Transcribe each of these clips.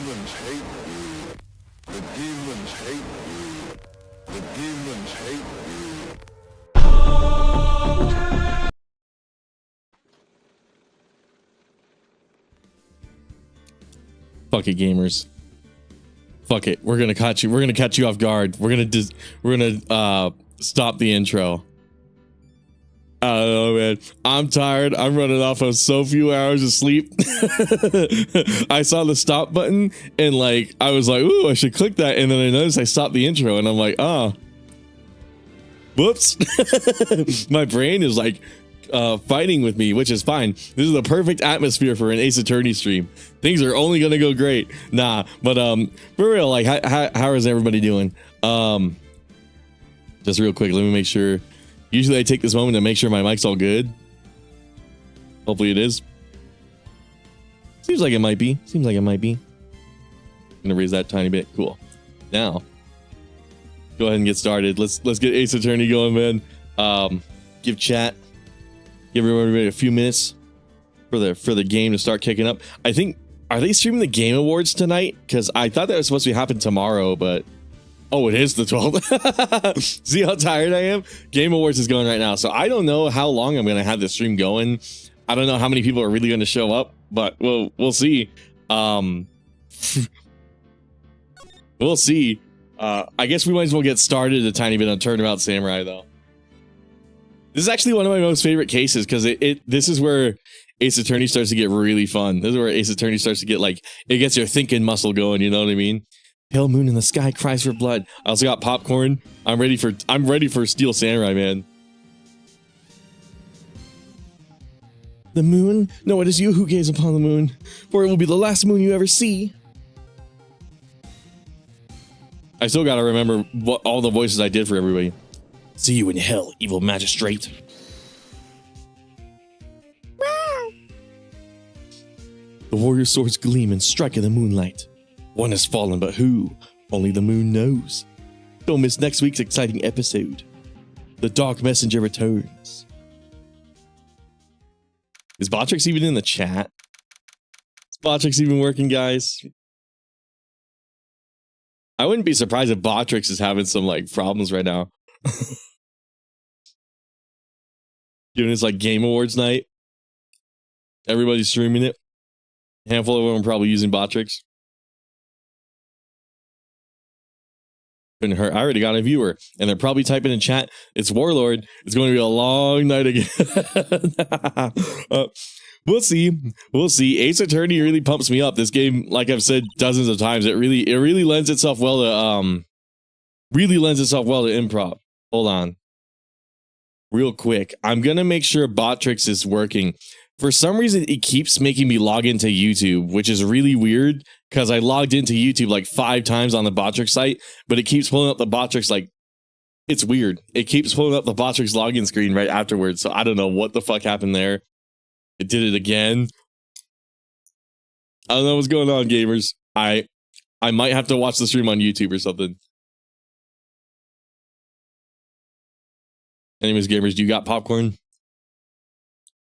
demons hate you. The demons hate you. The demons hate you. Fuck it, gamers. Fuck it. We're gonna catch you. We're gonna catch you off guard. We're gonna stop the intro. I don't know, man. I'm tired. I'm running off of so few hours of sleep. I saw the stop button and like I was like, ooh, I should click that. And then I noticed I stopped the intro and I'm like, oh, whoops. My brain is like fighting with me, which is fine. This is the perfect atmosphere for an Ace Attorney stream. Things are only gonna go great. Nah, but for real, like how is everybody doing? Just real quick, let me make sure. Usually I take this moment to make sure my mic's all good. Hopefully it is. Seems like it might be. Seems like it might be. I'm gonna raise that tiny bit. Cool. Now, go ahead and get started. Let's get Ace Attorney going, man. Give chat. Give everybody a few minutes for the game to start kicking up. I think, are they streaming the Game Awards tonight? Because I thought that was supposed to happen tomorrow, but oh, it is the 12th. See how tired I am? Game Awards is going right now. So I don't know how long I'm going to have this stream going. I don't know how many people are really going to show up, but we'll see. We'll see. I guess we might as well get started a tiny bit on Turnabout Samurai, though. This is actually one of my most favorite cases because this is where Ace Attorney starts to get really fun. This is where Ace Attorney starts to get like, it gets your thinking muscle going, you know what I mean? Pale moon in the sky cries for blood. I also got popcorn. I'm ready for Steel Samurai, man. The moon? No, it is you who gaze upon the moon, for it will be the last moon you ever see. I still gotta remember what all the voices I did for everybody. See you in hell, evil magistrate. The warrior swords gleam and strike in the moonlight. One has fallen, but who? Only the moon knows. Don't miss next week's exciting episode. The Dark Messenger returns. Is Botrix even in the chat? Is Botrix even working, guys? I wouldn't be surprised if Botrix is having some like problems right now. Given it's like Game Awards night. Everybody's streaming it. A handful of them are probably using Botrix. Couldn't hurt. I already got a viewer, and they're probably typing in chat. It's Warlord. It's going to be a long night again. We'll see. We'll see. Ace Attorney really pumps me up. This game, like I've said dozens of times, it really lends itself well to improv. Hold on, real quick. I'm gonna make sure Botrix is working. For some reason, it keeps making me log into YouTube, which is really weird because I logged into YouTube like 5 times on the Botrix site, but it keeps pulling up the Botrix like, it's weird. It keeps pulling up the Botrix login screen right afterwards. So I don't know what the fuck happened there. It did it again. I don't know what's going on, gamers. I might have to watch the stream on YouTube or something. Anyways, gamers, do you got popcorn?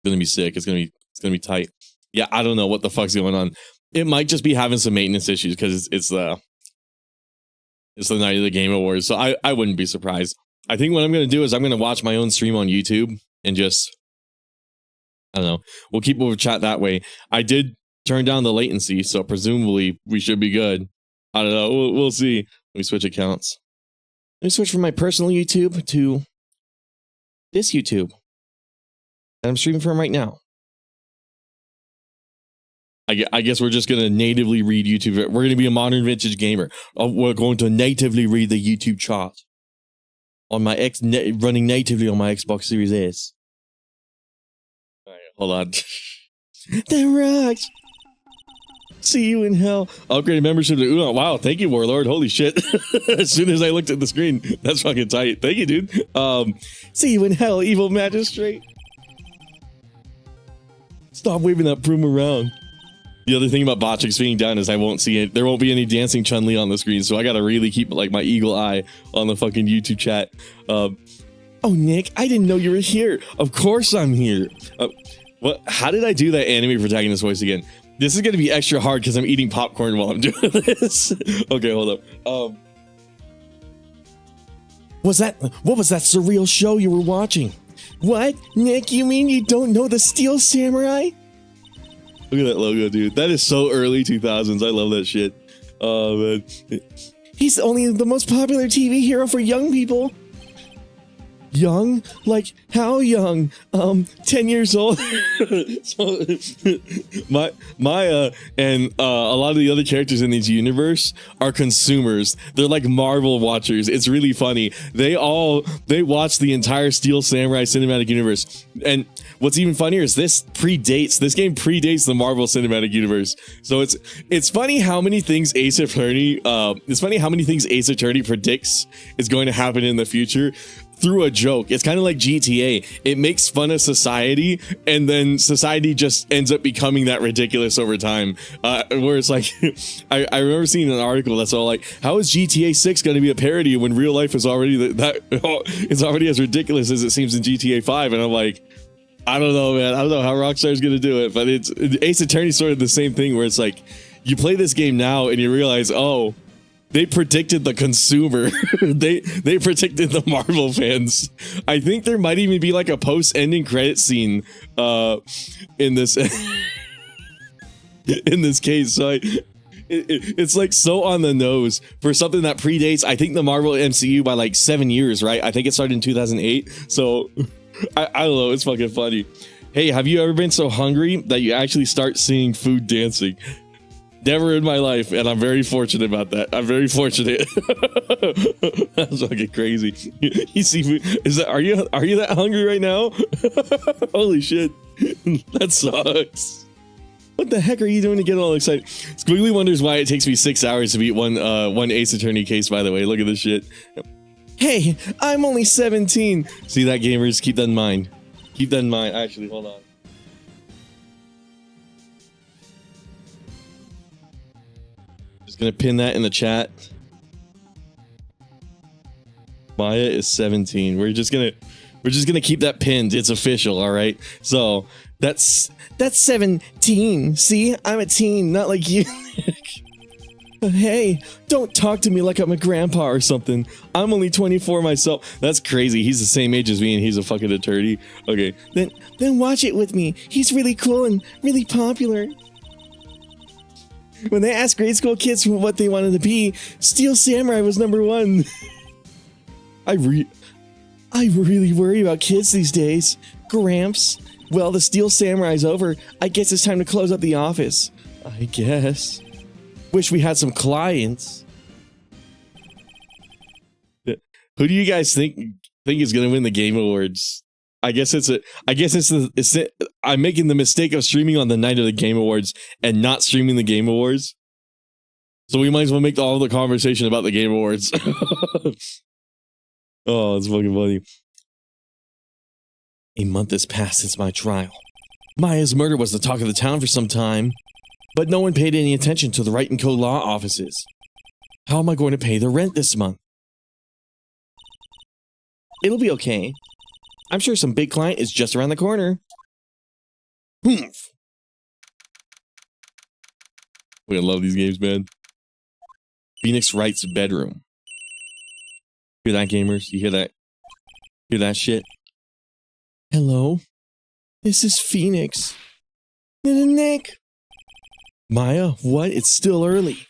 Gonna be sick. It's gonna be tight. Yeah, I don't know what the fuck's going on. It might just be having some maintenance issues because it's the night of the Game Awards. So I wouldn't be surprised. I think what I'm gonna do is I'm gonna watch my own stream on YouTube and just, I don't know. We'll keep over chat that way. I did turn down the latency, so presumably we should be good. I don't know. We'll see. Let me switch accounts. Let me switch from my personal YouTube to this YouTube that I'm streaming from right now. I guess we're just going to natively read YouTube. We're going to be a modern vintage gamer. We're going to natively read the YouTube chart on my running natively on my Xbox Series S. All right, hold on. That rocks. See you in hell. Upgrade membership to Uno. Wow, thank you, Warlord. Holy shit. As soon as I looked at the screen, that's fucking tight. Thank you, dude. See you in hell, evil magistrate. Stop waving that broom around. The other thing about Botrix being down is I won't see it. There won't be any dancing Chun-Li on the screen, so I gotta really keep like my eagle eye on the fucking YouTube chat. Oh, Nick, I didn't know you were here. Of course I'm here. What? How did I do that anime protagonist voice again? This is gonna be extra hard because I'm eating popcorn while I'm doing this. Okay, hold up. What was that surreal show you were watching? What? Nick, you mean you don't know the Steel Samurai? Look at that logo, dude. That is so early 2000s. I love that shit. Oh, man. He's only the most popular TV hero for young people. Young? Like, how young? 10 years old. So, Maya and a lot of the other characters in this universe are consumers. They're like Marvel watchers. It's really funny. They watch the entire Steel Samurai cinematic universe. And what's even funnier is this game predates the Marvel Cinematic Universe. So it's funny how many things Ace Attorney predicts is going to happen in the future through a joke. It's kind of like GTA. It makes fun of society, and then society just ends up becoming that ridiculous over time. Where it's like, I remember seeing an article that's all like, how is GTA 6 going to be a parody when real life is already it's already as ridiculous as it seems in GTA 5? And I'm like, I don't know, man. I don't know how Rockstar's gonna do it, but it's Ace Attorney sort of the same thing, where it's like you play this game now and you realize, oh, they predicted the consumer. they predicted the Marvel fans. I think there might even be like a post-ending credit scene in this in this case. So it's like so on the nose for something that predates, I think, the Marvel MCU by like 7 years, right? I think it started in 2008. So I don't know, it's fucking funny. Hey, have you ever been so hungry that you actually start seeing food dancing? Never in my life, and I'm very fortunate about that. I'm very fortunate. That's fucking crazy. You see food? Are you that hungry right now? Holy shit. That sucks. What the heck are you doing to get all excited? Squiggly wonders why it takes me 6 hours to beat one Ace Attorney case, by the way. Look at this shit. Hey, I'm only 17. See that, gamers? Keep that in mind. Keep that in mind. Actually, hold on. Just gonna pin that in the chat. Maya is 17. We're just gonna keep that pinned. It's official, all right? So that's 17. See, I'm a teen, not like you. Hey, don't talk to me like I'm a grandpa or something. I'm only 24 myself. That's crazy. He's the same age as me and he's a fucking attorney. Okay, then watch it with me. He's really cool and really popular. When they asked grade school kids what they wanted to be, Steel Samurai was #1. I really worry about kids these days. Gramps. Well, the Steel Samurai's over. I guess it's time to close up the office. I guess. Wish we had some clients. Who do you guys think is going to win the Game Awards? I'm making the mistake of streaming on the night of the Game Awards and not streaming the Game Awards. So we might as well make all the conversation about the Game Awards. Oh, it's fucking funny. A month has passed since my trial. Maya's murder was the talk of the town for some time, but no one paid any attention to the Right and Co. law offices. How am I going to pay the rent this month? It'll be okay. I'm sure some big client is just around the corner. Humph. We love these games, man. Phoenix Wright's bedroom. Hear that, gamers? You hear that? Hear that shit? Hello? This is Phoenix. Nick. Maya, what? It's still early.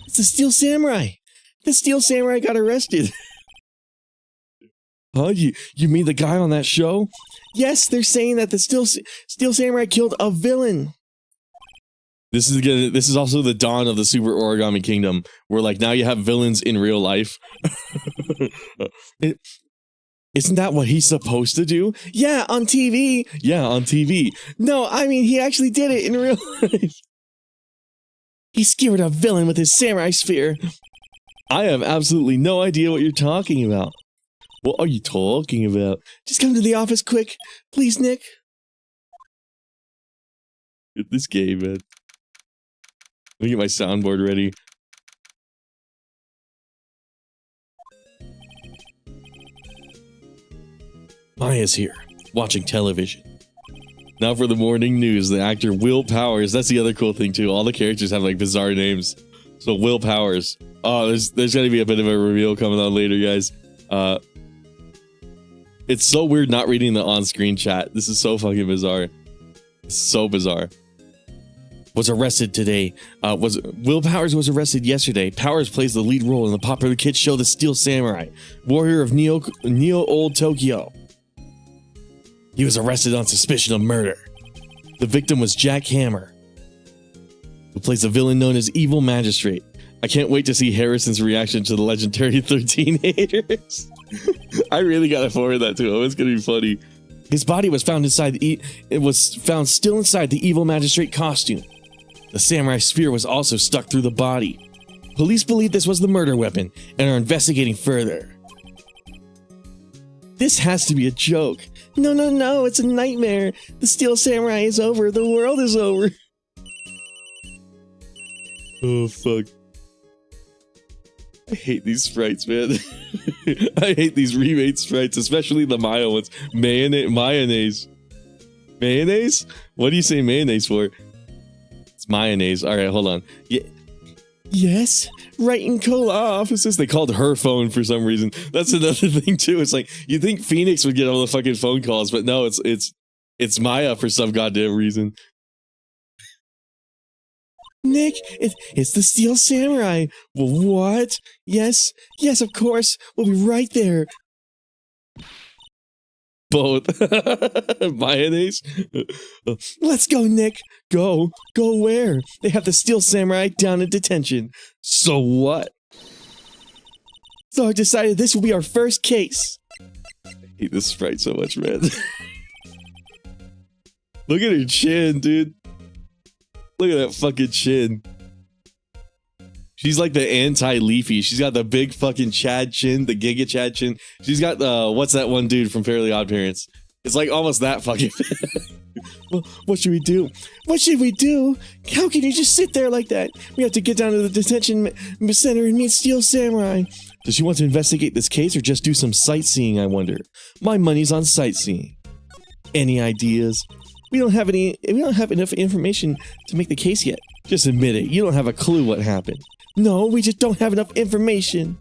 It's the Steel Samurai. The Steel Samurai got arrested. Huh? You mean the guy on that show? Yes, they're saying that the Steel Samurai killed a villain. This is also the dawn of the Super Origami Kingdom, where like now you have villains in real life. Isn't that what he's supposed to do? Yeah, on TV. Yeah, on TV. No, I mean he actually did it in real life. He skewered a villain with his samurai spear. I have absolutely no idea what you're talking about. What are you talking about? Just come to the office quick. Please, Nick. Get this game, man. Let me get my soundboard ready. Maya's here, watching television. Now for the morning news. The actor Will Powers. That's the other cool thing too. All the characters have like bizarre names. So Will Powers. Oh, there's going to be a bit of a reveal coming on later, guys. It's so weird not reading the on-screen chat. This is so fucking bizarre. It's so bizarre. Was arrested today. Will Powers was arrested yesterday. Powers plays the lead role in the popular kids show The Steel Samurai, Warrior of Neo Old Tokyo. He was arrested on suspicion of murder. The victim was Jack Hammer, who plays a villain known as Evil Magistrate. I can't wait to see Harrison's reaction to the legendary 13 haters. I really gotta forward that to him. It's gonna be funny. His body was found inside it was found still inside the Evil Magistrate costume. The samurai spear was also stuck through the body. Police believe this was the murder weapon and are investigating further. This has to be a joke. No, it's a nightmare. The Steel Samurai is over. The world is over. Oh, fuck. I hate these sprites, man. I hate these remade sprites, especially the Maya ones. Mayonnaise. Mayonnaise? What do you say mayonnaise for? It's mayonnaise. All right, hold on. Yes, right in Cola offices. They called her phone for some reason. That's another thing too. It's like you think Phoenix would get all the fucking phone calls, but no, it's Maya for some goddamn reason. Nick, it's the Steel Samurai. Well, what? Yes, of course. We'll be right there. Both. Mayonnaise? Let's go, Nick. Go where? They have the Steel Samurai down in detention. So what? So I decided this will be our first case. I hate this sprite so much, man. Look at her chin, dude. Look at that fucking chin. She's like the anti-Leafy. She's got the big fucking Chad chin, the Giga Chad chin. She's got the, what's that one dude from Fairly Odd Parents? It's like almost that fucking. Well, what should we do? What should we do? How can you just sit there like that? We have to get down to the detention center and meet Steel Samurai. Does she want to investigate this case or just do some sightseeing, I wonder? My money's on sightseeing. Any ideas? We don't have enough information to make the case yet. Just admit it. You don't have a clue what happened. No, we just don't have enough information.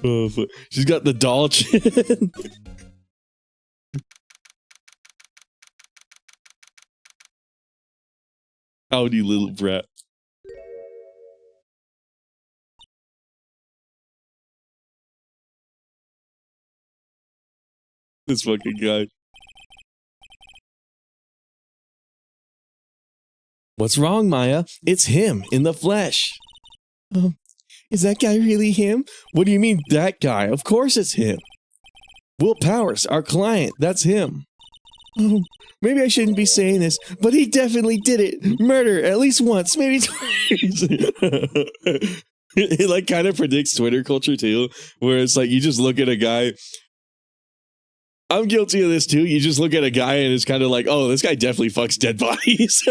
Oh, she's got the doll chin. Howdy, little brat. This fucking guy. What's wrong, Maya? It's him, in the flesh. Is that guy really him? What do you mean, that guy? Of course it's him. Will Powers, our client, that's him. Oh, maybe I shouldn't be saying this, but he definitely did it. Murder, at least once, maybe twice. It like kind of predicts Twitter culture too, where it's like you just look at a guy. I'm guilty of this too. You just look at a guy and it's kind of like, oh, this guy definitely fucks dead bodies.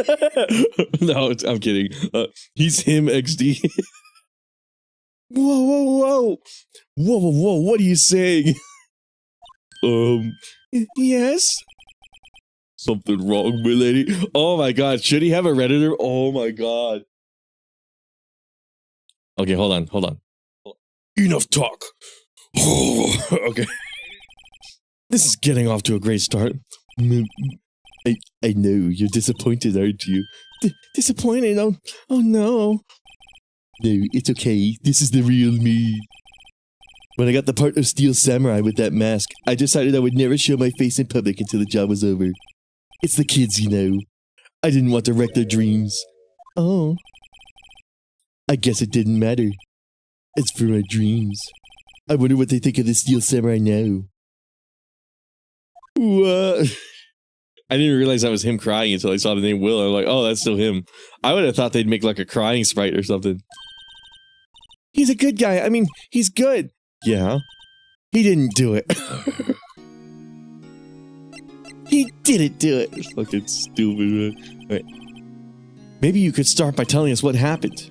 No, I'm kidding. He's him XD. Whoa. What are you saying? Yes? Something wrong, milady. Oh my god. Should he have a Redditor? Oh my god. Okay, hold on. Enough talk. Okay. This is getting off to a great start. I know, you're disappointed, aren't you? Disappointed? Oh no. No, it's okay. This is the real me. When I got the part of Steel Samurai with that mask, I decided I would never show my face in public until the job was over. It's the kids, you know. I didn't want to wreck their dreams. Oh. I guess it didn't matter. It's for my dreams. I wonder what they think of the Steel Samurai now. What? I didn't realize that was him crying until I saw the name Will. I'm like, oh, that's still him. I would have thought they'd make like a crying sprite or something. He's a good guy. I mean, he's good. Yeah. He didn't do it. He didn't do it. Fucking stupid, man. All right. Maybe you could start by telling us what happened.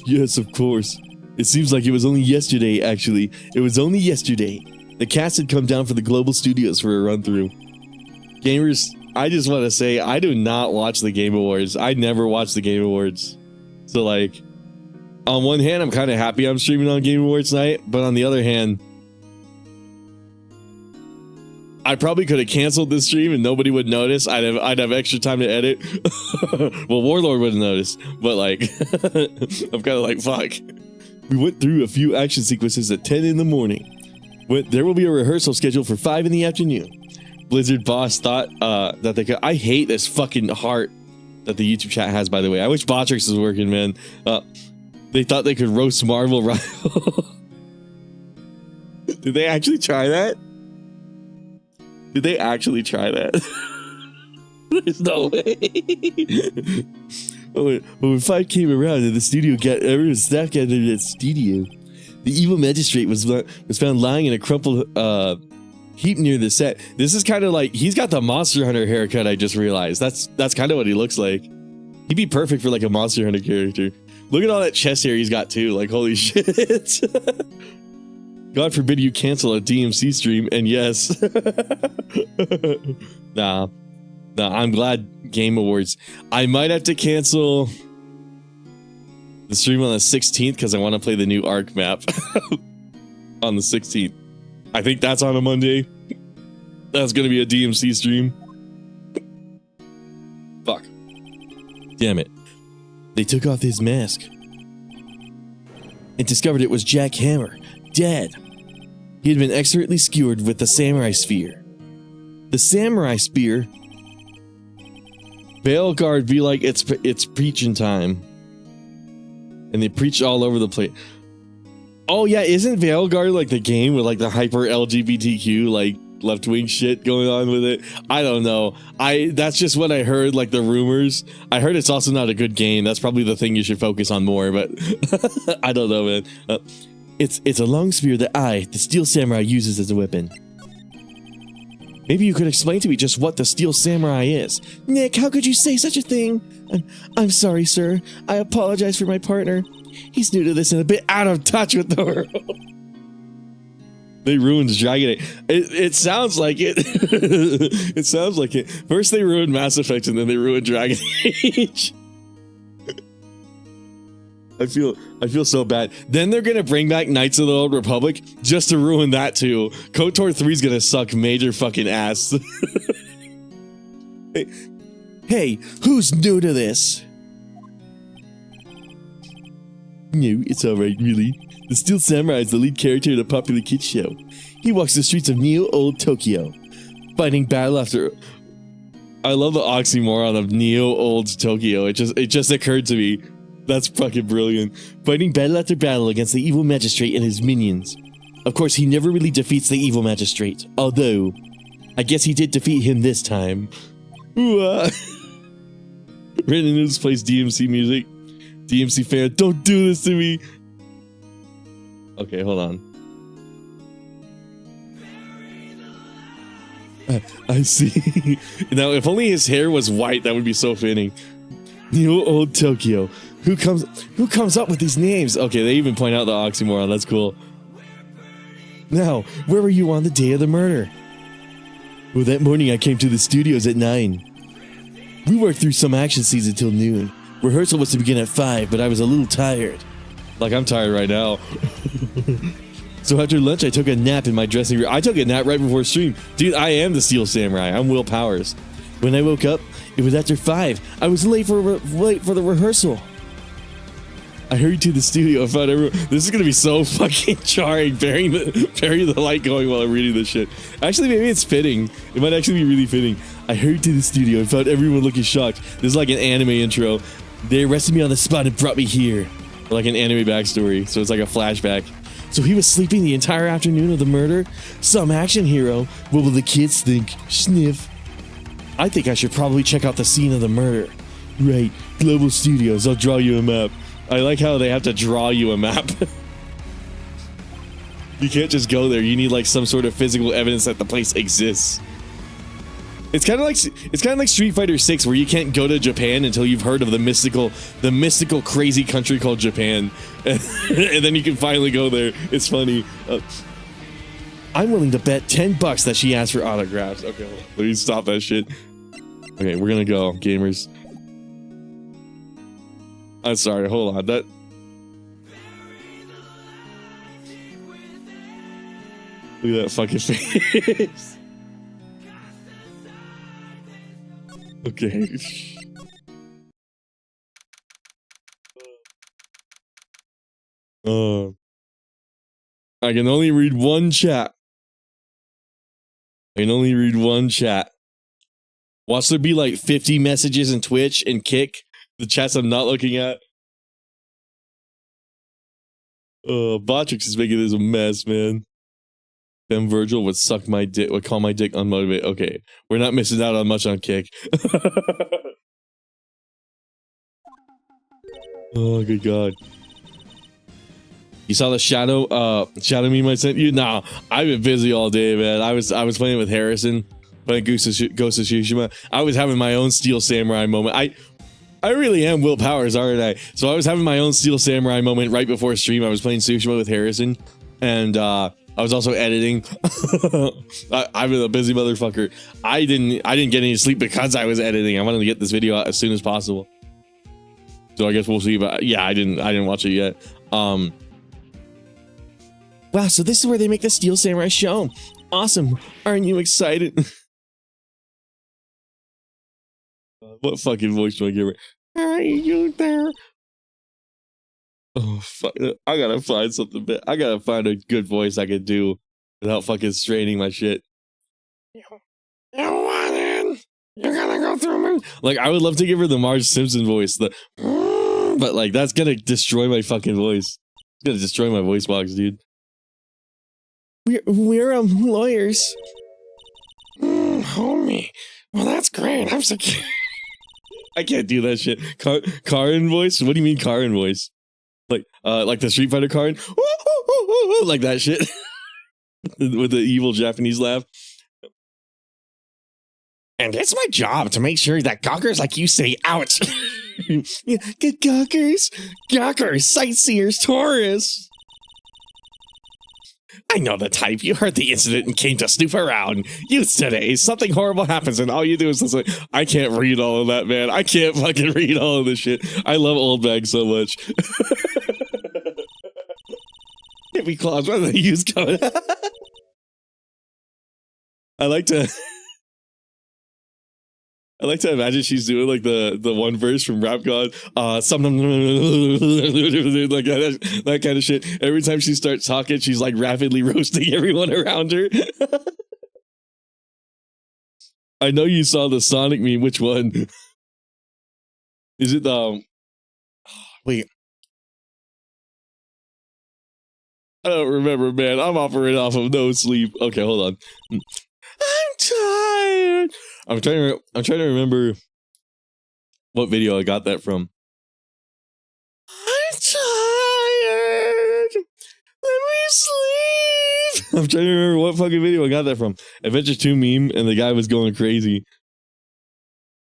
Yes, of course. It seems like it was only yesterday, actually. It was only yesterday. The cast had come down for the Global Studios for a run-through. Gamers, I just want to say I do not watch the Game Awards. I never watch the Game Awards. So like, on one hand, I'm kind of happy I'm streaming on Game Awards night, but on the other hand, I probably could have canceled this stream and nobody would notice. I'd have extra time to edit. Well, Warlord wouldn't notice, but like, I'm kind of like, fuck. We went through a few action sequences at 10 in the morning. There will be a rehearsal scheduled for 5 in the afternoon. Blizzard boss thought that they could. I hate this fucking heart that the YouTube chat has, by the way. I wish Botrix was working, man. They thought they could roast Marvel Rival. Did they actually try that? Did they actually try that? There's no way. When 5 came around and the studio everyone's staff gathered at the studio, the evil magistrate was found lying in a crumpled heap near the set. This is kind of like, he's got the Monster Hunter haircut, I just realized. That's kind of what he looks like. He'd be perfect for like a Monster Hunter character. Look at all that chest hair he's got too, like holy shit. God forbid you cancel a DMC stream, and yes. Nah, I'm glad Game Awards. I might have to cancel the stream on the 16th because I want to play the new Arc map on the 16th. I think that's on a Monday. That's going to be a DMC stream. Fuck. Damn it. They took off his mask and discovered it was Jack Hammer, dead. He had been expertly skewered with the samurai spear. The samurai spear. Veilguard be like, it's preaching time. And they preach all over the place. Oh yeah, isn't Veilguard like the game with like the hyper LGBTQ like left-wing shit going on with it? I don't know. That's just what I heard, like the rumors. I heard it's also not a good game. That's probably the thing you should focus on more, but I don't know, man. It's a long spear that the Steel Samurai, uses as a weapon. Maybe you could explain to me just what the Steel Samurai is. Nick, how could you say such a thing? I'm sorry, sir. I apologize for my partner. He's new to this and a bit out of touch with the world. They ruined Dragon Age. It sounds like it. It sounds like it. First they ruined Mass Effect and then they ruined Dragon Age. I feel so bad. Then they're gonna bring back Knights of the Old Republic just to ruin that too. KOTOR 3 is gonna suck major fucking ass. Hey, who's new to this? No, it's alright, really. The Steel Samurai is the lead character in a popular kids show. He walks the streets of Neo-Old Tokyo, fighting battle after... I love the oxymoron of Neo-Old Tokyo. It just occurred to me. That's fucking brilliant. Fighting battle after battle against the evil magistrate and his minions. Of course, he never really defeats the evil magistrate. Although, I guess he did defeat him this time. Random News plays DMC music. DMC fan, don't do this to me. Okay, hold on. I see. Now, if only his hair was white, that would be so fitting. Neo-Old Tokyo. Who comes up with these names? Okay, they even point out the oxymoron. That's cool. Now, where were you on the day of the murder? Well, that morning I came to the studios at 9. We worked through some action scenes until noon. Rehearsal was to begin at 5, but I was a little tired. Like, I'm tired right now. So after lunch, I took a nap in my dressing room. I took a nap right before stream. Dude, I am the Steel Samurai. I'm Will Powers. When I woke up, it was after 5. I was late for the rehearsal. I hurried to the studio and found everyone. This is going to be so fucking jarring, burying the light going while I'm reading this shit. Actually, maybe it's fitting. It might actually be really fitting. I hurried to the studio and found everyone looking shocked. This is like an anime intro. They arrested me on the spot and brought me here. Like an anime backstory. So it's like a flashback. So he was sleeping the entire afternoon of the murder? Some action hero. What will the kids think? Sniff. I think I should probably check out the scene of the murder. Right. Global Studios. I'll draw you a map. I like how they have to draw you a map. You can't just go there. You need like some sort of physical evidence that the place exists. It's kind of like Street Fighter 6, where you can't go to Japan until you've heard of the mystical crazy country called Japan, and then you can finally go there. It's funny. I'm willing to bet $10 that she asked for autographs. Okay, hold on. Let me stop that shit. Okay, we're gonna go, gamers. I'm sorry, hold on. That. Look at that fucking face. Okay. I can only read one chat. I can only read one chat. Watch there be like 50 messages in Twitch and Kick, the chats I'm not looking at. Botrix is making this a mess, man. Fem Virgil would suck my dick, would call my dick unmotivated. Okay, we're not missing out on much on Kick. Oh, good God. You saw the shadow meme I sent you? Nah, I've been busy all day, man. I was playing with Harrison, playing Ghost of Tsushima. I was having my own Steel Samurai moment. I really am Will Powers, aren't I? So I was having my own Steel Samurai moment right before stream. I was playing Tsushima with Harrison, and I was also editing. I'm a busy motherfucker. I didn't get any sleep because I was editing. I wanted to get this video out as soon as possible. So I guess we'll see. But yeah, I didn't watch it yet. Wow, so this is where they make the Steel Samurai show. Awesome. Aren't you excited? What fucking voice do I give her? Are you there? Oh, fuck. I gotta find something. I gotta find a good voice I could do without fucking straining my shit. You want in? You gotta go through me. Like, I would love to give her the Marge Simpson voice. But, like, that's gonna destroy my fucking voice. It's gonna destroy my voice box, dude. We're lawyers. Homie. Well, that's great. I'm secure. I can't do that shit. Karin voice? What do you mean Karin voice? Like the Street Fighter Karin? Like that shit. With the evil Japanese laugh. And it's my job to make sure that gawkers like you say ouch. Get gawkers, sightseers, tourists. I know the type. You heard the incident and came to snoop around. Youth today, something horrible happens and all you do is listen. I can't read all of that, man. I can't fucking read all of this shit. I love Old Bag so much. Hit me claws, where the use coming? I like to imagine she's doing like the one verse from Rap God, something like that kind of shit. Every time she starts talking, she's like rapidly roasting everyone around her. I know you saw the Sonic meme. Which one? Is it wait. I don't remember, man. I'm operating off of no sleep. Okay, hold on. I'm tired. I'm trying to remember what video I got that from. I'm tired. Let me sleep. I'm trying to remember what fucking video I got that from. Adventure 2 meme, and the guy was going crazy.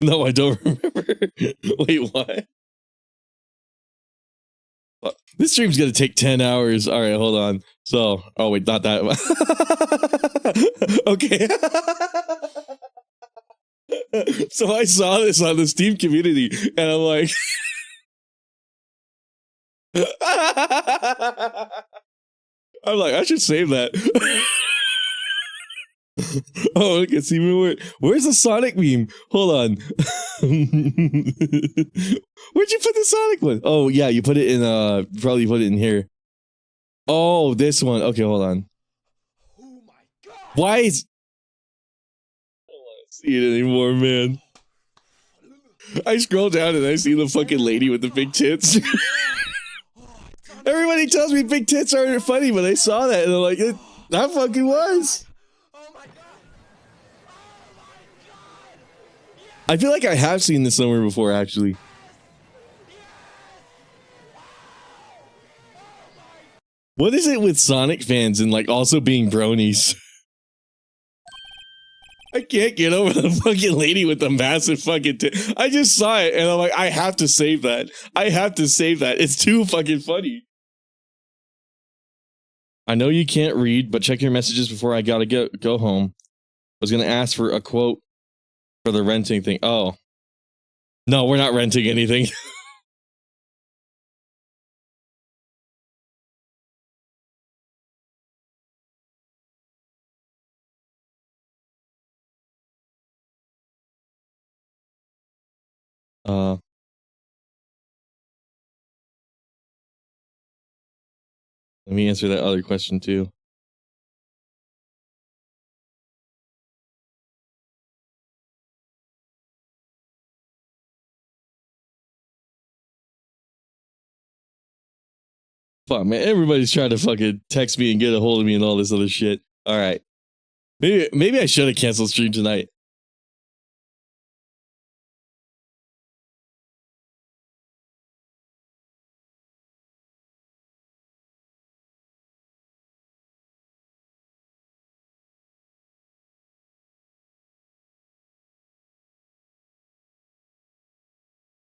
No, I don't remember. Wait, what? This stream's gonna take 10 hours. All right, hold on. So, oh wait, not that. Okay. So I saw this on the Steam community, and I'm like, I should save that. Oh, look, it's even weird. Where's the Sonic meme? Hold on. Where'd you put the Sonic one? Oh, yeah, you put it in, probably put it in here. Oh, this one. Okay, hold on. Oh my God. Why is... I don't want to see it anymore, man. I scroll down and I see the fucking lady with the big tits. Everybody tells me big tits aren't funny, but I saw that and I'm like, that fucking was. I feel like I have seen this somewhere before, actually. What is it with Sonic fans and, like, also being bronies? I can't get over the fucking lady with the massive fucking I just saw it, and I'm like, I have to save that. I have to save that. It's too fucking funny. I know you can't read, but check your messages before I gotta go home. I was gonna ask for a quote for the renting thing. Oh. No, we're not renting anything. Let me answer that other question too. Fuck, man. Everybody's trying to fucking text me and get a hold of me and all this other shit. All right. Maybe I should have canceled stream tonight.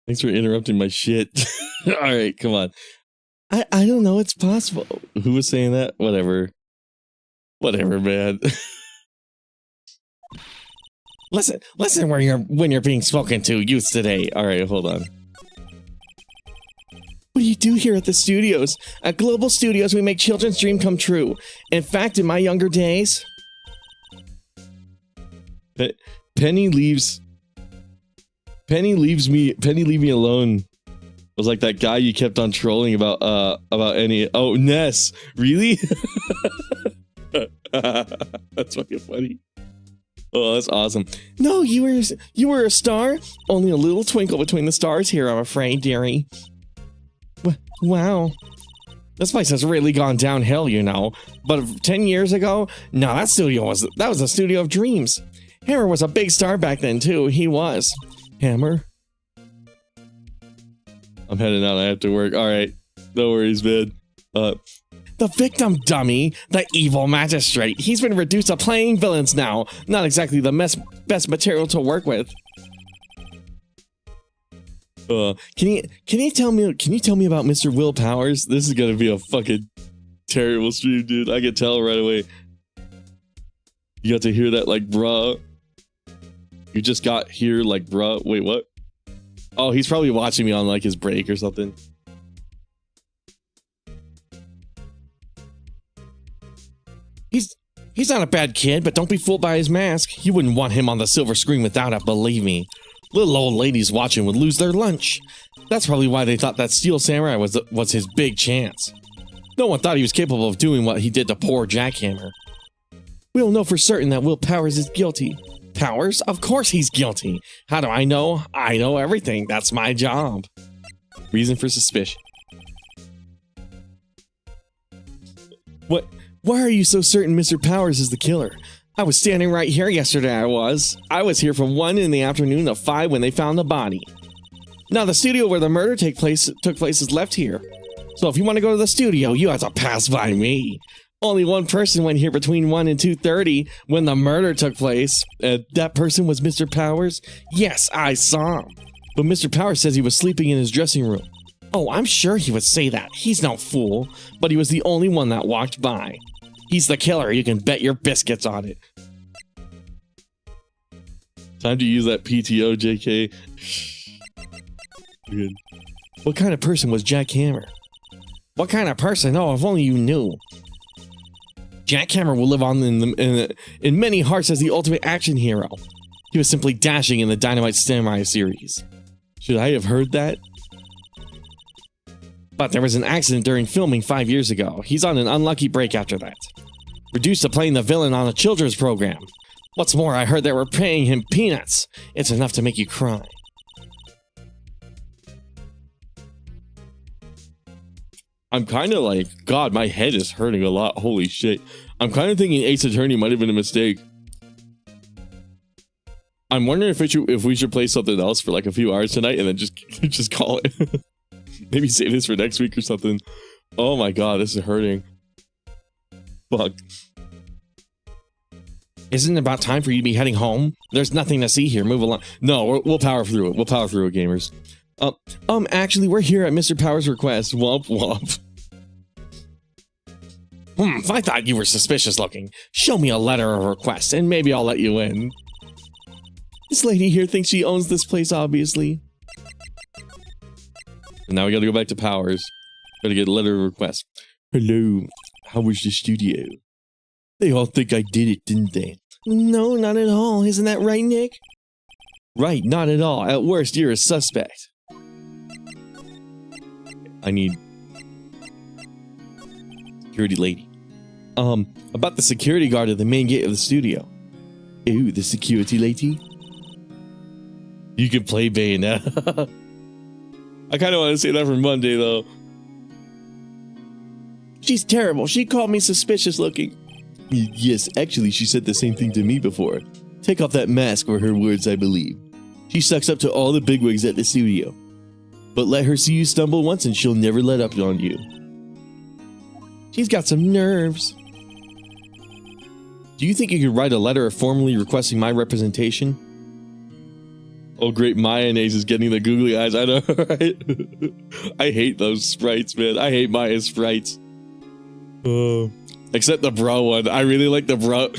Thanks for interrupting my shit. All right, come on. I don't know. It's possible. Who was saying that? Whatever. Whatever, man. Listen when you're being spoken to, youth today. All right, hold on. What do you do here at the studios? At Global Studios, we make children's dream come true. In fact, in my younger days, Penny leave me alone. Was like that guy you kept on trolling about any. Oh, Ness, really? That's fucking funny. Oh, that's awesome. No, you were a star. Only a little twinkle between the stars here, I'm afraid, dearie. Wow. This place has really gone downhill, you know. But 10 years ago, no, that was a studio of dreams. Hammer was a big star back then too. He was. Hammer. I'm heading out. I have to work. All right. No worries, man. The victim dummy, the evil magistrate. He's been reduced to playing villains now. Not exactly the best material to work with. Can you tell me about Mr. Will Powers? This is gonna be a fucking terrible stream, dude. I can tell right away. You got to hear that like bruh. You just got here like bruh. Wait, what? Oh, he's probably watching me on like his break or something. He's not a bad kid, but don't be fooled by his mask. You wouldn't want him on the silver screen without it, believe me. Little old ladies watching would lose their lunch. That's probably why they thought that Steel Samurai was his big chance. No one thought he was capable of doing what he did to poor Jackhammer. We'll know for certain that Will Powers is guilty. Powers? Of course he's guilty. How do I know? I know everything. That's my job. Reason for suspicion. What? Why are you so certain Mr. Powers is the killer? I was standing right here yesterday, I was here from 1 in the afternoon to 5 when they found the body. Now the studio where the murder took place is left here. So if you want to go to the studio, you have to pass by me. Only one person went here between 1 and 2:30 when the murder took place. That person was Mr. Powers? Yes, I saw him. But Mr. Powers says he was sleeping in his dressing room. Oh, I'm sure he would say that. He's no fool. But he was the only one that walked by. He's the killer. You can bet your biscuits on it. Time to use that PTO, JK. Good. What kind of person was Jackhammer? What kind of person? Oh, if only you knew. Jackhammer will live on in many hearts as the ultimate action hero. He was simply dashing in the Dynamite Samurai series. Should I have heard that? But there was an accident during filming 5 years ago. He's on an unlucky break after that. Reduced to playing the villain on a children's program. What's more, I heard they were paying him peanuts. It's enough to make you cry. I'm kind of like, God, my head is hurting a lot. Holy shit. I'm kind of thinking Ace Attorney might have been a mistake. I'm wondering if we should play something else for like a few hours tonight and then just call it. Maybe save this for next week or something. Oh my God, this is hurting. Fuck. Isn't it about time for you to be heading home? There's nothing to see here. Move along. No, we'll power through it. We'll power through it, gamers. Actually, we're here at Mr. Powers' request. Womp womp. I thought you were suspicious looking. Show me a letter of request, and maybe I'll let you in. This lady here thinks she owns this place, obviously. And now we gotta go back to Powers. Gotta get a letter of request. Hello, how was the studio? They all think I did it, didn't they? No, not at all. Isn't that right, Nick? Right, not at all. At worst, you're a suspect. I need... security lady. About the security guard at the main gate of the studio. Ooh, the security lady? You can play Bayonetta. I kind of want to say that for Monday, though. She's terrible. She called me suspicious looking. Yes, actually, she said the same thing to me before. Take off that mask, were her words, I believe. She sucks up to all the bigwigs at the studio. But let her see you stumble once and she'll never let up on you. She's got some nerves. Do you think you could write a letter formally requesting my representation? Oh great, mayonnaise is getting the googly eyes. I know, right? I hate those sprites, man. I hate Maya's sprites. Except the bro one. I really like the bro.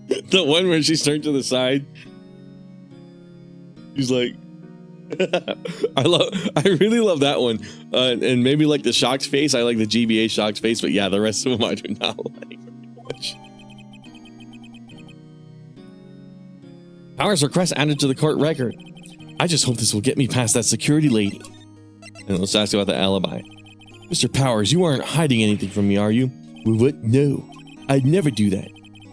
The one where she's turned to the side. She's like... I really love that one. And maybe like the shocked face. I like the GBA shocked face, but yeah, the rest of them I do not like very much. Powers request added to the court record. I just hope this will get me past that security lady. And let's ask about the alibi. Mr. Powers, you aren't hiding anything from me, are you? Well, what? No, I'd never do that.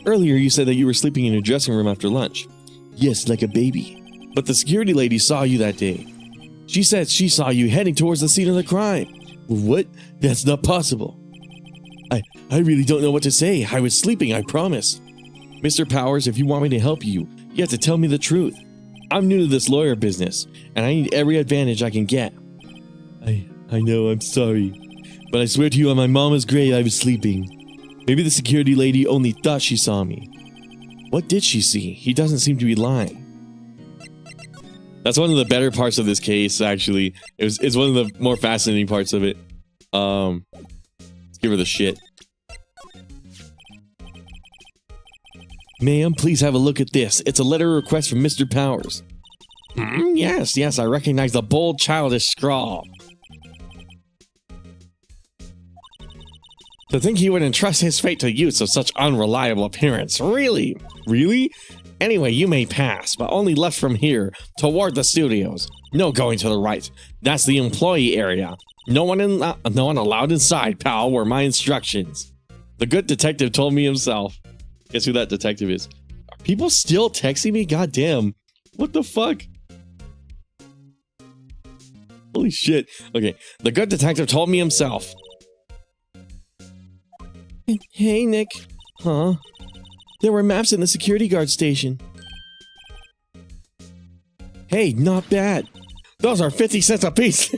Earlier you said that you were sleeping in your dressing room after lunch. Yes, like a baby. But the security lady saw you that day. She said she saw you heading towards the scene of the crime. What? That's not possible. I really don't know what to say. I was sleeping, I promise. Mr. Powers, if you want me to help you, you have to tell me the truth. I'm new to this lawyer business, and I need every advantage I can get. I know, I'm sorry. But I swear to you on my mama's grave I was sleeping. Maybe the security lady only thought she saw me. What did she see? He doesn't seem to be lying. That's one of the better parts of this case, actually. It's one of the more fascinating parts of it. Let's give her the shit. Ma'am, please have a look at this. It's a letter of request from Mr. Powers. Yes, I recognize the bold, childish scrawl. To think he would entrust his fate to youths of such unreliable appearance. Really? Really? Anyway, you may pass, but only left from here, toward the studios. No going to the right. That's the employee area. No one allowed inside, pal, were my instructions. The good detective told me himself. Guess who that detective is? Are people still texting me? God damn. What the fuck? Holy shit. Okay, the good detective told me himself. Hey, Nick. Huh? There were maps in the security guard station. Hey, not bad. Those are 50 cents a piece.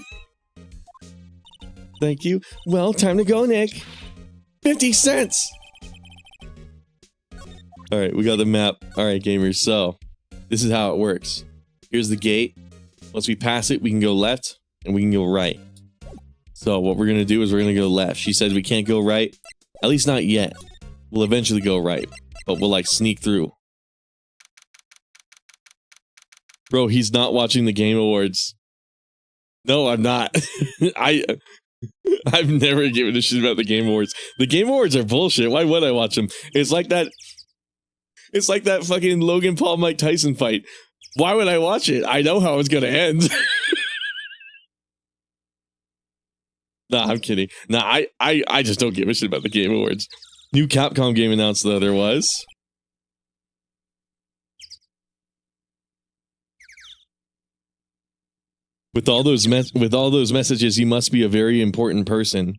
Thank you. Well, time to go, Nick. 50 cents. All right, we got the map. All right, gamers. So this is how it works. Here's the gate. Once we pass it, we can go left and we can go right. So what we're going to do is we're going to go left. She says we can't go right. At least not yet. We'll eventually go right, but we'll like sneak through. Bro, he's not watching the Game Awards. No, I'm not. I've never given a shit about the Game Awards. The Game Awards are bullshit. Why would I watch them? It's like that fucking Logan Paul Mike Tyson fight. Why would I watch it? I know how it's gonna end. Nah, I'm kidding. Nah, I just don't give a shit about the Game Awards. New Capcom game announced, though, there was. With all those messages, you must be a very important person.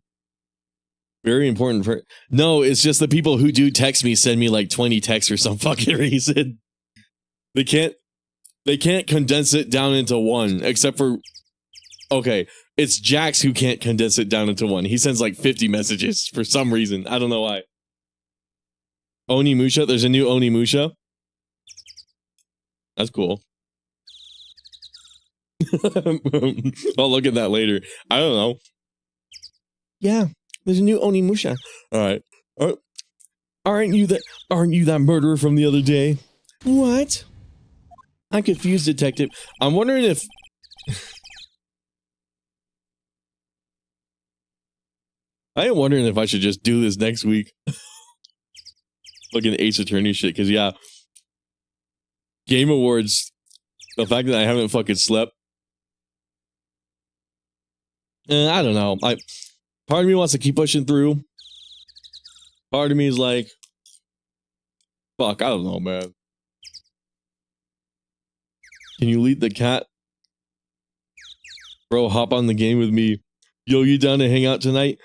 Very important No, it's just the people who do text me send me like 20 texts for some fucking reason. They can't condense it down into one, except for... Okay, it's Jax who can't condense it down into one. He sends like 50 messages for some reason. I don't know why. Onimusha? There's a new Onimusha? That's cool. I'll look at that later. I don't know. Yeah, There's a new Onimusha. All right. Aren't you that murderer from the other day? What? I'm confused, detective. I'm wondering if I am wondering if I should just do this next week. Fucking Ace Attorney shit, because yeah. Game Awards, the fact that I haven't fucking slept. I don't know. Part of me wants to keep pushing through. Part of me is like, fuck, I don't know, man. Can you lead the cat? Bro, hop on the game with me. Yo, you down to hang out tonight?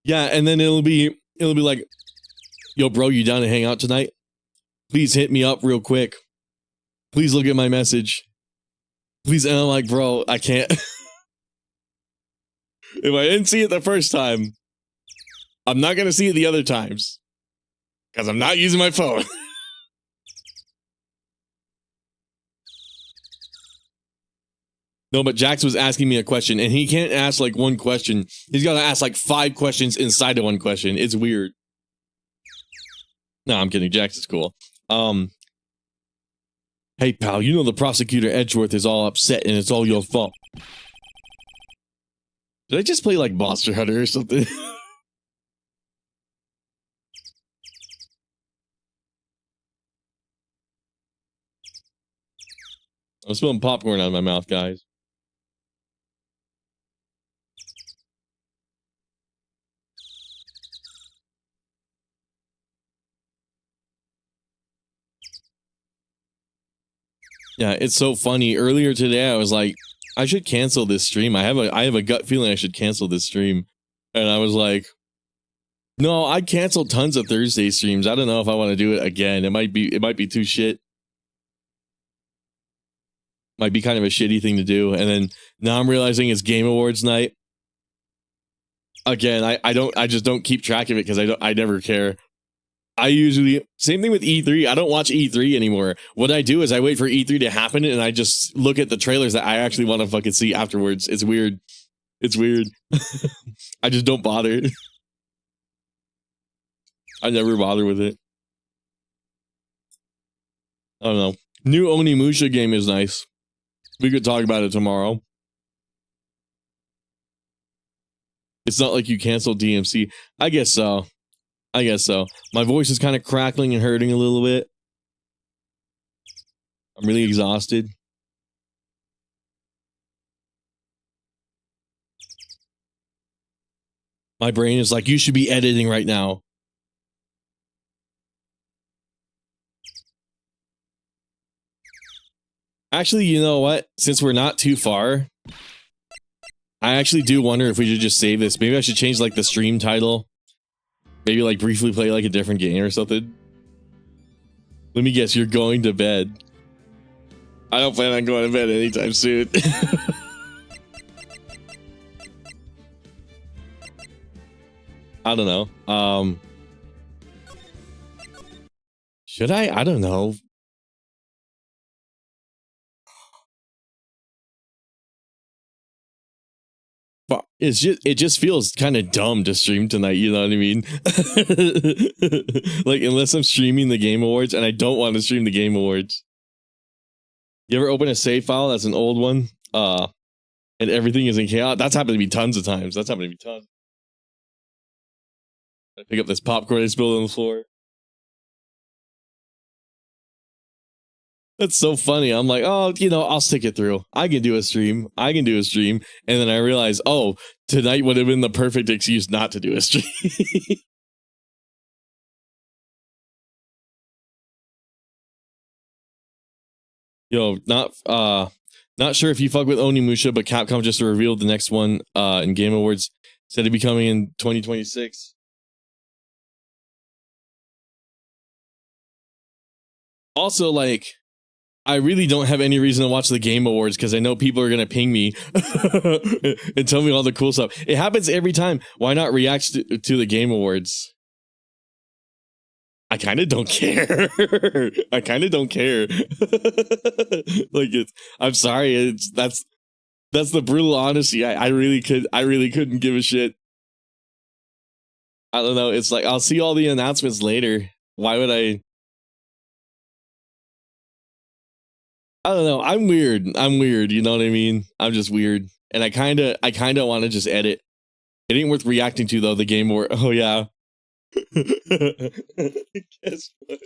Yeah, and then it'll be like, yo, bro, you down to hang out tonight? Please hit me up real quick. Please look at my message. Please, and I'm like, bro, I can't. If I didn't see it the first time, I'm not gonna see it the other times. Because I'm not using my phone. No, but Jax was asking me a question, and he can't ask like one question. He's got to ask like 5 questions inside of one question. It's weird. No, I'm kidding. Jax is cool. Hey, pal, you know the prosecutor Edgeworth is all upset, and it's all your fault. Did I just play like Monster Hunter or something? I'm spilling popcorn out of my mouth, guys. Yeah, it's so funny. Earlier today, I was like, I should cancel this stream. I have a gut feeling I should cancel this stream. And I was like, no, I canceled tons of Thursday streams. I don't know if I want to do it again. It might be too shit. Might be kind of a shitty thing to do. And then now I'm realizing it's Game Awards night. Again, I just don't keep track of it because I never care. I usually, same thing with E3. I don't watch E3 anymore. What I do is I wait for E3 to happen and I just look at the trailers that I actually want to fucking see afterwards. It's weird. It's weird. I just don't bother. I never bother with it. I don't know. New Onimusha game is nice. We could talk about it tomorrow. It's not like you canceled DMC. I guess so. I guess so. My voice is kind of crackling and hurting a little bit. I'm really exhausted. My brain is like, you should be editing right now. Actually, you know what? Since we're not too far, I actually do wonder if we should just save this. Maybe I should change like the stream title. Maybe like briefly play like a different game or something. Let me guess, you're going to bed. I don't plan on going to bed anytime soon. I don't know. Should I? I don't know. But it just feels kind of dumb to stream tonight, you know what I mean? Like, unless I'm streaming the Game Awards, and I don't want to stream the Game Awards. You ever open a save file that's an old one? And everything is in chaos? That's happened to me tons of times. That's happened to me tons. I pick up this popcorn I spilled on the floor. That's so funny. I'm like, oh, you know, I'll stick it through. I can do a stream. And then I realize, oh, tonight would have been the perfect excuse not to do a stream. Yo, not sure if you fuck with Onimusha, but Capcom just revealed the next one in Game Awards. Said it'd be coming in 2026. Also, like, I really don't have any reason to watch the Game Awards because I know people are going to ping me and tell me all the cool stuff. It happens every time. Why not react to the Game Awards? I kind of don't care. I kind of don't care. Like, I'm sorry. That's the brutal honesty. I really couldn't give a shit. I don't know. It's like I'll see all the announcements later. Why would I? I don't know. I'm weird. I'm weird. You know what I mean? I'm just weird, and I kind of want to just edit. It ain't worth reacting to though. The game war. Oh yeah. Guess what?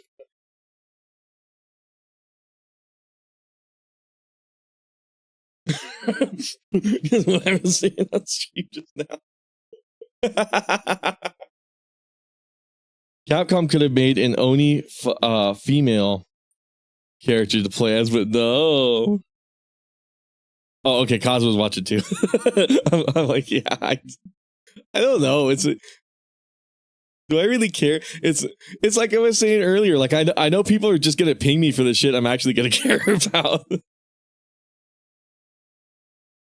Guess what I was saying on stream just now. Capcom could have made an Oni female character to play as, but no. Oh, okay. Kaz was watching too. I'm like, yeah, I don't know. Do I really care? It's like I was saying earlier. Like I know people are just gonna ping me for the shit I'm actually gonna care about.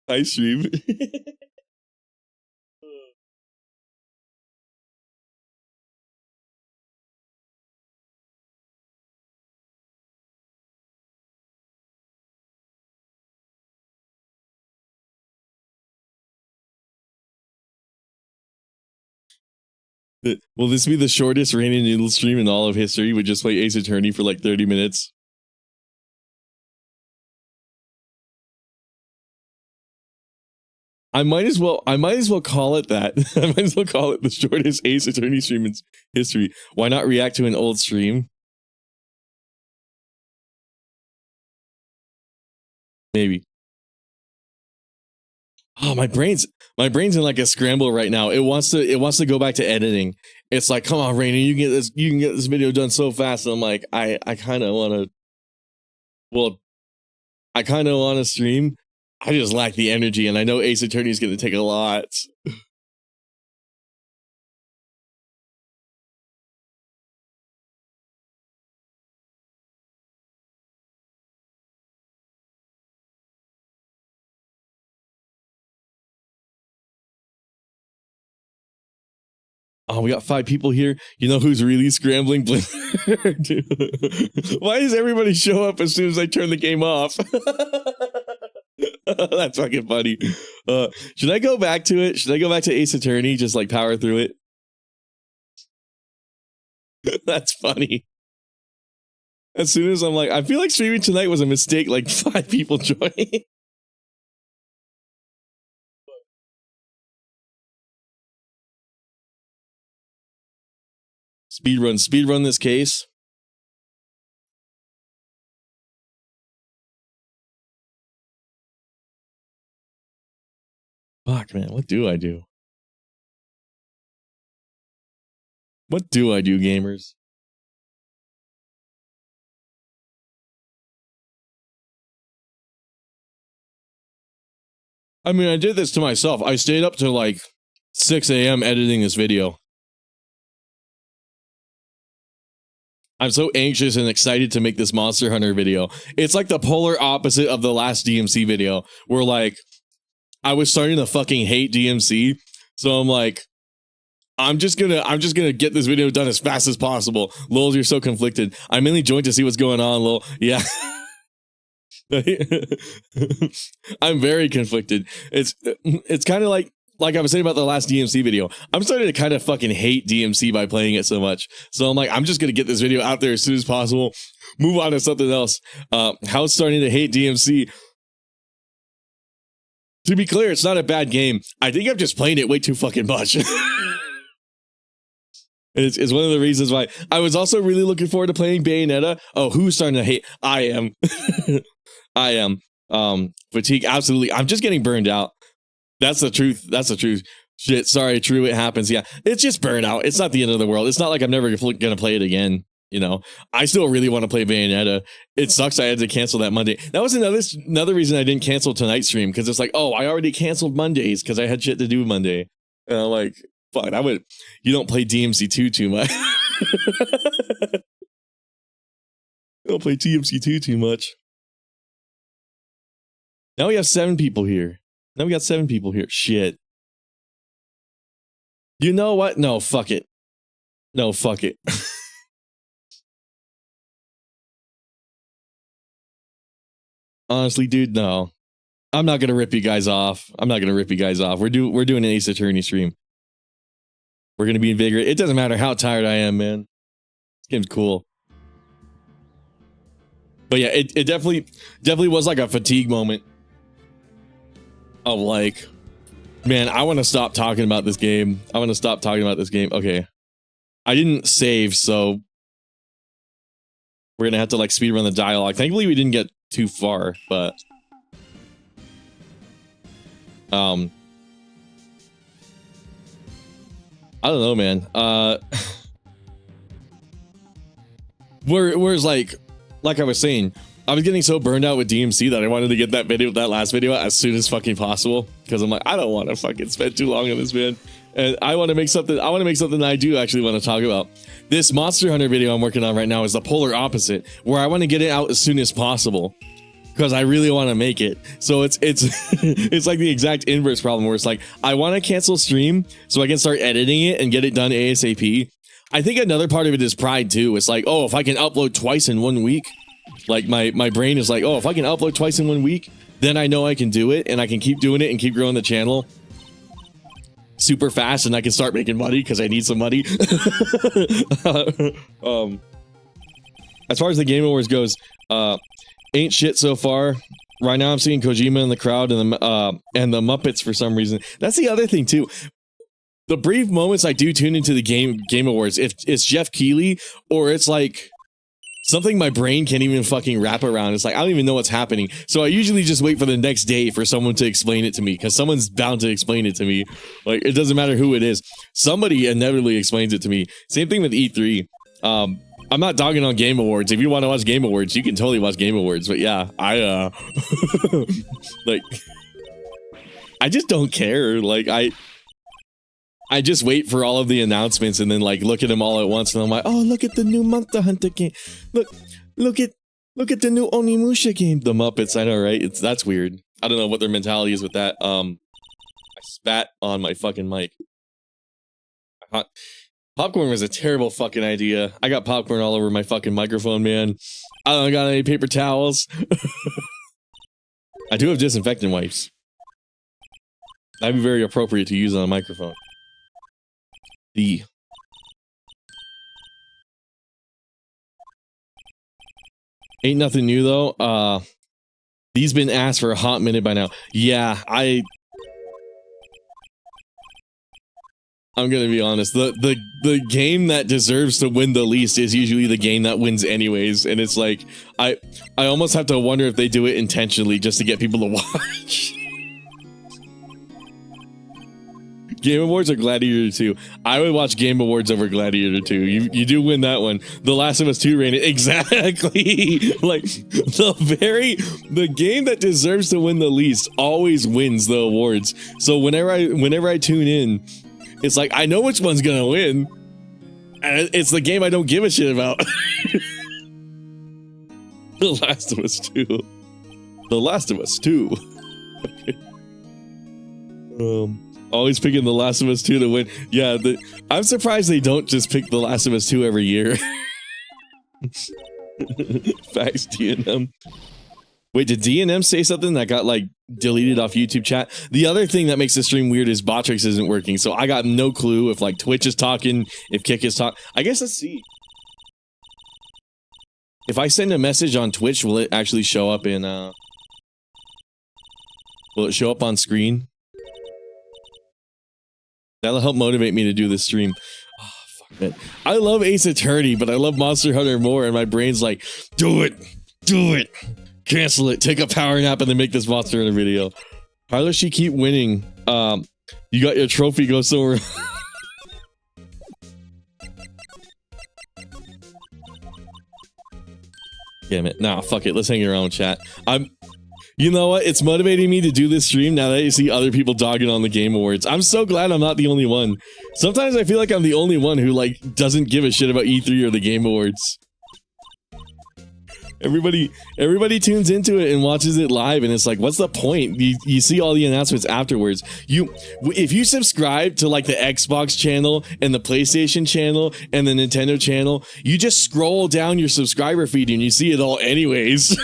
I stream. Will this be the shortest Rain and Noodle stream in all of history? We just play Ace Attorney for like 30 minutes. I might as well call it that. I might as well call it the shortest Ace Attorney stream in history. Why not react to an old stream? Maybe. Oh, my brain's in like a scramble right now. It wants to go back to editing. It's like, come on, Rainy, you can get this video done so fast. And I'm like, I kind of want to stream. I just lack the energy, and I know Ace Attorney is going to take a lot. Oh, we got 5 people here. You know who's really scrambling? Why does everybody show up as soon as I turn the game off? That's fucking funny. Should I go back to it? Should I go back to Ace Attorney? Just like power through it? That's funny. As soon as I'm like, I feel like streaming tonight was a mistake, like 5 people joining. Speedrun this case. Fuck, man, what do I do? What do I do, gamers? I mean, I did this to myself. I stayed up till like 6 a.m. editing this video. I'm so anxious and excited to make this Monster Hunter video. It's like the polar opposite of the last DMC video, where like I was starting to fucking hate DMC. So I'm like, I'm just gonna get this video done as fast as possible. Lol, you're so conflicted. I mainly joined to see what's going on, lol. Yeah. I'm very conflicted. It's kind of like I was saying about the last DMC video. I'm starting to kind of fucking hate DMC by playing it so much. So I'm like, I'm just gonna get this video out there as soon as possible. Move on to something else. How's starting to hate DMC? To be clear, it's not a bad game. I think I'm just playing it way too fucking much. It's one of the reasons why I was also really looking forward to playing Bayonetta. Oh, who's starting to hate? I am. I am. Fatigue, absolutely. I'm just getting burned out. That's the truth. That's the truth. Shit, sorry, true, it happens. Yeah, it's just burnout. It's not the end of the world. It's not like I'm never gonna play it again. You know, I still really want to play Bayonetta. It sucks I had to cancel that Monday. That was another reason I didn't cancel tonight's stream, because it's like, oh, I already canceled Mondays because I had shit to do Monday. And I'm like, fuck, you don't play DMC2 too much. You don't play DMC2 too much. Now we have 7 people here. Now we got 7 people here. Shit. You know what? No, fuck it. No, fuck it. Honestly, dude, no. I'm not gonna rip you guys off. We're doing an Ace Attorney stream. We're gonna be invigorated. It doesn't matter how tired I am, man. This game's cool. But yeah, it definitely was like a fatigue moment of like, man, I want to stop talking about this game. I want to stop talking about this game. Okay. I didn't save, so we're gonna have to like speed run the dialogue. Thankfully we didn't get too far, but I don't know, man. Whereas like I was saying, I was getting so burned out with DMC that I wanted to get that last video as soon as fucking possible, because I'm like, I don't want to fucking spend too long on this, man. And I want to make something that I do actually want to talk about. This Monster Hunter video I'm working on right now is the polar opposite, where I want to get it out as soon as possible because I really want to make it. So it's it's like the exact inverse problem, where it's like, I want to cancel stream so I can start editing it and get it done ASAP. I think another part of it is pride too. It's like, oh, if I can upload twice in 1 week, like my brain is like, oh, if I can upload twice in 1 week, then I know I can do it, and I can keep doing it and keep growing the channel super fast, and I can start making money because I need some money. As far as the Game Awards goes, ain't shit so far. Right now I'm seeing Kojima in the crowd and the Muppets for some reason. That's the other thing too. The brief moments I do tune into the Game Awards, if it's Jeff Keighley or it's like something my brain can't even fucking wrap around. It's like, I don't even know what's happening. So I usually just wait for the next day for someone to explain it to me, because someone's bound to explain it to me. Like, it doesn't matter who it is. Somebody inevitably explains it to me. Same thing with E3. I'm not dogging on Game Awards. If you want to watch Game Awards, you can totally watch Game Awards. But yeah, like, I just don't care. Like, I just wait for all of the announcements and then like look at them all at once, and I'm like, oh, look at the new Monster Hunter game. Look at the new Onimusha game. The Muppets, I know, right? That's weird. I don't know what their mentality is with that. I spat on my fucking mic. Popcorn was a terrible fucking idea. I got popcorn all over my fucking microphone, man. I don't got any paper towels. I do have disinfectant wipes. That'd be very appropriate to use on a microphone. Ain't nothing new though. These been asked for a hot minute by now. Yeah, I'm gonna be honest. The game that deserves to win the least is usually the game that wins anyways, and it's like I almost have to wonder if they do it intentionally just to get people to watch. Game Awards or Gladiator 2? I would watch Game Awards over Gladiator 2. You do win that one. The Last of Us 2 rated exactly. Like the game that deserves to win the least always wins the awards. So whenever I tune in, it's like, I know which one's gonna win, and it's the game I don't give a shit about. The Last of Us 2. The Last of Us 2. Always picking The Last of Us 2 to win. Yeah, I'm surprised they don't just pick The Last of Us 2 every year. Facts, DNM. Wait, did DNM say something that got like deleted off YouTube chat? The other thing that makes the stream weird is Botrix isn't working, so I got no clue if like Twitch is talking, if Kick is talking. I guess let's see. If I send a message on Twitch, will it actually show up in will it show up on screen? That'll help motivate me to do this stream. Oh, fuck it. I love Ace Attorney, but I love Monster Hunter more, and my brain's like, do it! Cancel it, take a power nap, and then make this Monster Hunter video. How does she keep winning? You got your trophy, go somewhere. Damn it. Nah, fuck it, let's hang around, chat. You know what? It's motivating me to do this stream now that you see other people dogging on the Game Awards. I'm so glad I'm not the only one. Sometimes I feel like I'm the only one who, like, doesn't give a shit about E3 or the Game Awards. Everybody tunes into it and watches it live, and it's like, what's the point? You see all the announcements afterwards. If you subscribe to like the Xbox channel and the PlayStation channel and the Nintendo channel, you just scroll down your subscriber feed and you see it all anyways.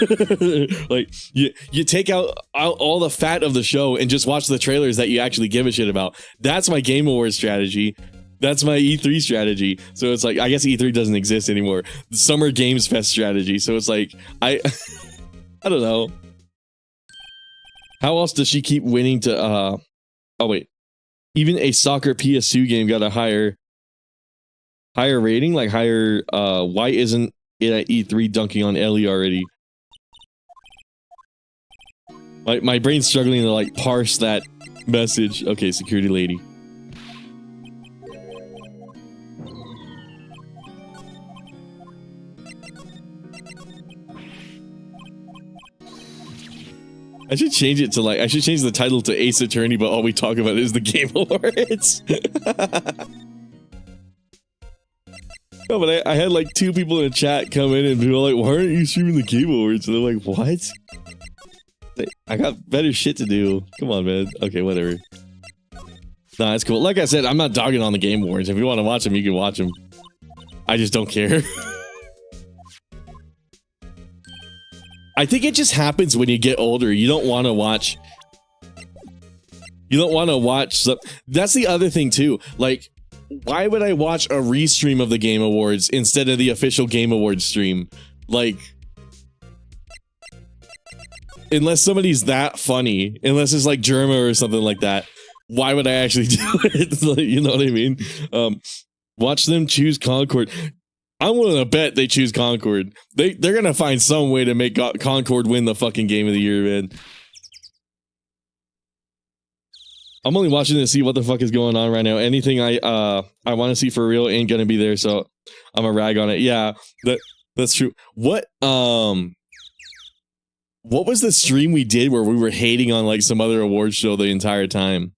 Like you take out all the fat of the show and just watch the trailers that you actually give a shit about. That's my Game Awards strategy. That's my E3 strategy. So it's like, I guess E3 doesn't exist anymore. The Summer Games Fest strategy. So it's like, I don't know. How else does she keep winning to, oh wait. Even a soccer PS2 game got a higher rating, like higher, why isn't it at E3 dunking on Ellie already? My brain's struggling to like parse that message. Okay, security lady. I should change it to like, I should change the title to Ace Attorney, but all we talk about is the Game Awards. No, but I had like 2 people in the chat come in and be like, why aren't you streaming the Game Awards? And they're like, what? I got better shit to do. Come on, man. Okay, whatever. Nah, it's cool. Like I said, I'm not dogging on the Game Awards. If you want to watch them, you can watch them. I just don't care. I think it just happens when you get older. You don't want to watch. You don't want to watch. That's the other thing too. Like, why would I watch a restream of the Game Awards instead of the official Game Awards stream? Like, unless somebody's that funny, unless it's like Germa or something like that, why would I actually do it? Like, you know what I mean? Watch them choose Concord. I'm willing to bet they choose Concord. They're gonna find some way to make Concord win the fucking game of the year, man. I'm only watching to see what the fuck is going on right now. Anything I want to see for real ain't gonna be there, so I'm a rag on it. Yeah, that's true. What was the stream we did where we were hating on like some other award show the entire time?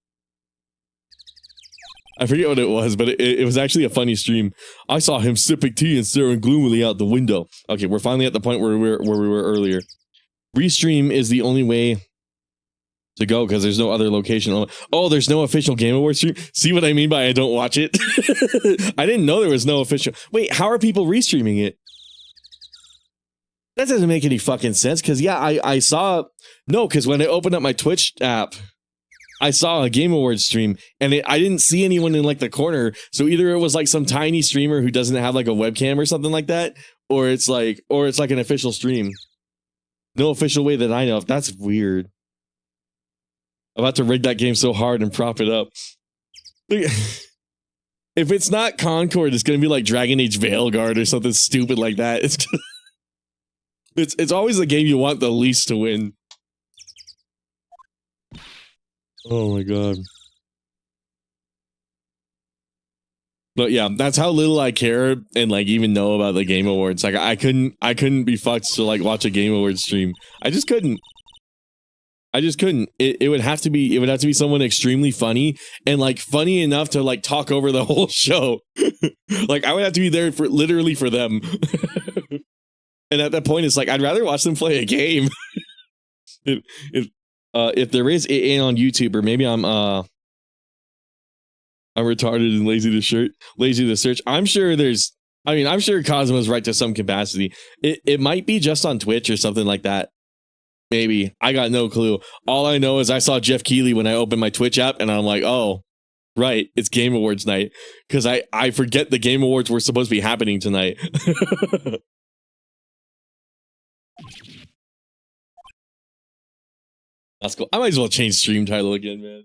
I forget what it was, but it was actually a funny stream. I saw him sipping tea and staring gloomily out the window. Okay, we're finally at the point where we were earlier. Restream is the only way to go because there's no other location. Oh, there's no official Game Awards stream? See what I mean by I don't watch it? I didn't know there was no official. Wait, how are people restreaming it? That doesn't make any fucking sense because, yeah, I saw... No, because when I opened up my Twitch app, I saw a Game Awards stream and I didn't see anyone in like the corner. So either it was like some tiny streamer who doesn't have like a webcam or something like that, or it's like an official stream. No official way that I know of. That's weird. I'm about to rig that game so hard and prop it up. If it's not Concord, it's gonna be like Dragon Age Veilguard or something stupid like that. It's always the game you want the least to win. Oh my god. But yeah, that's how little I care and like even know about the Game Awards. Like I couldn't be fucked to like watch a Game Awards stream. I just couldn't. It would have to be someone extremely funny and like funny enough to like talk over the whole show. Like I would have to be there for literally for them. And at that point it's like I'd rather watch them play a game. If there is it on YouTube, or maybe I'm retarded and lazy to search. I'm sure I'm sure Cosmo's right to some capacity. It might be just on Twitch or something like that. Maybe. I got no clue. All I know is I saw Jeff Keighley when I opened my Twitch app and I'm like, oh, right, it's Game Awards night. Because I forget the Game Awards were supposed to be happening tonight. That's cool. I might as well change stream title again, man.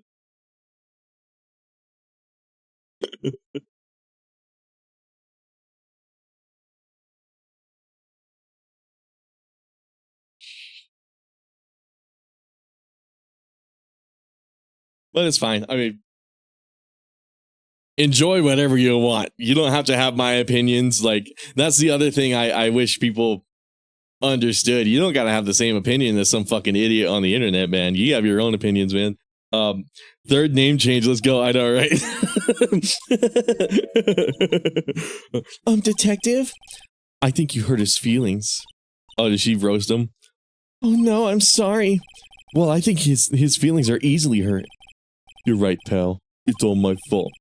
But it's fine. I mean, enjoy whatever you want. You don't have to have my opinions. Like, that's the other thing I wish people understood. You don't gotta have the same opinion as some fucking idiot on the internet, man. You have your own opinions, man. Third name change. Let's go. I know, right? Detective? I think you hurt his feelings. Oh, did she roast him? Oh no, I'm sorry. Well, I think his feelings are easily hurt. You're right, pal. It's all my fault.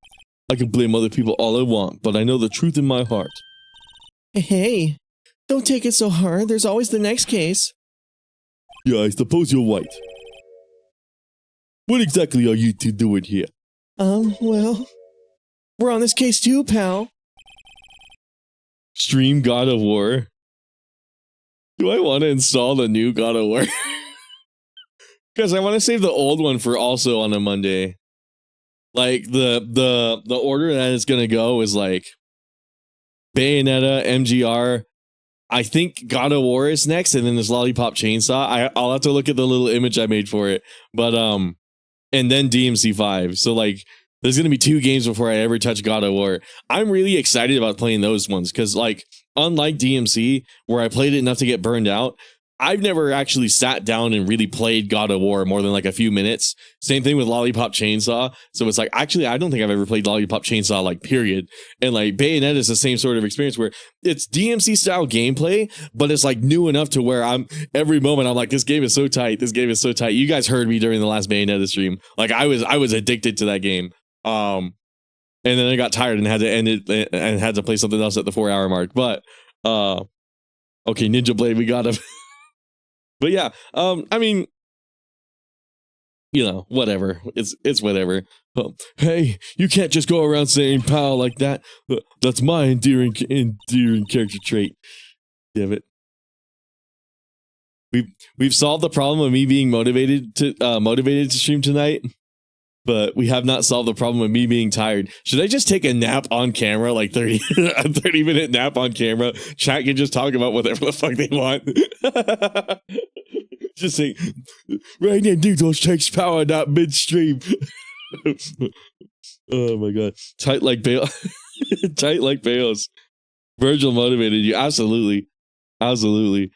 I can blame other people all I want, but I know the truth in my heart. Hey, don't take it so hard. There's always the next case. Yeah, I suppose you're right. What exactly are you two doing here? Well... We're on this case too, pal. Stream God of War. Do I want to install the new God of War? Because I want to save the old one for also on a Monday. Like the order that it's gonna go is like Bayonetta, MGR. I think God of War is next, and then there's Lollipop Chainsaw. I'll have to look at the little image I made for it, but and then DMC 5. So like, there's gonna be 2 games before I ever touch God of War. I'm really excited about playing those ones because, like, unlike DMC, where I played it enough to get burned out, I've never actually sat down and really played God of War more than like a few minutes. Same thing with Lollipop Chainsaw. So it's like, actually, I don't think I've ever played Lollipop Chainsaw, like, period. And like Bayonetta is the same sort of experience where it's DMC style gameplay, but it's like new enough to where every moment I'm like, this game is so tight. This game is so tight. You guys heard me during the last Bayonetta stream. Like I was addicted to that game. And then I got tired and had to end it and had to play something else at the 4-hour mark. But okay, Ninja Blade, we got him. But yeah, I mean, you know, whatever. It's whatever. Hey, you can't just go around saying "pal" like that. That's my endearing character trait. Damn it. We've solved the problem of me being motivated to stream tonight, but we have not solved the problem of me being tired. Should I just take a nap on camera, like a 30-minute nap on camera? Chat can just talk about whatever the fuck they want. Just say, right now, dude, those takes power not midstream. Oh my god. Tight like Bale. Tight like Bales. Virgil motivated you. Absolutely. Absolutely.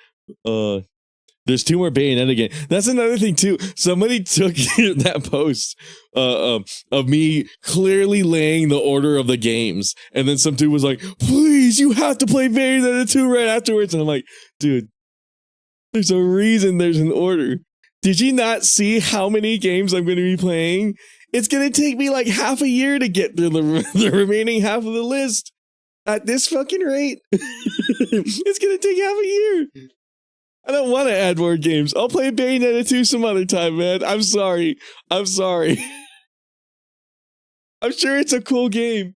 There's 2 more Bayonetta games. That's another thing too. Somebody took that post of me clearly laying the order of the games, and then some dude was like, "Please, you have to play Bayonetta 2 right afterwards." And I'm like, dude, there's a reason there's an order. Did you not see how many games I'm going to be playing? It's going to take me like half a year to get through the remaining half of the list. At this fucking rate, it's going to take half a year. I don't want to add more games. I'll play Bayonetta 2 some other time, man. I'm sorry. I'm sorry. I'm sure it's a cool game.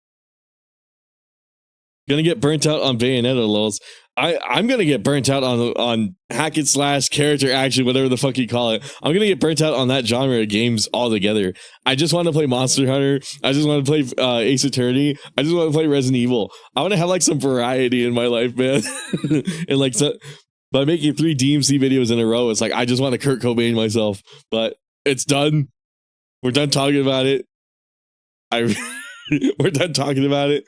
Gonna get burnt out on Bayonetta, lols. I'm gonna get burnt out on hack and slash, character action, whatever the fuck you call it. I'm gonna get burnt out on that genre of games altogether. I just want to play Monster Hunter. I just want to play Ace Attorney. I just want to play Resident Evil. I want to have like some variety in my life, man. And like, so, by making 3 DMC videos in a row, it's like I just want to Kurt Cobain myself. But it's done. We're done talking about it. We're done talking about it.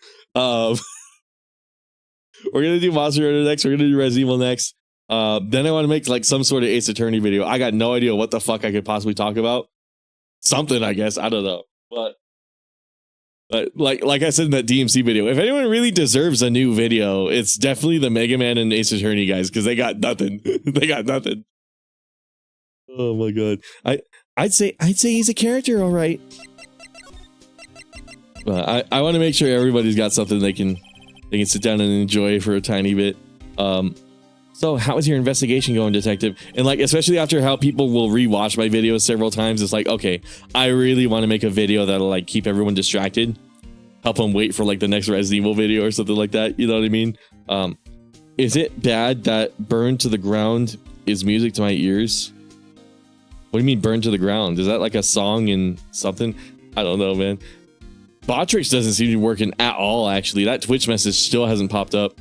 We're gonna do Monster Hunter next. We're gonna do Resident Evil next. Then I want to make like some sort of Ace Attorney video. I got no idea what the fuck I could possibly talk about. Something, I guess. I don't know. But like I said in that DMC video, if anyone really deserves a new video, it's definitely the Mega Man and Ace Attorney guys, because they got nothing. They got nothing. Oh my god. I'd say he's a character, all right. I want to make sure everybody's got something they can sit down and enjoy for a tiny bit. So how is your investigation going, detective? And like, especially after how people will rewatch my videos several times, it's like, okay, I really want to make a video that'll like keep everyone distracted, help them wait for like the next Resident Evil video or something like that. You know what I mean? Is it bad that Burn to the Ground is music to my ears? What do you mean Burn to the Ground? Is that like a song in something? I don't know, man. Botrix doesn't seem to be working at all, actually. That Twitch message still hasn't popped up.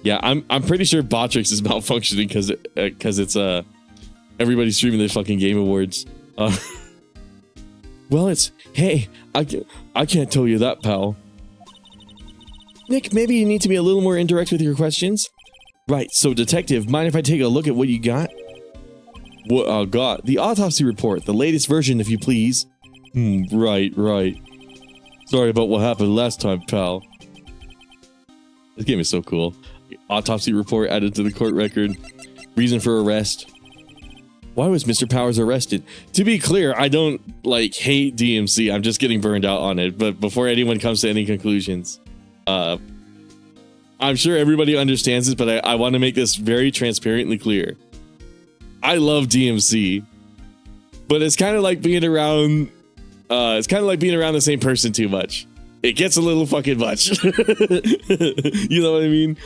Yeah, I'm pretty sure Botrix is malfunctioning because it's everybody's streaming the fucking Game Awards. Well, it's hey, I can't tell you that, pal. Nick, maybe you need to be a little more indirect with your questions. Right, so detective, mind if I take a look at what you got? What I got? The autopsy report, the latest version, if you please. Right. Sorry about what happened last time, pal. This game is so cool. Autopsy report added to the court record. Reason for arrest. Why was Mr. Powers arrested? To be clear, I don't like hate DMC. I'm just getting burned out on it. But before anyone comes to any conclusions, I'm sure everybody understands this, but I want to make this very transparently clear. I love DMC, but it's kind of like being around. It's kind of like being around the same person too much. it gets a little fucking much. You know what I mean?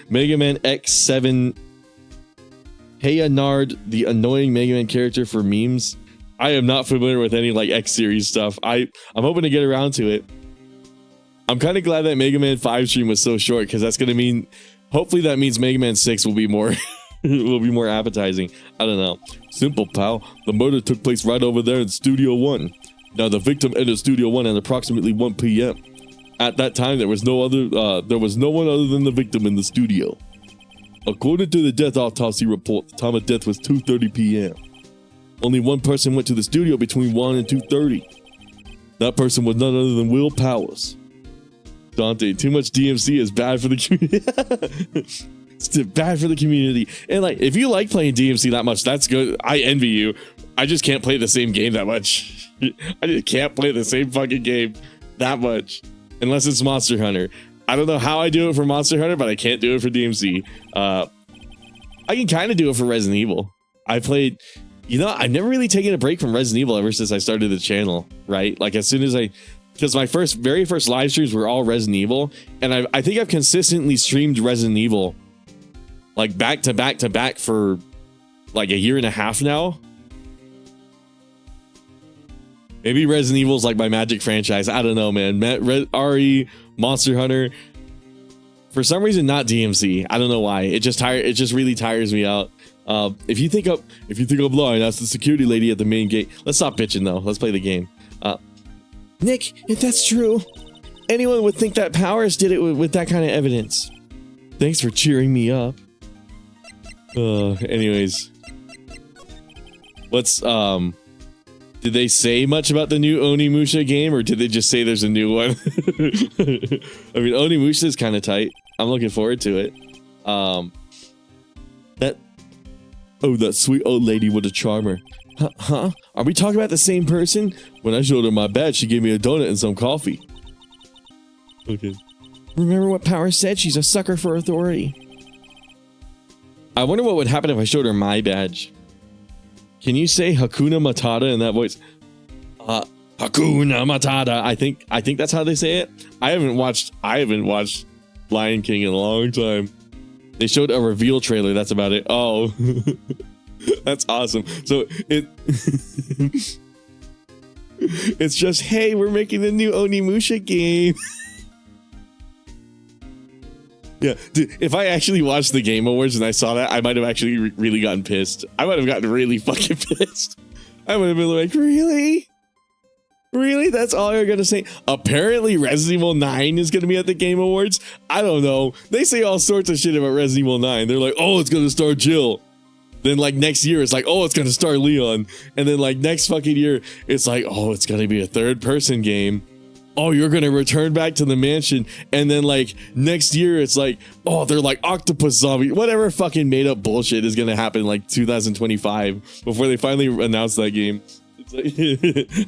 Mega Man X7. Hey Nard, the annoying Mega Man character for memes. I am not familiar with any like X series stuff. I'm hoping to get around to it. I'm kind of glad that Mega Man 5 stream was so short, because that's gonna mean, hopefully that means Mega Man 6 will be more will be more appetizing. I don't know. Simple, pal. The murder took place right over there in Studio 1. Now the victim entered Studio 1 at approximately 1 p.m. At that time, there was no one other than the victim in the studio. According to the death autopsy report, the time of death was 2:30 p.m. Only one person went to the studio between 1 and 2:30. That person was none other than Will Powers. Dante, too much DMC is bad for the community. It's bad for the community. And like, if you like playing DMC that much, that's good. I envy you. I just can't play the same game that much. I just can't play the same fucking game that much. Unless it's Monster Hunter. I don't know how I do it for Monster Hunter, but I can't do it for DMC. I can kind of do it for Resident Evil. I played, you know, I've never really taken a break from Resident Evil ever since I started the channel, right? Like as soon as because my very first live streams were all Resident Evil, and I think I've consistently streamed Resident Evil like back to back to back for like a year and a half now. Maybe Resident Evil is like my magic franchise. I don't know, man. RE, Monster Hunter. For some reason, not DMC. I don't know why. It just really tires me out. If you think I'm lying, that's the security lady at the main gate. Let's stop bitching though. Let's play the game. Nick, if that's true, anyone would think that Powers did it with that kind of evidence. Thanks for cheering me up. Anyways, what's did they say much about the new Onimusha game, or did they just say there's a new one? I mean, Onimusha is kind of tight. I'm looking forward to it. That sweet old lady with a charmer. Huh? Are we talking about the same person? When I showed her my badge, she gave me a donut and some coffee. Okay. Remember what Power said? She's a sucker for authority. I wonder what would happen if I showed her my badge. Can you say Hakuna Matata in that voice? Hakuna Matata. I think that's how they say it. I haven't watched Lion King in a long time. They showed a reveal trailer. That's about it. Oh, that's awesome. So it's just, hey, we're making the new Onimusha game. Yeah, dude, if I actually watched the Game Awards and I saw that, I might have actually really gotten pissed. I might have gotten really fucking pissed. I would have been like, really? Really? That's all you're going to say? Apparently Resident Evil 9 is going to be at the Game Awards. I don't know. They say all sorts of shit about Resident Evil 9. They're like, oh, it's going to star Jill. Then like next year, it's like, oh, it's going to star Leon. And then like next fucking year, it's like, oh, it's going to be a third person game. Oh, you're going to return back to the mansion. And then like next year, it's like, oh, they're like octopus zombie. Whatever fucking made up bullshit is going to happen like 2025 before they finally announce that game. It's like,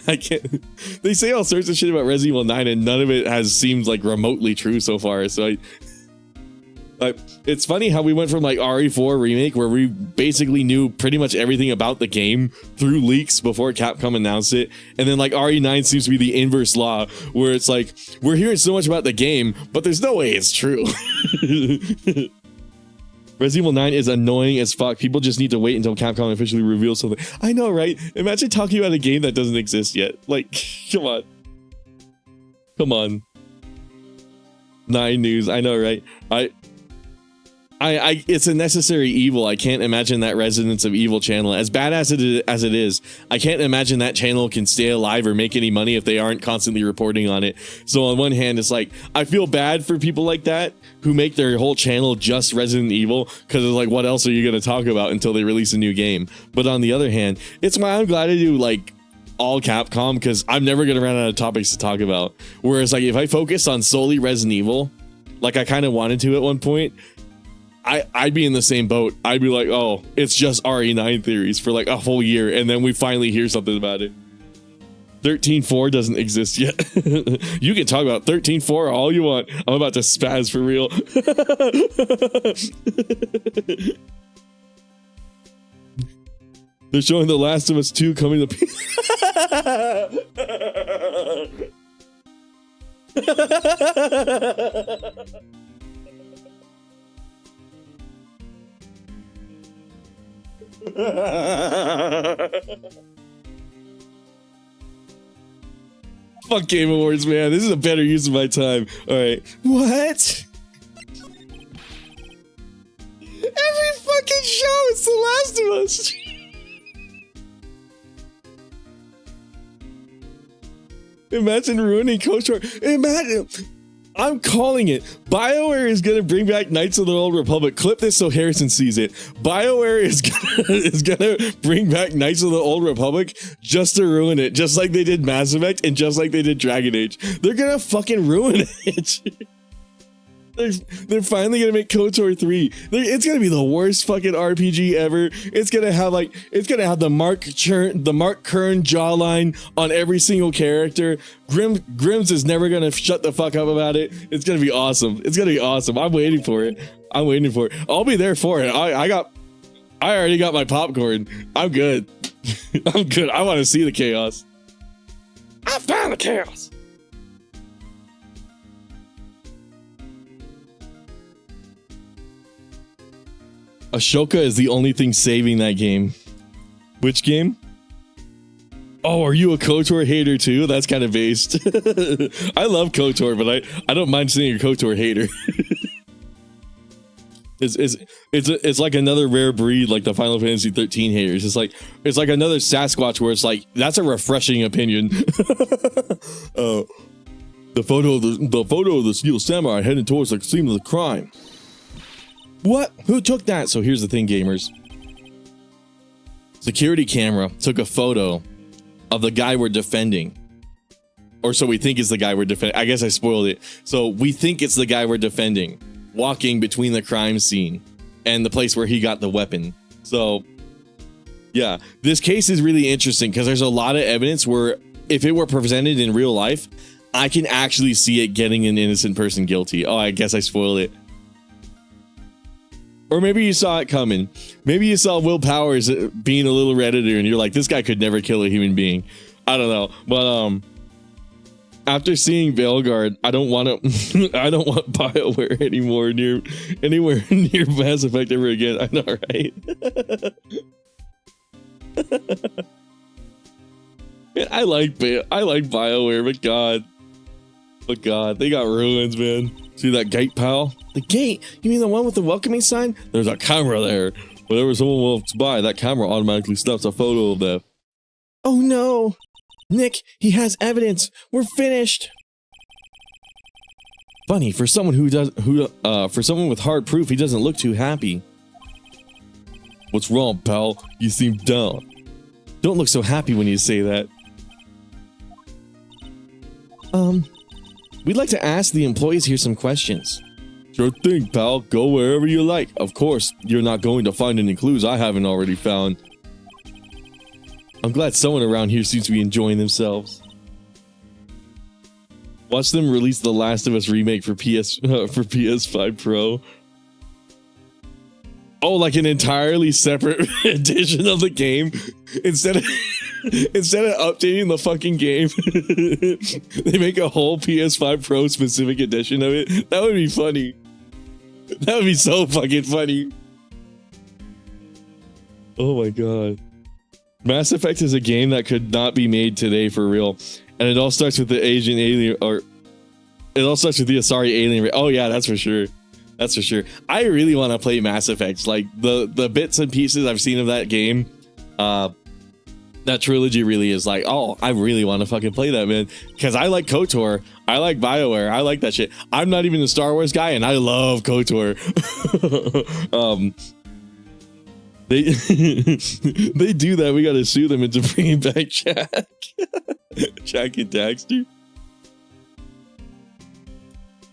I can't. They say all sorts of shit about Resident Evil 9 and none of it has seemed like remotely true so far. So it's funny how we went from like RE4 remake, where we basically knew pretty much everything about the game through leaks before Capcom announced it, and then like RE9 seems to be the inverse law, where it's like we're hearing so much about the game, but there's no way it's true. Resident Evil 9 is annoying as fuck. People just need to wait until Capcom officially reveals something. I know, right? Imagine talking about a game that doesn't exist yet. Like, come on. Come on. 9 news. I know, right? It's a necessary evil. I can't imagine that Residents of Evil channel, as bad as it is, I can't imagine that channel can stay alive or make any money if they aren't constantly reporting on it. So on one hand, it's like, I feel bad for people like that who make their whole channel just Resident Evil, because it's like, what else are you going to talk about until they release a new game? But on the other hand, it's why I'm glad I do like all Capcom, because I'm never going to run out of topics to talk about. Whereas like if I focus on solely Resident Evil, like I kind of wanted to at one point, I'd be in the same boat. I'd be like, oh, it's just RE9 theories for like a whole year, and then we finally hear something about it. 13.4 doesn't exist yet. You can talk about 13.4 all you want. I'm about to spaz for real. They're showing The Last of Us 2 coming to Fuck Game Awards, man. This is a better use of my time. All right. What? Every fucking show, it's The Last of Us. Imagine ruining KOTOR. Imagine. I'm calling it. BioWare is gonna bring back Knights of the Old Republic. Clip this so Harrison sees it. BioWare is gonna bring back Knights of the Old Republic just to ruin it, just like they did Mass Effect and just like they did Dragon Age. They're gonna fucking ruin it. They're finally gonna make KOTOR 3. It's gonna be the worst fucking RPG ever. It's gonna have the Mark Kern jawline on every single character. Grims is never gonna shut the fuck up about it. It's gonna be awesome. It's gonna be awesome. I'm waiting for it. I'll be there for it. I already got my popcorn. I'm good. I'm good. I want to see the chaos. I found the chaos. Ashoka is the only thing saving that game. Which game? Oh, are you a KOTOR hater too? That's kind of based. I love KOTOR, but I don't mind seeing a KOTOR hater. It's like another rare breed, like the Final Fantasy 13 haters. It's like another Sasquatch where it's like, that's a refreshing opinion. The photo of the Steel Samurai heading towards the scene of the crime. What? Who took that? So here's the thing, gamers. Security camera took a photo of the guy we're defending. Or so we think is the guy we're defending. I guess I spoiled it. So we think it's the guy we're defending, walking between the crime scene and the place where he got the weapon. So yeah, this case is really interesting because there's a lot of evidence where if it were presented in real life, I can actually see it getting an innocent person guilty. Oh, I guess I spoiled it. Or maybe you saw it coming. Maybe you saw Will Powers being a little Redditor and you're like, this guy could never kill a human being. I don't know. But after seeing Veilguard, I don't want BioWare anymore anywhere near Mass Effect ever again. I know, right? Man, I like BioWare, but God, they got ruins, man. See that gate, pal? The gate? You mean the one with the welcoming sign? There's a camera there. Whenever someone walks by, that camera automatically snaps a photo of them. Oh no! Nick, he has evidence. We're finished. Funny, for someone for someone with hard proof, he doesn't look too happy. What's wrong, pal? You seem down. Don't look so happy when you say that. We'd like to ask the employees here some questions. Sure thing, pal. Go wherever you like. Of course, you're not going to find any clues I haven't already found. I'm glad someone around here seems to be enjoying themselves. Watch them release The Last of Us remake for PS5 Pro. Oh, like an entirely separate edition of the game instead of updating the fucking game. They make a whole PS5 Pro specific edition of it. That would be funny. That would be so fucking funny. Oh my god. Mass Effect is a game that could not be made today for real. And it all starts with the Asian alien, or it all starts with the Asari alien. Oh yeah, that's for sure. That's for sure. I really want to play Mass Effect. Like the bits and pieces I've seen of that game, that trilogy really is like, oh, I really want to fucking play that, man. Because I like KOTOR. I like BioWare. I like that shit. I'm not even a Star Wars guy, and I love KOTOR. They do that. We got to sue them into bringing back Jack. Jack and Daxter.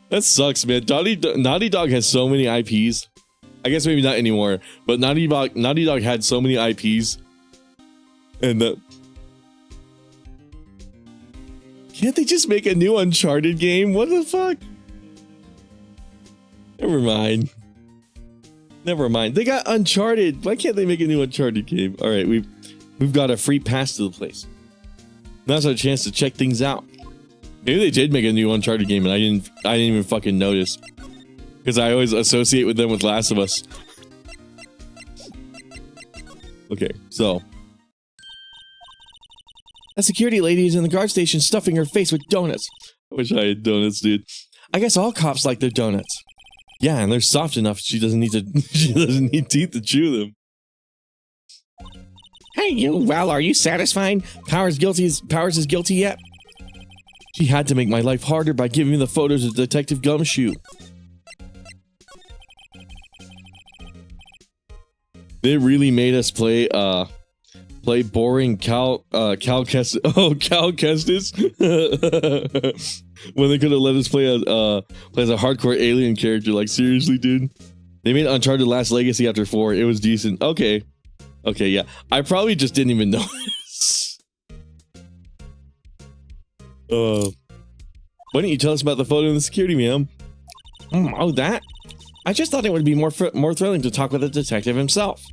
That sucks, man. Naughty Dog has so many IPs. I guess maybe not anymore, but Naughty Dog had so many IPs. And can't they just make a new Uncharted game? What the fuck? Never mind. They got Uncharted. Why can't they make a new Uncharted game? All right, we've got a free pass to the place. Now's our chance to check things out. Maybe they did make a new Uncharted game and I didn't even fucking notice. Because I always associate with them with Last of Us. Okay, so. A security lady is in the guard station stuffing her face with donuts. I wish I had donuts, dude. I guess all cops like their donuts. Yeah, and they're soft enough she doesn't need teeth to chew them. Hey you, well, are you satisfied? Powers is guilty yet? She had to make my life harder by giving me the photos of Detective Gumshoe. They really made us play boring Cal Kestis. Oh, Cal Kestis. When they could have let us play as a hardcore alien character. Like, seriously, dude. They made Uncharted Last Legacy after 4. It was decent. Okay, yeah. I probably just didn't even notice. Why didn't you tell us about the photo in the security, ma'am? Oh, that? I just thought it would be more thrilling to talk with the detective himself.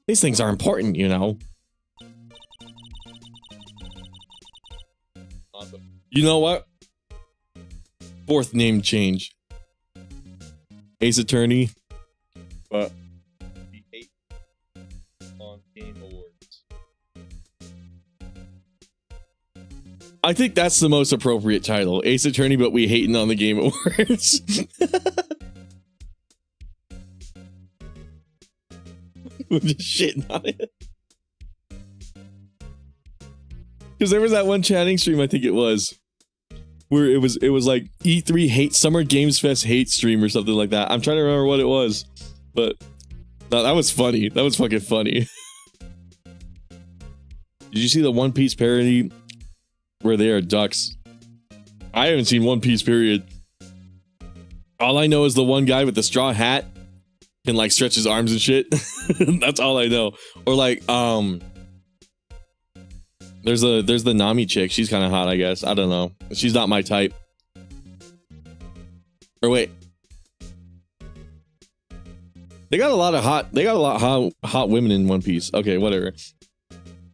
These things are important, you know. Awesome. You know what? 4th name change. Ace Attorney. But the 8th on Game Awards. I think that's the most appropriate title. Ace Attorney, but we hating on the Game Awards. We're just shitting on it. Because there was that one chatting stream, I think it was, where it was like E3 hate, Summer Games Fest hate stream or something like that. I'm trying to remember what it was, but no, that was funny. That was fucking funny. Did you see the One Piece parody where they are ducks? I haven't seen One Piece, period. All I know is the one guy with the straw hat can like stretch his arms and shit. That's all I know. Or like, there's the Nami chick. She's kind of hot, I guess. I don't know. She's not my type. Or wait. They got a lot of hot women in One Piece. Okay, whatever.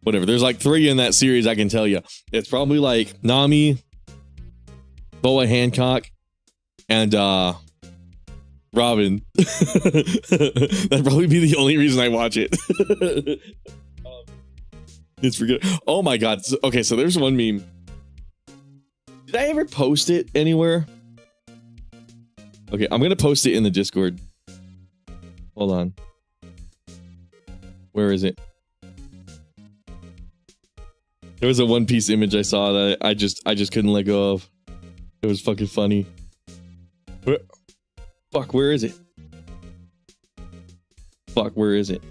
There's like 3 in that series, I can tell you. It's probably like Nami, Boa Hancock, and Robin. That'd probably be the only reason I watch it. It's for good. Oh my god. Okay, so there's one meme. Did I ever post it anywhere? Okay, I'm gonna post it in the Discord. Hold on. Where is it? There was a One Piece image I saw that I just couldn't let go of. It was fucking funny. Fuck, where is it? Fuck, where is it?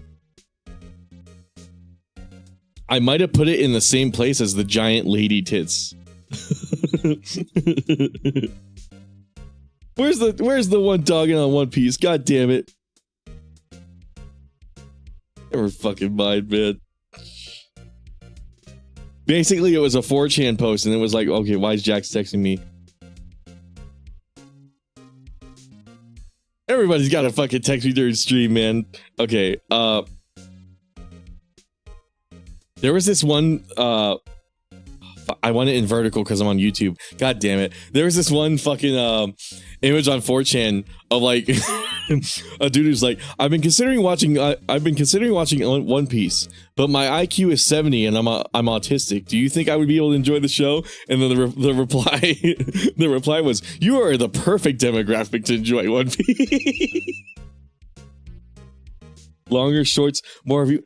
I might have put it in the same place as the giant lady tits. Where's the one dogging on One Piece? God damn it. Never fucking mind, man. Basically, it was a 4chan post, and it was like, okay, why is Jax texting me? Everybody's got to fucking text me during stream, man. Okay, there was this one, I want it in vertical because I'm on YouTube. God damn it. There was this one fucking image on 4chan of like a dude who's like, I've been considering watching One Piece, but my IQ is 70 and I'm autistic. Do you think I would be able to enjoy the show? And then the reply was, you are the perfect demographic to enjoy One Piece. Longer shorts, more of you.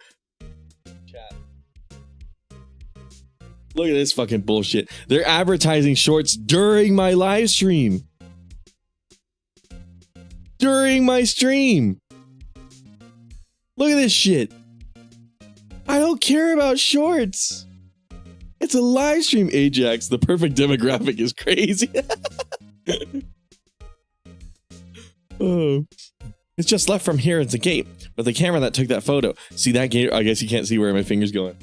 Look at this fucking bullshit. They're advertising shorts during my live stream. During my stream. Look at this shit. I don't care about shorts. It's a live stream, Ajax. The perfect demographic is crazy. Oh. It's just left from here. It's a gate. But the camera that took that photo. See that gate? I guess you can't see where my finger's going.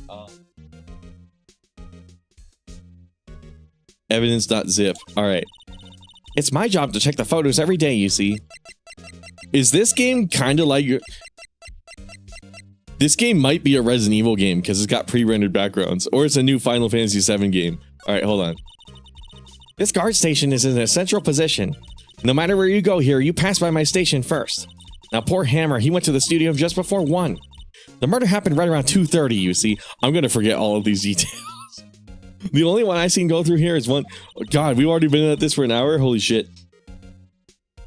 Evidence.zip. All right. It's my job to check the photos every day, you see. Is this game kind of like... This game might be a Resident Evil game because it's got pre-rendered backgrounds. Or it's a new Final Fantasy VII game. All right, hold on. This guard station is in a central position. No matter where you go here, you pass by my station first. Now, poor Hammer, he went to the studio just before 1. The murder happened right around 2:30, you see. I'm going to forget all of these details. The only one I seen go through here is one. Oh, God, we've already been at this for an hour? Holy shit.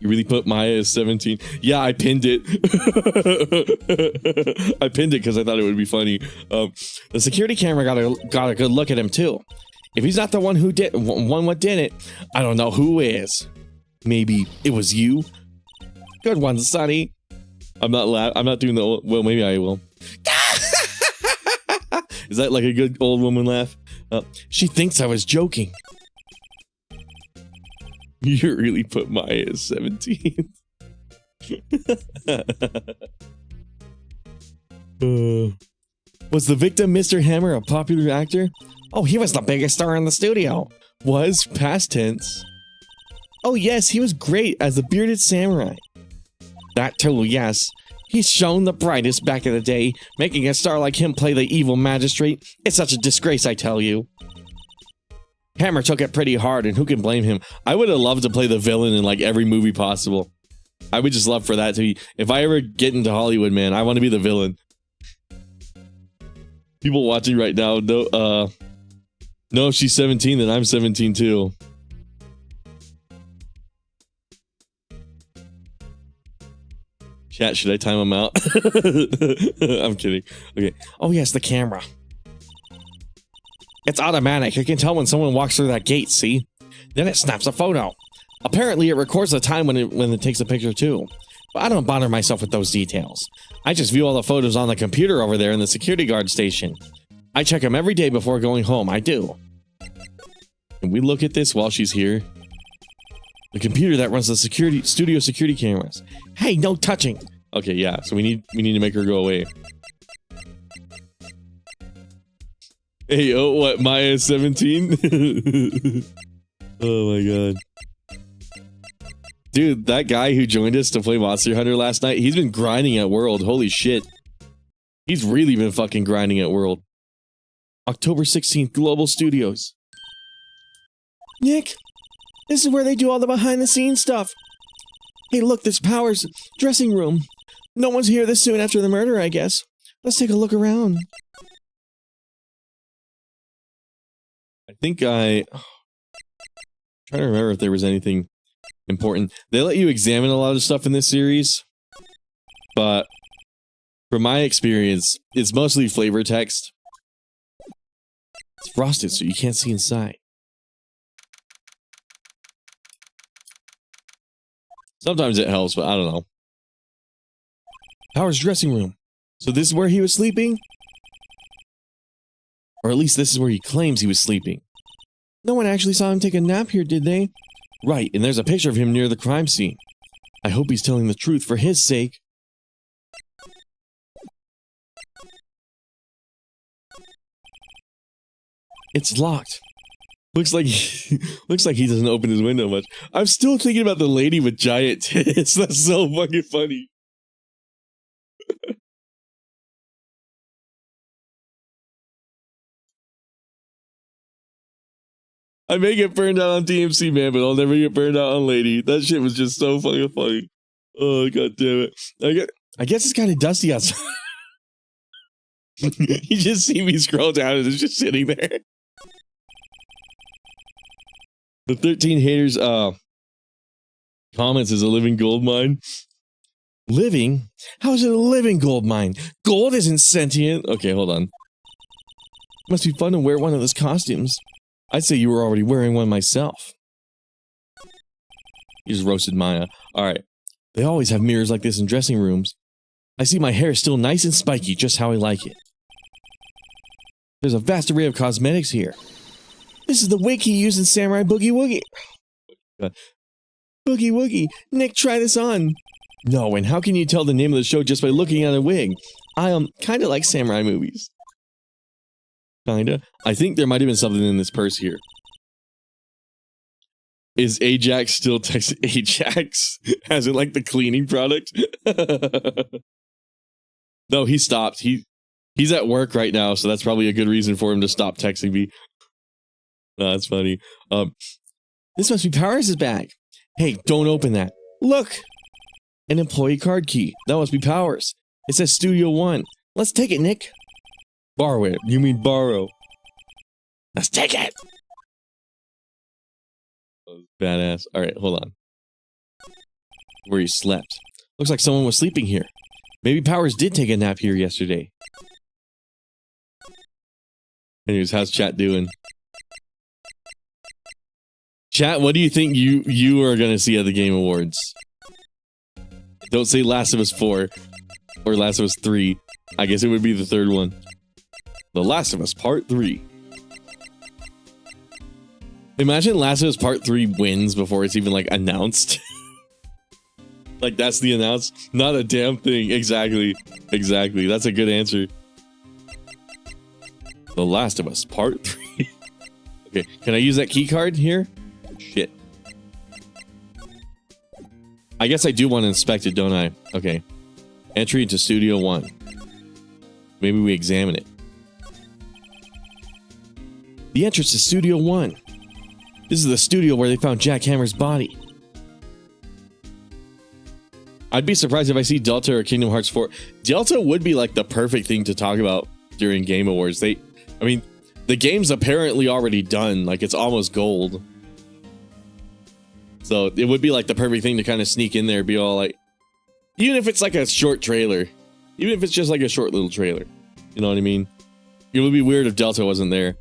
You really put Maya as 17? Yeah, I pinned it. I pinned it because I thought it would be funny. The security camera got a good look at him, too. If he's not the one who did what did it, I don't know who is. Maybe it was you? Good one, Sonny. I'm not doing the... Well, maybe I will. Is that like a good old woman laugh? She thinks I was joking. You really put Maya as 17. Was the victim Mr. Hammer a popular actor? Oh, he was the biggest star in the studio. Was past tense. Oh yes, he was great as the bearded samurai. That too, yes. He's shown the brightest back in the day. Making a star like him play the evil magistrate, it's such a disgrace, I tell you. Hammer took it pretty hard, and who can blame him? I would have loved to play the villain in like every movie possible. I would just love for that to be... If I ever get into Hollywood, man, I want to be the villain. People watching right now, no, if she's 17, then I'm 17 too. Chat, should I time him out? I'm kidding. Okay. Oh yes, the camera. It's automatic. It can tell when someone walks through that gate, see? Then it snaps a photo. Apparently, it records the time when it takes a picture too. But I don't bother myself with those details. I just view all the photos on the computer over there in the security guard station. I check them every day before going home, I do. Can we look at this while she's here? The computer that runs the studio security cameras. Hey, no touching. Okay, yeah, so we need to make her go away. Hey, oh, what, Maya is 17? Oh my god. Dude, that guy who joined us to play Monster Hunter last night, he's been grinding at World. Holy shit. He's really been fucking grinding at World. October 16th, Global Studios. Nick, this is where they do all the behind-the-scenes stuff. Hey, look, this Power's dressing room. No one's here this soon after the murder, I guess. Let's take a look around. I think I'm trying to remember if there was anything important. They let you examine a lot of stuff in this series, but from my experience, it's mostly flavor text. It's frosted, so you can't see inside. Sometimes it helps, but I don't know. Power's dressing room. So this is where he was sleeping? Or at least this is where he claims he was sleeping. No one actually saw him take a nap here, did they? Right, and there's a picture of him near the crime scene. I hope he's telling the truth for his sake. It's locked. Looks like he doesn't open his window much. I'm still thinking about the lady with giant tits. That's so fucking funny. I may get burned out on DMC, man, but I'll never get burned out on Lady. That shit was just so fucking funny. Oh, god damn it. I guess it's kind of dusty outside. You just see me scroll down and it's just sitting there. The 13 haters comments is a living gold mine. Living? How is it a living gold mine? Gold isn't sentient. Okay, hold on. Must be fun to wear one of those costumes. I'd say you were already wearing one myself. You just roasted Maya. Alright. They always have mirrors like this in dressing rooms. I see my hair is still nice and spiky, just how I like it. There's a vast array of cosmetics here. This is the wig he used in Samurai Boogie Woogie. Boogie Woogie. Nick, try this on. No, and how can you tell the name of the show just by looking at a wig? I kind of like samurai movies. Kinda. I think there might have been something in this purse here. Is Ajax still texting Ajax? As in like the cleaning product? No, he stopped. He's at work right now, so that's probably a good reason for him to stop texting me. No, that's funny. This must be Powers is back. Hey, don't open that. Look! An employee card key. That must be Powers. It says Studio One. Let's take it, Nick. Borrow it. You mean borrow. Let's take it! Badass. Alright, hold on. Where he slept. Looks like someone was sleeping here. Maybe Powers did take a nap here yesterday. Anyways, how's chat doing? Chat, what do you think you are gonna see at the Game Awards? Don't say Last of Us 4 or Last of Us 3. I guess it would be the third one. The Last of Us Part 3. Imagine Last of Us Part 3 wins before it's even like announced. Like that's the announce, not a damn thing. Exactly. Exactly. That's a good answer. The Last of Us Part 3. Okay, can I use that key card here? Shit. I guess I do want to inspect it, don't I? Okay. Entry into Studio One. Maybe we examine it. The entrance to Studio One. This is the studio where they found Jack Hammer's body. I'd be surprised if I see Delta or Kingdom Hearts 4. Delta would be like the perfect thing to talk about during Game Awards. I mean, the game's apparently already done. Like, it's almost gold. So it would be like the perfect thing to kind of sneak in there, be all like, even if it's like a short trailer, even if it's just like a short little trailer, you know what I mean? It would be weird if Delta wasn't there.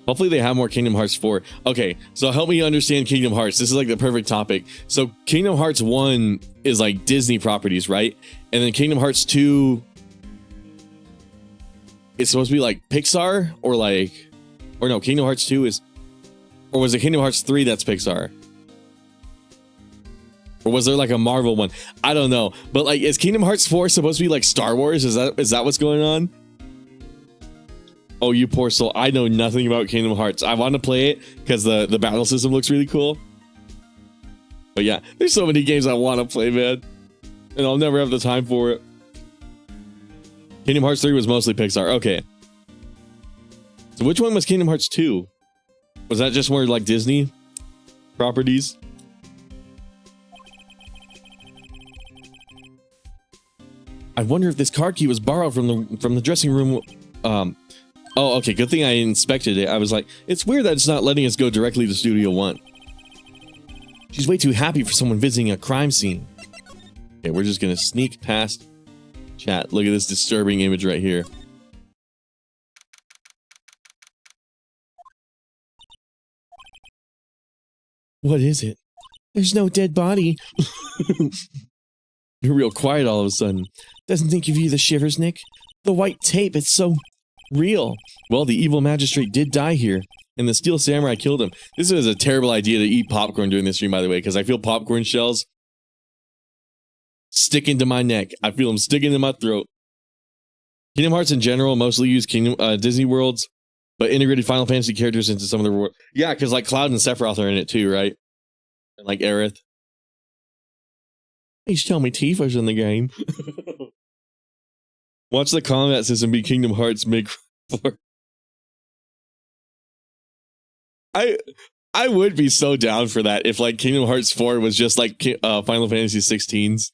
Hopefully they have more Kingdom Hearts 4. Okay, so help me understand Kingdom Hearts. This is like the perfect topic. So Kingdom Hearts 1 is like Disney properties, right? And then Kingdom Hearts 2 is supposed to be like Pixar or like, or no, Kingdom Hearts 2 is, or was it Kingdom Hearts 3 that's Pixar? Or was there like a Marvel one? I don't know. But like, is Kingdom Hearts 4 supposed to be like Star Wars? Is that what's going on? Oh, you poor soul. I know nothing about Kingdom Hearts. I want to play it because the battle system looks really cool. But yeah, there's so many games I want to play, man. And I'll never have the time for it. Kingdom Hearts 3 was mostly Pixar. Okay. So which one was Kingdom Hearts 2? Was that just more like Disney properties? I wonder if this card key was borrowed from the dressing room. Oh, okay. Good thing I inspected it. I was like, it's weird that it's not letting us go directly to Studio One. She's way too happy for someone visiting a crime scene. Okay, we're just gonna sneak past chat. Look at this disturbing image right here. What is it? There's no dead body. You're real quiet all of a sudden. Doesn't think give you the shivers, Nick? The white tape, it's so real. Well, the evil magistrate did die here, and the steel samurai killed him. This is a terrible idea to eat popcorn during this stream, by the way, because I feel popcorn shells sticking to my neck. I feel them sticking in my throat. Kingdom Hearts in general mostly use Disney worlds, but integrated Final Fantasy characters into some of the world. Yeah, because like Cloud and Sephiroth are in it too, right? And like Aerith. Please tell me Tifa's in the game. Watch the combat system be Kingdom Hearts make 4. I would be so down for that if like Kingdom Hearts 4 was just like Final Fantasy 16's.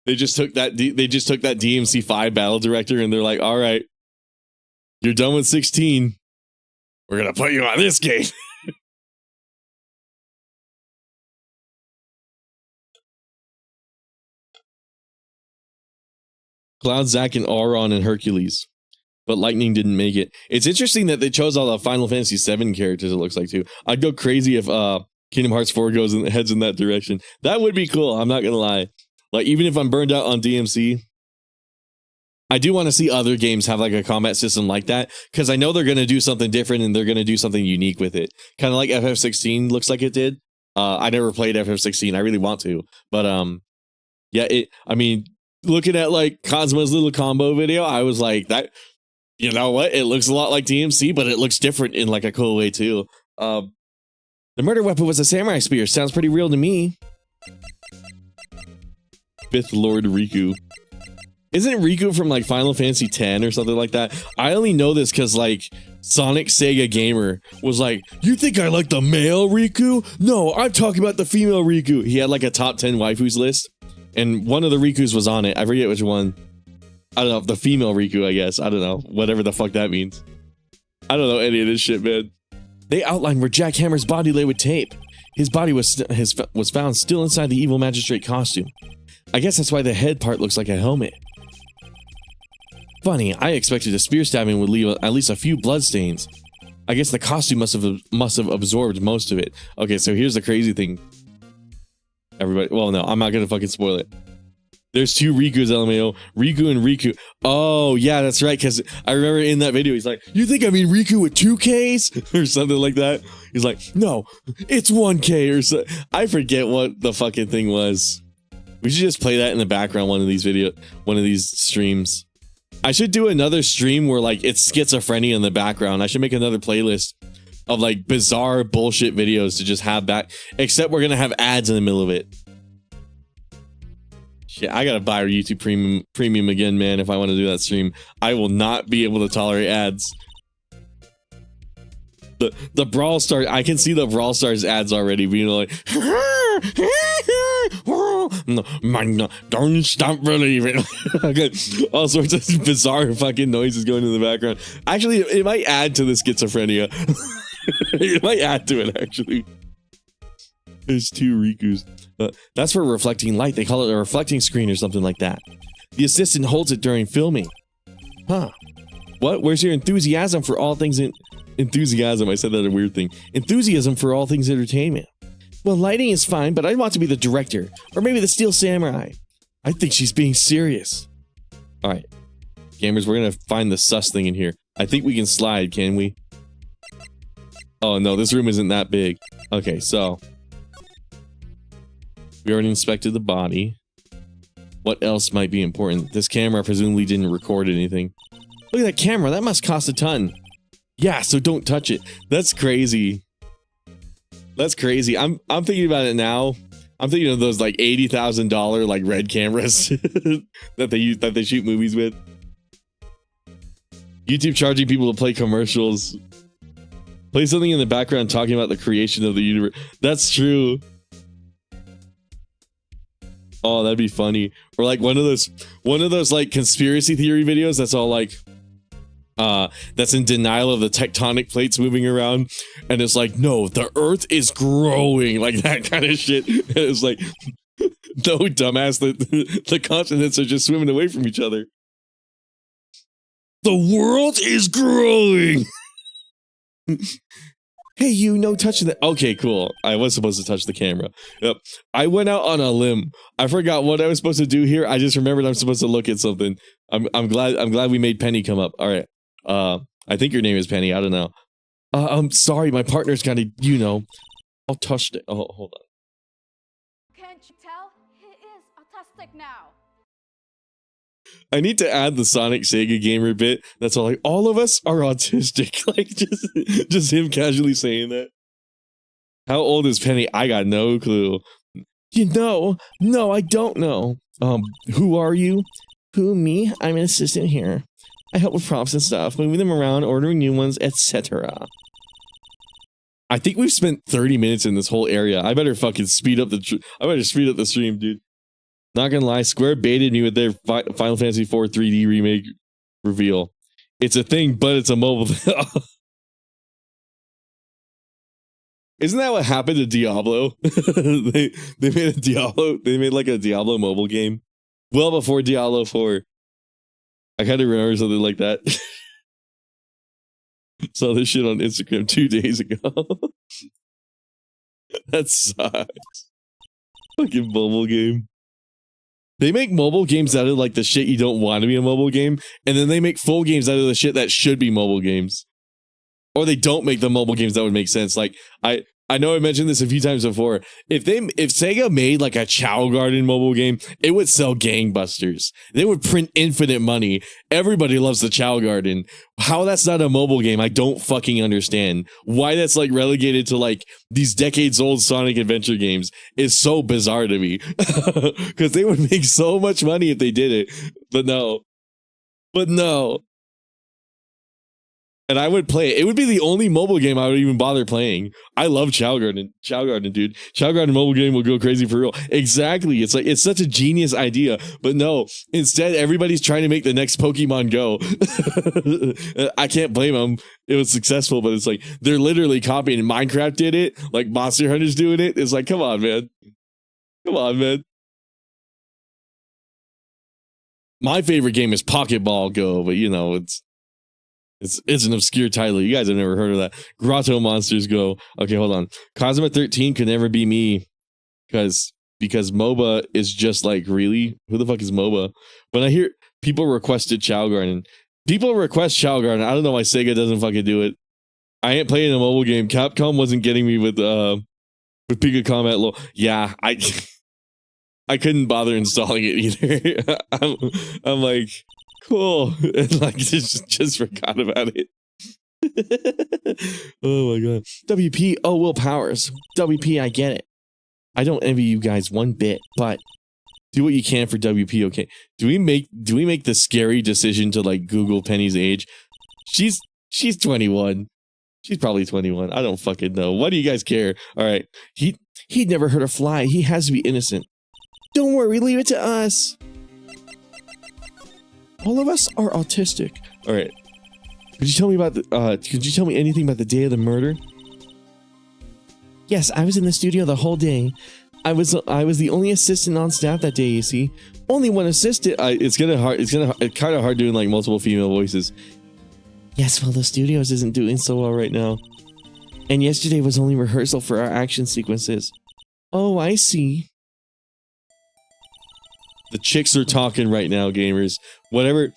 They just took that DMC5 battle director and they're like, all right, you're done with 16. We're gonna put you on this game. Cloud, Zack, and Auron and Hercules. But Lightning didn't make it. It's interesting that they chose all the Final Fantasy 7 characters, it looks like, too. I'd go crazy if Kingdom Hearts 4 heads in that direction. That would be cool, I'm not gonna lie. Like, even if I'm burned out on DMC, I do want to see other games have like a combat system like that, because I know they're gonna do something different and they're gonna do something unique with it. Kind of like FF16 looks like it did. I never played FF16, I really want to. But yeah, I mean, looking at like Cosmo's little combo video, I was like, that, you know what? It looks a lot like DMC, but it looks different in like a cool way too. The murder weapon was a samurai spear. Sounds pretty real to me. Fifth Lord Riku. Isn't Riku from like Final Fantasy X or something like that? I only know this because like Sonic Sega Gamer was like, you think I like the male Riku? No, I'm talking about the female Riku. He had like a top 10 waifus list, and one of the Rikus was on it. I forget which one. I don't know, the female Riku, I guess. I don't know, whatever the fuck that means. I don't know any of this shit, man. They outlined where Jack Hammer's body lay with tape. His body was found still inside the evil magistrate costume. I guess that's why the head part looks like a helmet. Funny, I expected a spear stabbing would leave at least a few bloodstains. I guess the costume must have absorbed most of it. Okay, so here's the crazy thing. Everybody, well, no, I'm not gonna fucking spoil it. There's two Rikus, LMAO. Riku and Riku. Oh, yeah, that's right, because I remember in that video, he's like, you think I mean Riku with 2 Ks? Or something like that. He's like, no, it's 1 K or so. I forget what the fucking thing was. We should just play that in the background one of these streams. I should do another stream where like it's schizophrenia in the background. I should make another playlist of like bizarre bullshit videos to just have that, except we're gonna have ads in the middle of it. Shit, I gotta buy our YouTube premium again, man, if I want to do that stream. I will not be able to tolerate ads. The Brawl Stars, I can see the Brawl Stars ads already being like, don't stop believing. All sorts of bizarre fucking noises going in the background. Actually, it might add to the schizophrenia. It might add to it, actually. There's 2 Rikus. That's for reflecting light. They call it a reflecting screen or something like that. The assistant holds it during filming. Huh. What? Where's your enthusiasm for all things enthusiasm? I said that a weird thing. Enthusiasm for all things entertainment. Well, lighting is fine, but I want to be the director. Or maybe the Steel Samurai. I think she's being serious. Alright. Gamers, we're gonna find the sus thing in here. I think we can slide, can we? Oh no, this room isn't that big. Okay, so we already inspected the body. What else might be important? This camera presumably didn't record anything. Look at that camera, that must cost a ton. Yeah, so don't touch it. That's crazy. That's crazy. I'm thinking about it now. I'm thinking of those like $80,000 like red cameras that they shoot movies with. YouTube charging people to play commercials. Play something in the background talking about the creation of the universe. That's true. Oh, that'd be funny. Or like one of those like conspiracy theory videos that's all like that's in denial of the tectonic plates moving around, and it's like, no, the earth is growing, like that kind of shit. And it's like, no, dumbass, the continents are just swimming away from each other. The world is growing. Hey, you, no touching that. Okay, cool. I was supposed to touch the camera. Yep. I went out on a limb. I forgot what I was supposed to do here. I just remembered I'm supposed to look at something. I'm glad we made Penny come up. All right. I think your name is Penny. I don't know. I'm sorry, my partner's kind of, you know. I'll touch it. Oh, hold on. Can't you tell? He is autistic now. I need to add the Sonic Sega Gamer bit. That's all, like, all of us are autistic. Like, just him casually saying that. How old is Penny? I got no clue. You know, no, I don't know. Who are you? Who, me? I'm an assistant here. I help with props and stuff, moving them around, ordering new ones, etc. I think we've spent 30 minutes in this whole area. I better fucking speed up the stream, dude. Not gonna lie, Square baited me with their Final Fantasy IV 3D remake reveal. It's a thing, but it's a mobile thing. Isn't that what happened to Diablo? they made a Diablo. They made like a Diablo mobile game well before Diablo 4. I kind of remember something like that. Saw this shit on Instagram 2 days ago. That sucks. Fucking mobile game. They make mobile games out of like the shit you don't want to be a mobile game, and then they make full games out of the shit that should be mobile games. Or they don't make the mobile games that would make sense. Like I know I mentioned this a few times before. If Sega made like a Chow Garden mobile game, it would sell gangbusters. They would print infinite money. Everybody loves the Chow Garden. How that's not a mobile game, I don't fucking understand. Why that's like relegated to like these decades old Sonic Adventure games is so bizarre to me. Because they would make so much money if they did it. But no. and I would play it. It would be the only mobile game I would even bother playing. I love Chow Garden, dude. Chow Garden mobile game will go crazy for real. Exactly. It's like, it's such a genius idea, but no, instead everybody's trying to make the next Pokemon Go. I can't blame them. It was successful, but it's like, they're literally copying. Minecraft did it, like Monster Hunter's doing it. It's like, come on, man. Come on, man. My favorite game is Pokeball Go, but you know, it's an obscure title. You guys have never heard of that. Grotto Monsters Go. Okay, hold on. Cosmo 13 could never be me because MOBA is just like, really? Who the fuck is MOBA? When I hear people requested Chow Garden, people request Chow Garden. I don't know why Sega doesn't fucking do it. I ain't playing a mobile game. Capcom wasn't getting me with Pika Combat Low. Yeah, I couldn't bother installing it either. I'm like, cool. And like just forgot about it. Oh my god. WP, oh Will Powers. WP, I get it. I don't envy you guys one bit, but do what you can for WP, okay? Do we make the scary decision to like Google Penny's age? She's 21. She's probably 21. I don't fucking know. Why do you guys care? All right. He'd never hurt a fly. He has to be innocent. Don't worry, leave it to us. All of us are autistic. All right. Could you tell me anything about the day of the murder? Yes, I was in the studio the whole day. I was the only assistant on staff that day, you see. Only one assistant. It's kind of hard doing like multiple female voices. Yes, well, the studios isn't doing so well right now. And yesterday was only rehearsal for our action sequences. Oh, I see. The chicks are talking right now, gamers. Whatever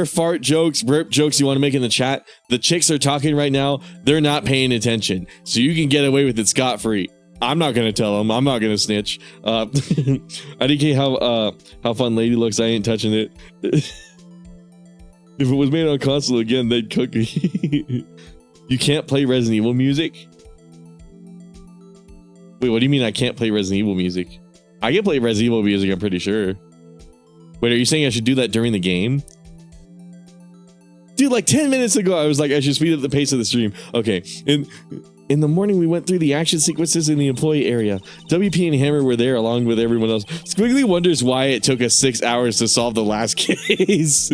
fart jokes, burp jokes you want to make in the chat, the chicks are talking right now. They're not paying attention. So you can get away with it scot-free. I'm not going to tell them. I'm not going to snitch. IDK, how fun lady looks. I ain't touching it. If it was made on console again, they'd cook me. You can't play Resident Evil music? Wait, what do you mean I can't play Resident Evil music? I can play Resident Evil music, I'm pretty sure. Wait, are you saying I should do that during the game? Dude, like 10 minutes ago, I was like, I should speed up the pace of the stream. Okay, in the morning, we went through the action sequences in the employee area. WP and Hammer were there along with everyone else. Squiggly wonders why it took us 6 hours to solve the last case.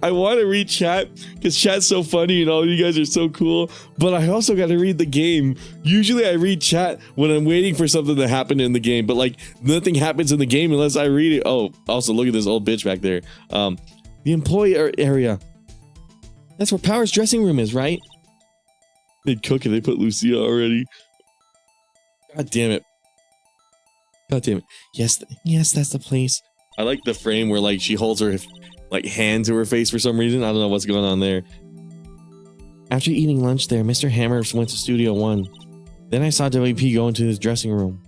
I want to read chat because chat's so funny and all you guys are so cool, but I also got to read the game. Usually I read chat when I'm waiting for something to happen in the game, but like nothing happens in the game unless I read it. Oh, also look at this old bitch back there. The employee area. That's where Power's dressing room is, right? They'd cook it. They put Lucia already. God damn it. God damn it. Yes, that's the place. I like the frame where like she holds her like hand to her face for some reason. I don't know what's going on there. After eating lunch there, Mr. Hammer went to Studio 1. Then I saw WP go into his dressing room.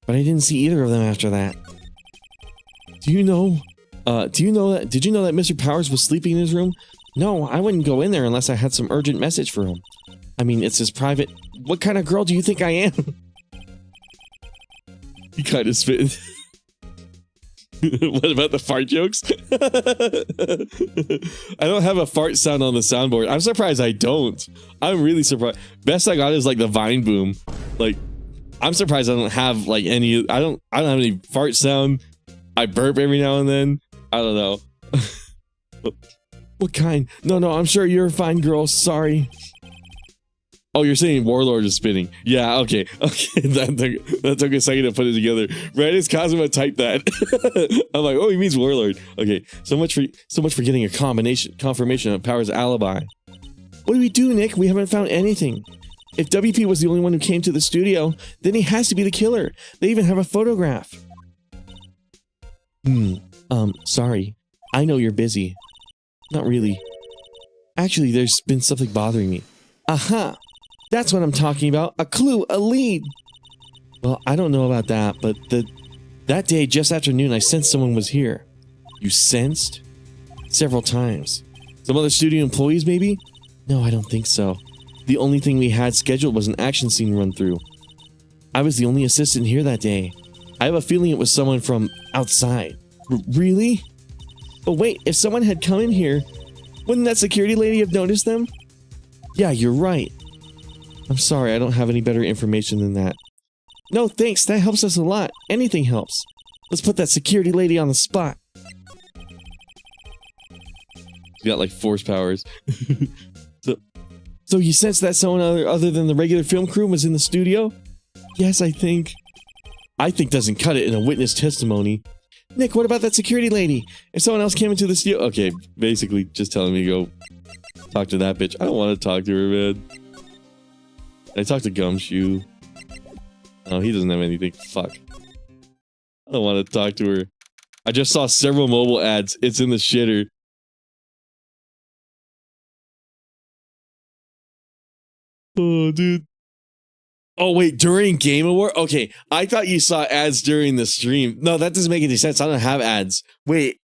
But I didn't see either of them after that. Did you know that Mr. Powers was sleeping in his room? No, I wouldn't go in there unless I had some urgent message for him. I mean, it's his private... What kind of girl do you think I am? He kind of spit. What about the fart jokes? I don't have a fart sound on the soundboard. I'm surprised I don't. I'm really surprised. Best I got is like the Vine boom. Like, I'm surprised I don't have like any... I don't have any fart sound. I burp every now and then. I don't know. What kind? No, I'm sure you're a fine girl. Sorry. Oh, you're saying Warlord is spinning. Yeah, okay. That took a second to put it together. Right as Cosmo typed that. I'm like, oh, he means Warlord. Okay, so much for getting a confirmation of Power's alibi. What do we do, Nick? We haven't found anything. If WP was the only one who came to the studio, then he has to be the killer. They even have a photograph. Sorry. I know you're busy. Not really. Actually, there's been something bothering me. Aha! That's what I'm talking about. A clue, a lead. Well, I don't know about that, but that day, just after noon, I sensed someone was here. You sensed? Several times. Some other studio employees, maybe? No, I don't think so. The only thing we had scheduled was an action scene run through. I was the only assistant here that day. I have a feeling it was someone from outside. Really? But wait, if someone had come in here, wouldn't that security lady have noticed them? Yeah, you're right. I'm sorry, I don't have any better information than that. No, thanks, that helps us a lot. Anything helps. Let's put that security lady on the spot. She's got like force powers. So you sense that someone other than the regular film crew was in the studio? Yes, I think. I think doesn't cut it in a witness testimony. Nick, what about that security lady? If someone else came into the studio... Okay, basically just telling me to go talk to that bitch. I don't want to talk to her, man. I talked to Gumshoe. Oh, he doesn't have anything. Fuck. I don't want to talk to her. I just saw several mobile ads. It's in the shitter. Oh, dude. Oh, wait, during Game Award? Okay, I thought you saw ads during the stream. No, that doesn't make any sense. I don't have ads. Wait.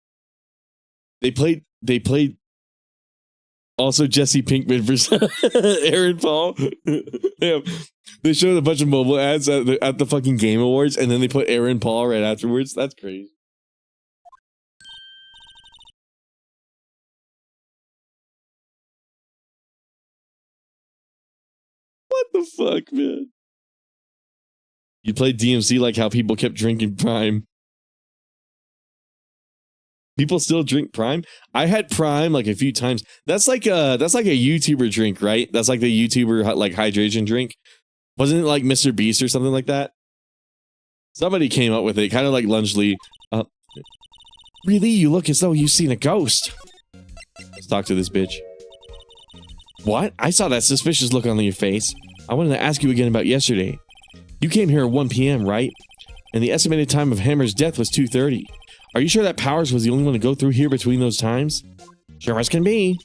They played also Jesse Pinkman for Aaron Paul. They showed a bunch of mobile ads at the fucking Game Awards, and then they put Aaron Paul right afterwards. That's crazy. What the fuck, man? You played DMC like how people kept drinking Prime. People still drink Prime? I had Prime like a few times. That's like a YouTuber drink, right? That's like the YouTuber like hydration drink. Wasn't it like Mr. Beast or something like that? Somebody came up with it, kind of like Lungeley. Really? You look as though you've seen a ghost. Let's talk to this bitch. What? I saw that suspicious look on your face. I wanted to ask you again about yesterday. You came here at 1 p.m., right? And the estimated time of Hammer's death was 2:30. Are you sure that Powers was the only one to go through here between those times? Sure as can be.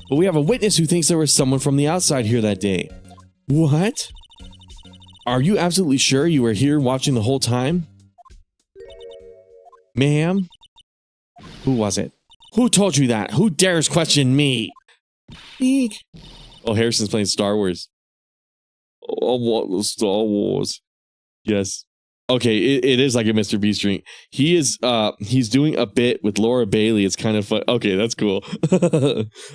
But we have a witness who thinks there was someone from the outside here that day. What? Are you absolutely sure you were here watching the whole time? Ma'am? Who was it? Who told you that? Who dares question me? Eek. Oh, Harrison's playing Star Wars. Oh, what was Star Wars? Yes. Okay, it is like a Mr. Beast drink. He is, he's doing a bit with Laura Bailey. It's kind of fun. Okay, that's cool.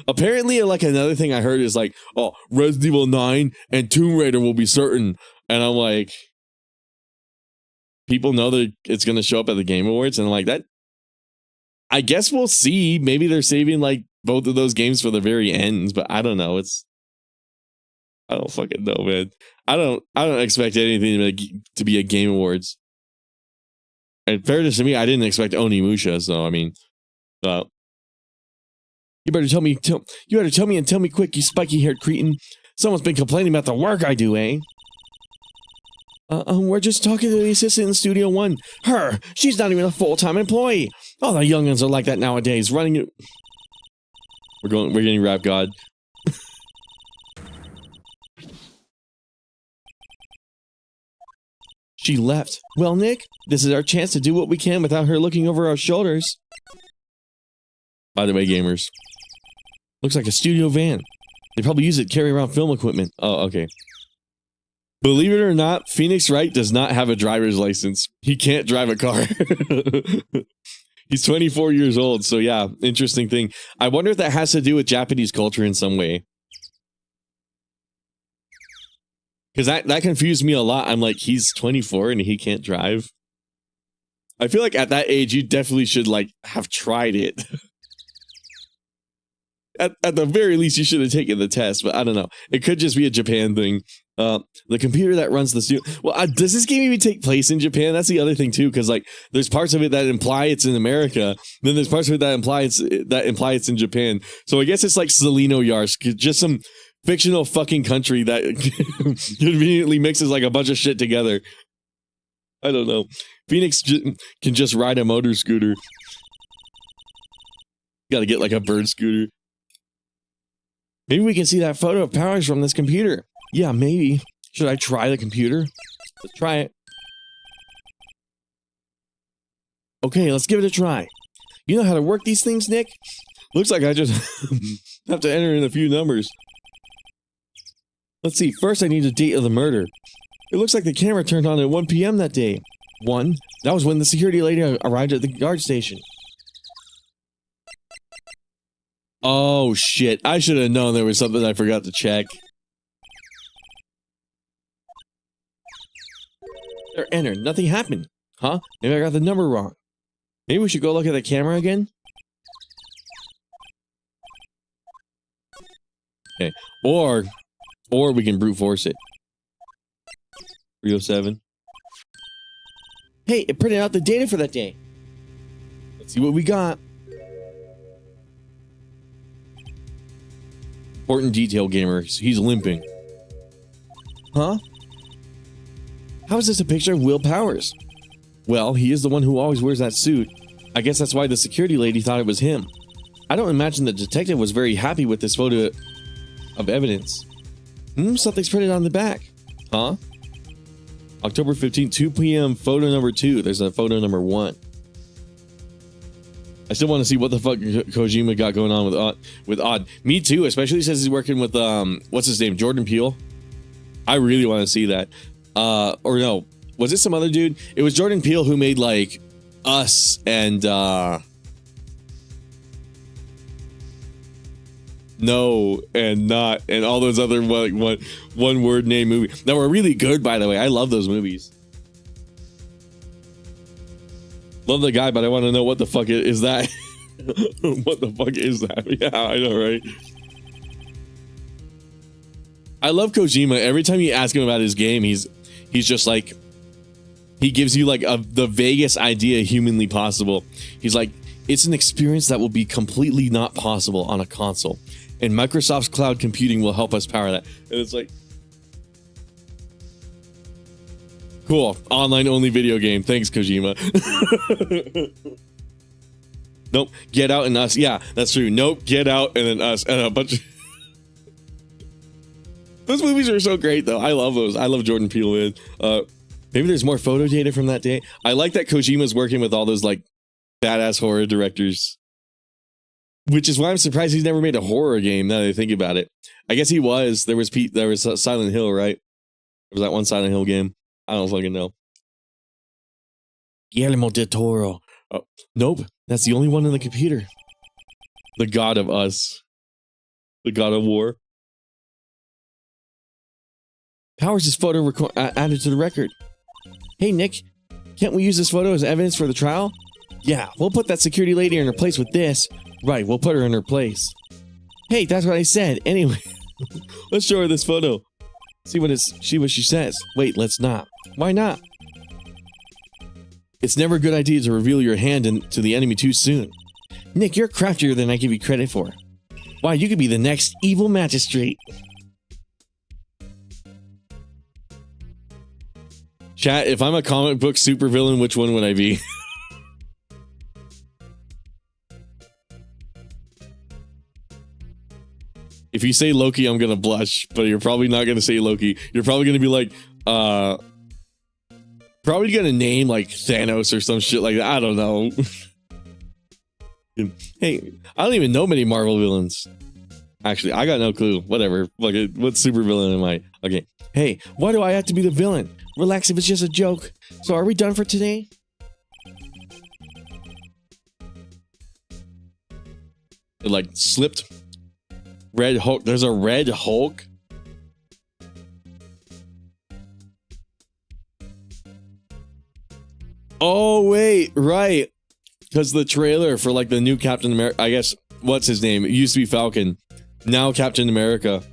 Apparently, like, another thing I heard is like, oh, Resident Evil 9 and Tomb Raider will be certain. And I'm like, people know that it's going to show up at the Game Awards. And I'm like, that, I guess we'll see. Maybe they're saving, like, both of those games for the very ends. But I don't know. I don't fucking know, man. I don't expect anything to be a Game Awards. In fairness to me, I didn't expect Onimusha, so I mean, you better tell me and tell me quick, you spiky-haired cretin. Someone's been complaining about the work I do, eh? We're just talking to the assistant in Studio One. Her, she's not even a full-time employee. All the youngins are like that nowadays. Running it. We're getting Rap God. She left. Well, Nick, this is our chance to do what we can without her looking over our shoulders. By the way, gamers. Looks like a studio van. They probably use it to carry around film equipment. Oh, okay. Believe it or not, Phoenix Wright does not have a driver's license. He can't drive a car. He's 24 years old, so yeah, interesting thing. I wonder if that has to do with Japanese culture in some way. Because that confused me a lot. I'm like, he's 24 and he can't drive. I feel like at that age, you definitely should, like, have tried it. At the very least, you should have taken the test, but I don't know. It could just be a Japan thing. The computer that runs the studio. Well, does this game even take place in Japan? That's the other thing, too, because, like, there's parts of it that imply it's in America. Then there's parts of it that imply it's in Japan. So I guess it's like Seleno Yarsk, just some fictional fucking country that conveniently mixes like a bunch of shit together. I don't know. Phoenix can just ride a motor scooter. Gotta get like a bird scooter. Maybe we can see that photo of Powers from this computer. Yeah, maybe. Should I try the computer? Let's try it. Okay, let's give it a try. You know how to work these things, Nick? Looks like I just have to enter in a few numbers. Let's see, first I need a date of the murder. It looks like the camera turned on at 1 p.m. that day. 1. That was when the security lady arrived at the guard station. Oh shit! I should have known there was something I forgot to check. They're entered. Nothing happened. Huh? Maybe I got the number wrong. Maybe we should go look at the camera again? Okay. Or we can brute force it. 307. Hey, it printed out the data for that day. Let's see what we got. Important detail, gamers. He's limping. Huh? How is this a picture of Will Powers? Well, he is the one who always wears that suit. I guess that's why the security lady thought it was him. I don't imagine the detective was very happy with this photo of evidence. Something's printed on the back. Huh? October 15th, 2 p.m. Photo number 2. There's a photo number 1. I still want to see what the fuck Kojima got going on with Odd. Me too, especially since he's working with what's his name, Jordan Peele. I really want to see that. Or no, was it some other dude? It was Jordan Peele who made like Us and No and Not and all those other one word name movies that were really good, by the way. I love those movies. Love the guy, but I want to know what the fuck is that? What the fuck is that? Yeah, I know, right? I love Kojima. Every time you ask him about his game, he's just like, he gives you like the vaguest idea humanly possible. He's like, it's an experience that will be completely not possible on a console, and Microsoft's cloud computing will help us power that. And it's like, cool, online only video game. Thanks, Kojima. Nope, Get Out and Us. Yeah, that's true. Nope, Get Out and then Us and a bunch of those movies are so great though. I love those. I love Jordan Peele, man. Maybe there's more photo data from that day. I like that Kojima's working with all those like badass horror directors, which is why I'm surprised he's never made a horror game. Now that I think about it, I guess he was. There was Silent Hill, right? There was that one Silent Hill game. I don't fucking know. Guillermo del Toro. Oh, nope, that's the only one in the computer. The God of Us. The God of War. Powers' photo added to the record. Hey, Nick, can't we use this photo as evidence for the trial? Yeah, we'll put that security lady in her place with this. Right, we'll put her in her place. Hey, that's what I said. Anyway, let's show her this photo. See what she says. Wait, let's not. Why not? It's never a good idea to reveal your hand to the enemy too soon. Nick, you're craftier than I give you credit for. Why, you could be the next evil magistrate. Chat, if I'm a comic book supervillain, which one would I be? If you say Loki, I'm gonna blush, but you're probably not gonna say Loki. You're probably gonna be like, probably gonna name like Thanos or some shit like that. I don't know. Hey, I don't even know many Marvel villains. Actually, I got no clue. Whatever. Like, what supervillain am I? Okay. Hey, why do I have to be the villain? Relax if it's just a joke. So are we done for today? It like slipped. Red Hulk. There's a Red Hulk. Oh, wait. Right. Because the trailer for like the new Captain America, I guess, what's his name? It used to be Falcon. Now Captain America.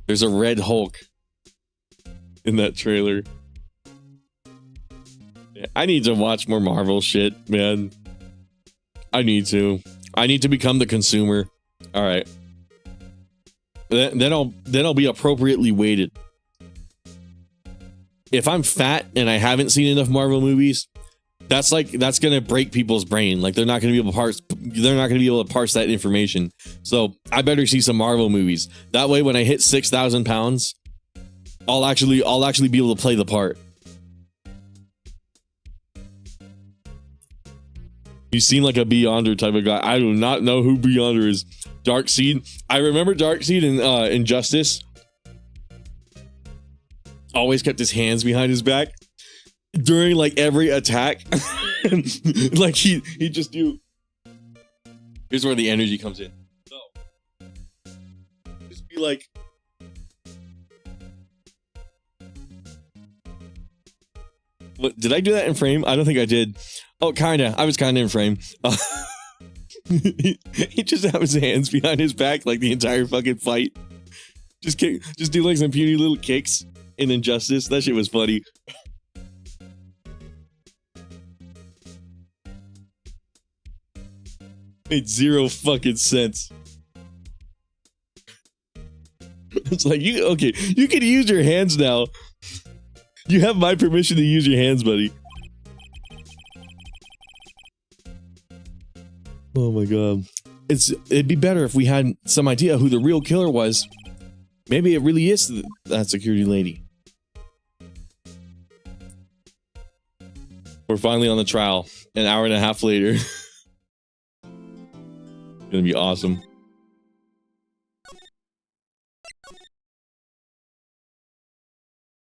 There's a Red Hulk in that trailer. Yeah, I need to watch more Marvel shit, man. I need to become the consumer. All right. Then I'll be appropriately weighted. If I'm fat and I haven't seen enough Marvel movies, that's gonna break people's brain. Like they're not gonna be able to parse that information. So I better see some Marvel movies. That way, when I hit 6,000 pounds, I'll actually be able to play the part. You seem like a Beyonder type of guy. I do not know who Beyonder is. Darkseid. I remember Darkseid in Injustice. Always kept his hands behind his back during like every attack. Like he just do. Here's where the energy comes in. So, just be like, what, did I do that in frame? I don't think I did. Oh, kinda. I was kinda in frame. He just have his hands behind his back like the entire fucking fight. Just do like some puny little kicks in Injustice. That shit was funny. Made zero fucking sense. It's like, you can use your hands now. You have my permission to use your hands, buddy. Oh my god. It'd be better if we had some idea who the real killer was. Maybe it really is that security lady. We're finally on the trial. An hour and a half later. Gonna be awesome.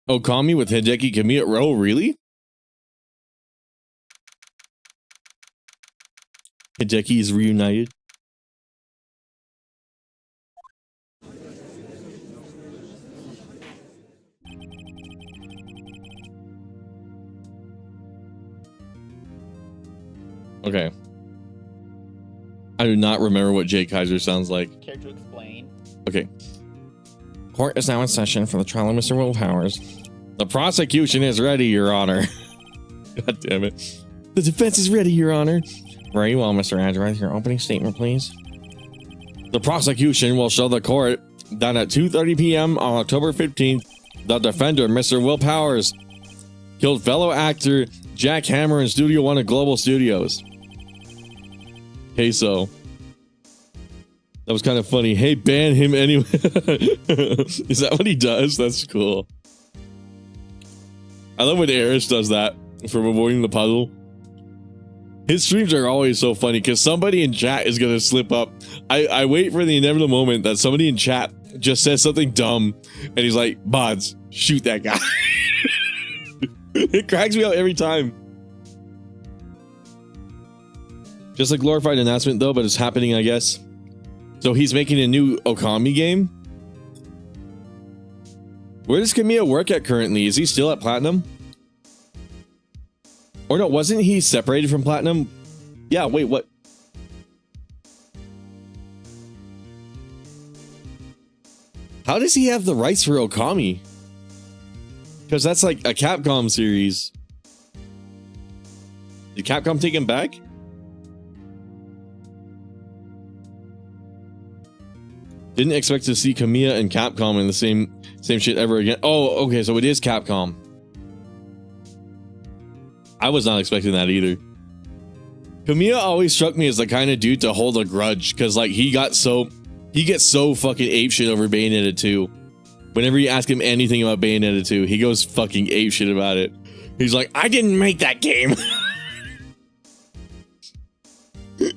Okami with Hideki Kamiya. Oh, really? Hideki is reunited. Okay. I do not remember what Jay Kaiser sounds like. Care to explain? Okay. Court is now in session for the trial of Mr. Will Powers. The prosecution is ready, Your Honor. God damn it. The defense is ready, Your Honor. Very well, Mr. Adjurath. Your opening statement, please. The prosecution will show the court that at 2:30 p.m. on October 15th, the defendant, Mr. Will Powers, killed fellow actor Jack Hammer in Studio One of Global Studios. Okay, so that was kind of funny. Hey, ban him anyway. Is that what he does? That's cool. I love when Eris does that for avoiding the puzzle. His streams are always so funny because somebody in chat is going to slip up. I wait for the inevitable moment that somebody in chat just says something dumb and he's like, Bods, shoot that guy. It cracks me up every time. Just a glorified announcement though, but it's happening, I guess. So he's making a new Okami game. Where does Kamiya work at currently? Is he still at Platinum? Or no, wasn't he separated from Platinum? Yeah, wait, what? How does he have the rights for Okami? Because that's like a Capcom series. Did Capcom take him back? Didn't expect to see Kamiya and Capcom in the same shit ever again. Oh, okay, so it is Capcom. I was not expecting that either. Kamiya always struck me as the kind of dude to hold a grudge, because like he gets so fucking apeshit over Bayonetta 2. Whenever you ask him anything about Bayonetta 2, he goes fucking apeshit about it. He's like, I didn't make that game.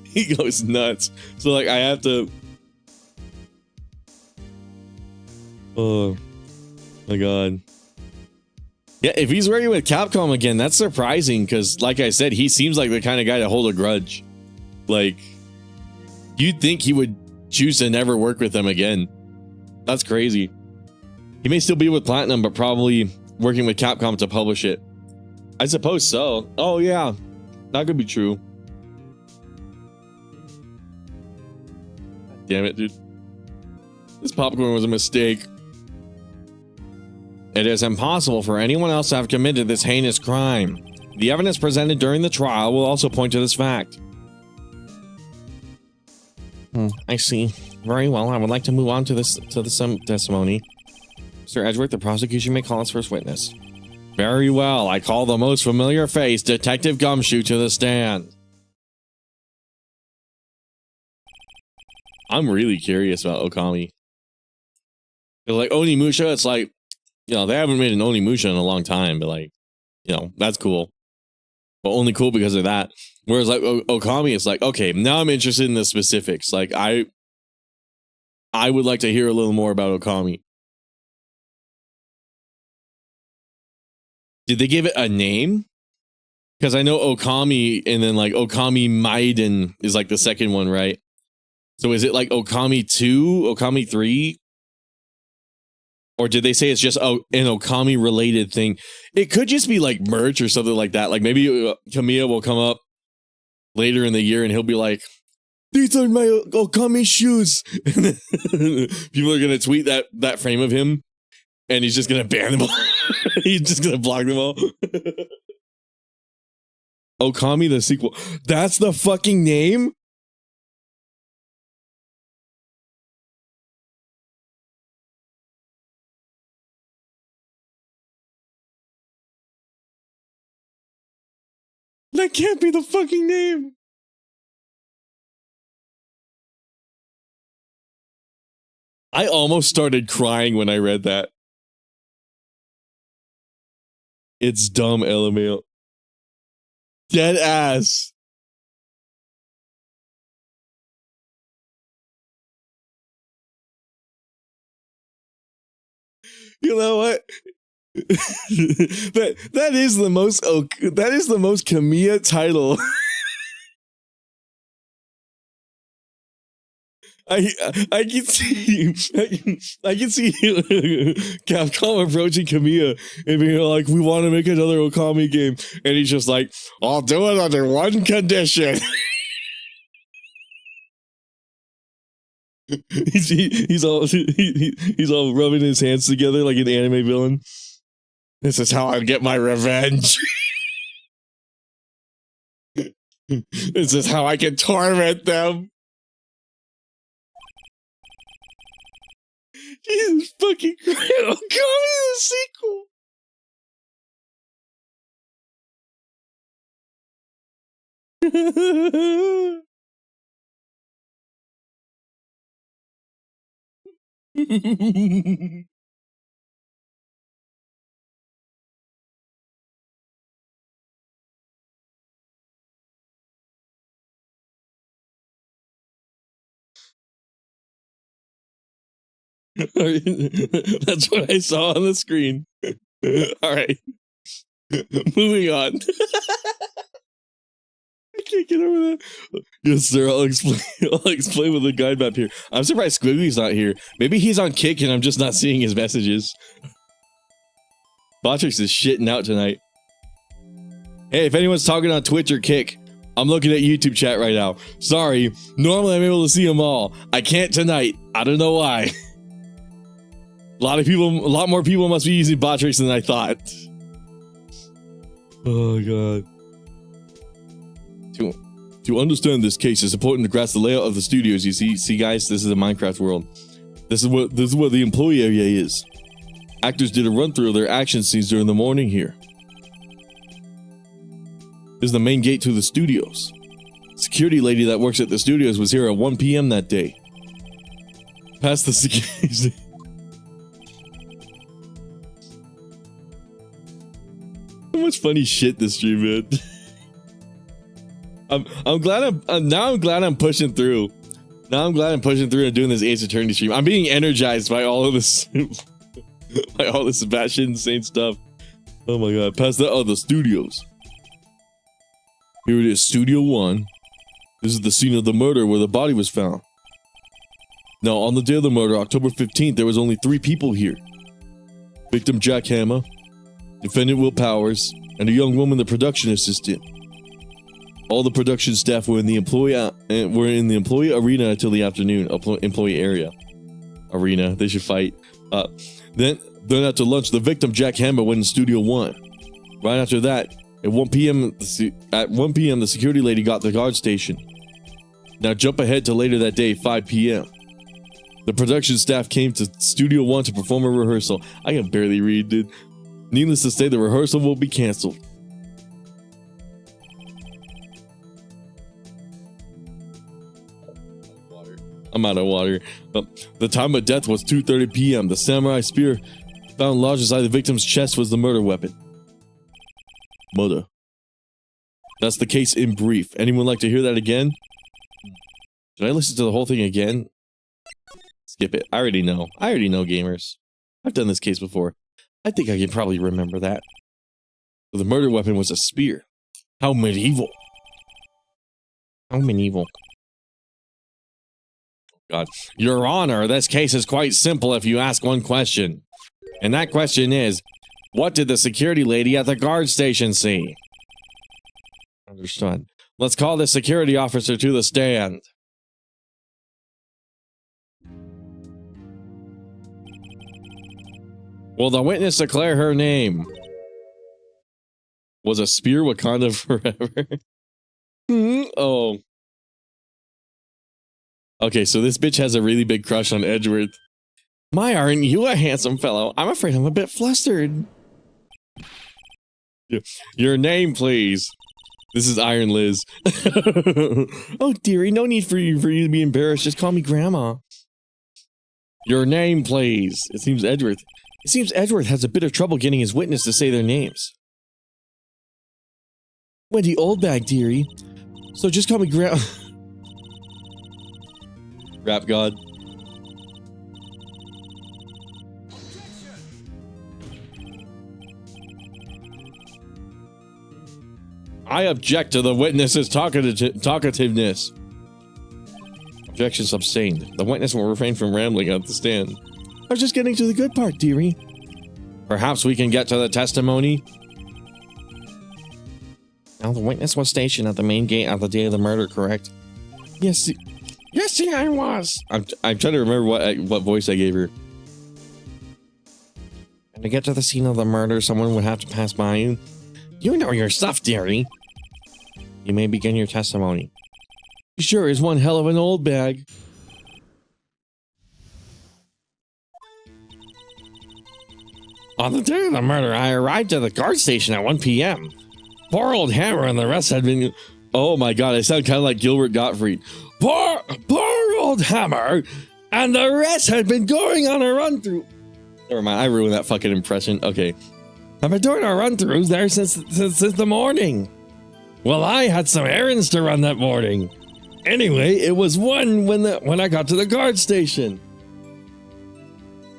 He goes nuts. So like I have to. Oh my god. Yeah, if he's working with Capcom again, that's surprising because, like I said, he seems like the kind of guy to hold a grudge. Like, you'd think he would choose to never work with them again. That's crazy. He may still be with Platinum, but probably working with Capcom to publish it. I suppose so. Oh, yeah. That could be true. Damn it, dude. This popcorn was a mistake. It is impossible for anyone else to have committed this heinous crime. The evidence presented during the trial will also point to this fact. I see. Very well. I would like to move on to the testimony. Mr. Edgeworth, the prosecution may call its first witness. Very well. I call the most familiar face, Detective Gumshoe, to the stand. I'm really curious about Okami. They're like Onimusha, it's like, you know, they haven't made an Onimusha in a long time, but like, you know, that's cool. But only cool because of that. Whereas like Okami, it's like, okay, now I'm interested in the specifics. Like I would like to hear a little more about Okami. Did they give it a name? Because I know Okami and then like Okami Maiden is like the second one, right? So is it like Okami 2, Okami 3? Or did they say it's just an Okami related thing? It could just be like merch or something like that. Like maybe Kamiya will come up later in the year and he'll be like, these are my Okami shoes. And then people are going to tweet that frame of him and he's just going to ban them all. He's just going to block them all. Okami the sequel. That's the fucking name? That can't be the fucking name. I almost started crying when I read that. It's dumb, LMAO. Dead ass. You know what? that is the most Kamiya title. I can see Capcom approaching Kamiya and being like, we want to make another Okami game, and he's just like, I'll do it under one condition. he's all rubbing his hands together like an anime villain. This is how I get my revenge. This is how I can torment them. Jesus fucking Christ. Okami the sequel. That's what I saw on the screen. All right. Moving on. I can't get over that. Yes, sir. I'll explain with the guide map here. I'm surprised Squiggly's not here. Maybe he's on kick and I'm just not seeing his messages. Botrix is shitting out tonight. Hey, if anyone's talking on Twitch or Kick, I'm looking at YouTube chat right now. Sorry. Normally I'm able to see them all. I can't tonight. I don't know why. A lot more people must be using Botrix than I thought. Oh god. To understand this case, it's important to grasp the layout of the studios. You see guys, this is a Minecraft world. This is what the employee area is. Actors did a run through of their action scenes during the morning here. This is the main gate to the studios. Security lady that works at the studios was here at 1 p.m. that day. Past the security. So much funny shit this stream, man. I'm glad I'm pushing through. Now I'm glad I'm pushing through and doing this Ace Attorney stream. I'm being energized by all of this by all this batshit insane stuff. Oh my god. Past that, the studios. Here it is, Studio 1. This is the scene of the murder where the body was found. Now, on the day of the murder, October 15th, there was only 3 people here. Victim Jack Hammer, defendant Will Powers, and a young woman, the production assistant. All the production staff were in the employee arena until the afternoon. Employee area. Arena. They should fight. Then after lunch, the victim Jack Hammer went in Studio 1. Right after that, at 1 p.m. the security lady got the guard station. Now jump ahead to later that day, 5 p.m. The production staff came to Studio 1 to perform a rehearsal. I can barely read, dude. Needless to say, the rehearsal will be canceled. I'm out of water. The time of death was 2:30 p.m. The samurai spear found lodged inside the victim's chest was the murder weapon. Murder. That's the case in brief. Anyone like to hear that again? Should I listen to the whole thing again? Skip it. I already know, gamers. I've done this case before. I think I can probably remember that. So the murder weapon was a spear. How medieval. How medieval. God. Your Honor, this case is quite simple if you ask one question. And that question is, what did the security lady at the guard station see? Understood. Let's call the security officer to the stand. Will the witness declare her name? Was a spear Wakanda forever? Oh. Okay, so this bitch has a really big crush on Edgeworth. My, aren't you a handsome fellow? I'm afraid I'm a bit flustered. Your name, please. This is Iron Liz. Oh, dearie, no need for you to be embarrassed. Just call me Grandma. Your name, please. It seems Edgeworth has a bit of trouble getting his witness to say their names. Wendy Oldbag, dearie. So just call me Grandma. Rap God. I object to the witness's talkativeness. Objection sustained. The witness will refrain from rambling at the stand. I was just getting to the good part, dearie. Perhaps we can get to the testimony. Now, the witness was stationed at the main gate on the day of the murder, correct? Yes, I was. I'm trying to remember what voice I gave her. And to get to the scene of the murder, someone would have to pass by you. You know your stuff, dearie. You may begin your testimony. He sure is one hell of an old bag. On the day of the murder, I arrived at the guard station at 1 p.m. Poor old Hammer and the rest had been... Oh my god, I sound kind of like Gilbert Gottfried. Poor old Hammer and the rest had been going on a run-through. Never mind, I ruined that fucking impression. Okay. I've been doing our run-throughs there since the morning. Well, I had some errands to run that morning. Anyway, it was 1 when I got to the guard station.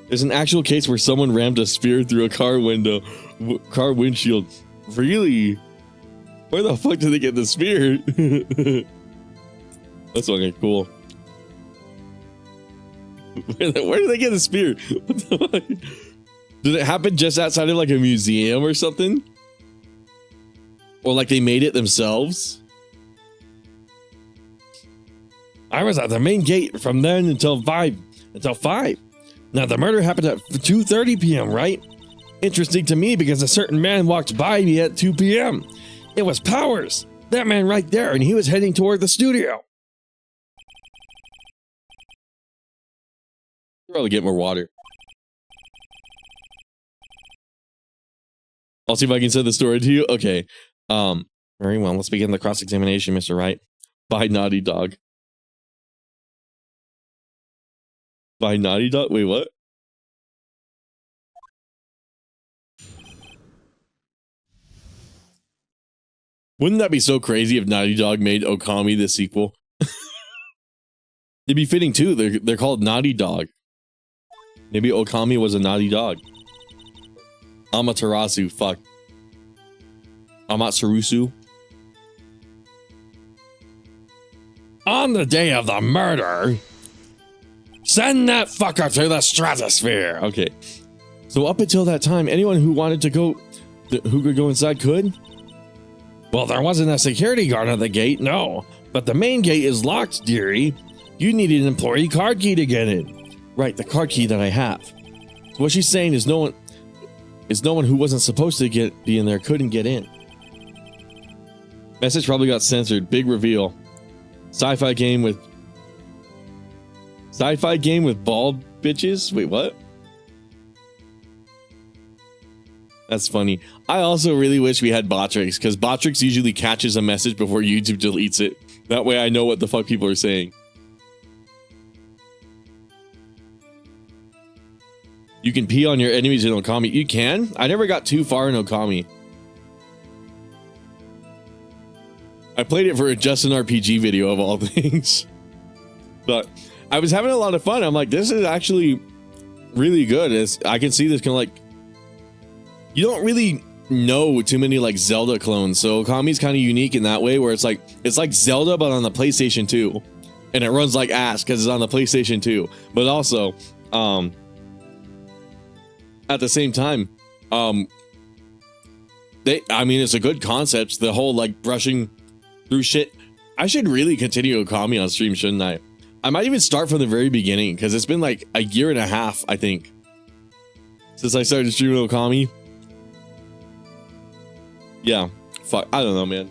There's an actual case where someone rammed a spear through a car windshield. Really? Where the fuck did they get the spear? That's fucking cool. Where did they get the spear? What the fuck? Did it happen just outside of like a museum or something? Or like they made it themselves? I was at the main gate from then until 5. Now the murder happened at 2:30 p.m., right? Interesting to me because a certain man walked by me at 2 p.m. It was Powers, that man right there, and he was heading toward the studio. Probably get more water. I'll see if I can send the story to you. Okay. Very well. Let's begin the cross-examination, Mr. Wright. By Naughty Dog. By Naughty Dog? Wait, what? Wouldn't that be so crazy if Naughty Dog made Okami the sequel? It'd be fitting too. They're called Naughty Dog. Maybe Okami was a naughty dog. Amaterasu, fuck. Amatsurusu. On the day of the murder, send that fucker to the stratosphere. Okay. So up until that time, anyone who wanted to go, who could go inside could? Well, there wasn't a security guard at the gate, no. But the main gate is locked, dearie. You need an employee card key to get in. Right, the card key that I have. So what she's saying is no one who wasn't supposed to be in there couldn't get in. Message probably got censored. Big reveal. Sci-fi game with bald bitches? Wait, what? That's funny. I also really wish we had Botrix, because Botrix usually catches a message before YouTube deletes it. That way I know what the fuck people are saying. You can pee on your enemies in Okami. You can? I never got too far in Okami. I played it for a Just an RPG video of all things. But I was having a lot of fun. I'm like, this is actually really good. I can see this kind of like... You don't really know too many like Zelda clones. So Okami's kind of unique in that way where it's like Zelda but on the PlayStation 2. and it runs like ass because it's on the PlayStation 2. But also, at the same time, it's a good concept. The whole like brushing through shit. I should really continue Okami on stream, shouldn't I? I might even start from the very beginning because it's been like a year and a half, I think, since I started streaming Okami. Yeah, fuck, I don't know, man.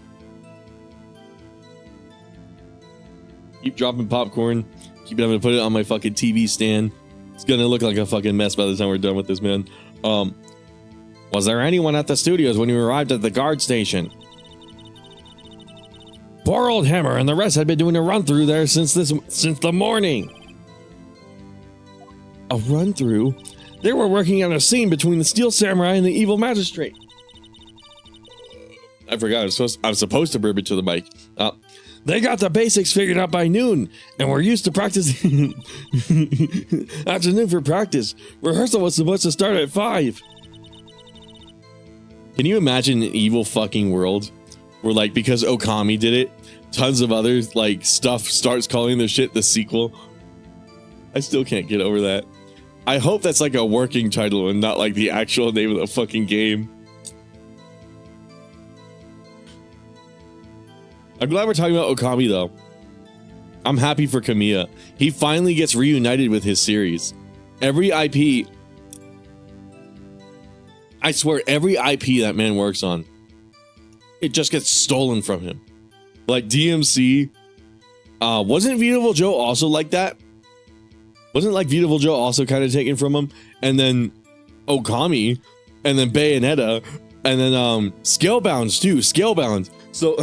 Keep dropping popcorn. Keep having to put it on my fucking TV stand. It's gonna look like a fucking mess by the time we're done with this, man. Was there anyone at the studios when you arrived at the guard station? Poor old Hammer and the rest had been doing a run through there since the morning. A run through? They were working on a scene between the Steel Samurai and the evil magistrate. I forgot. I was supposed to burp it to the mic. They got the basics figured out by noon, and we're used to practicing. Afternoon for practice. Rehearsal was supposed to start at 5. Can you imagine an evil fucking world where, like, because Okami did it, tons of other like stuff starts calling their shit the sequel? I still can't get over that. I hope that's like a working title and not like the actual name of the fucking game. I'm glad we're talking about Okami though. I'm happy for Kamiya. He finally gets reunited with his series. Every IP, I swear, every IP that man works on, it just gets stolen from him. Like DMC, wasn't Beautiful Joe also like that? Wasn't like Beautiful Joe also kind of taken from him? And then Okami, and then Bayonetta, and then Scalebound too. Scalebound. So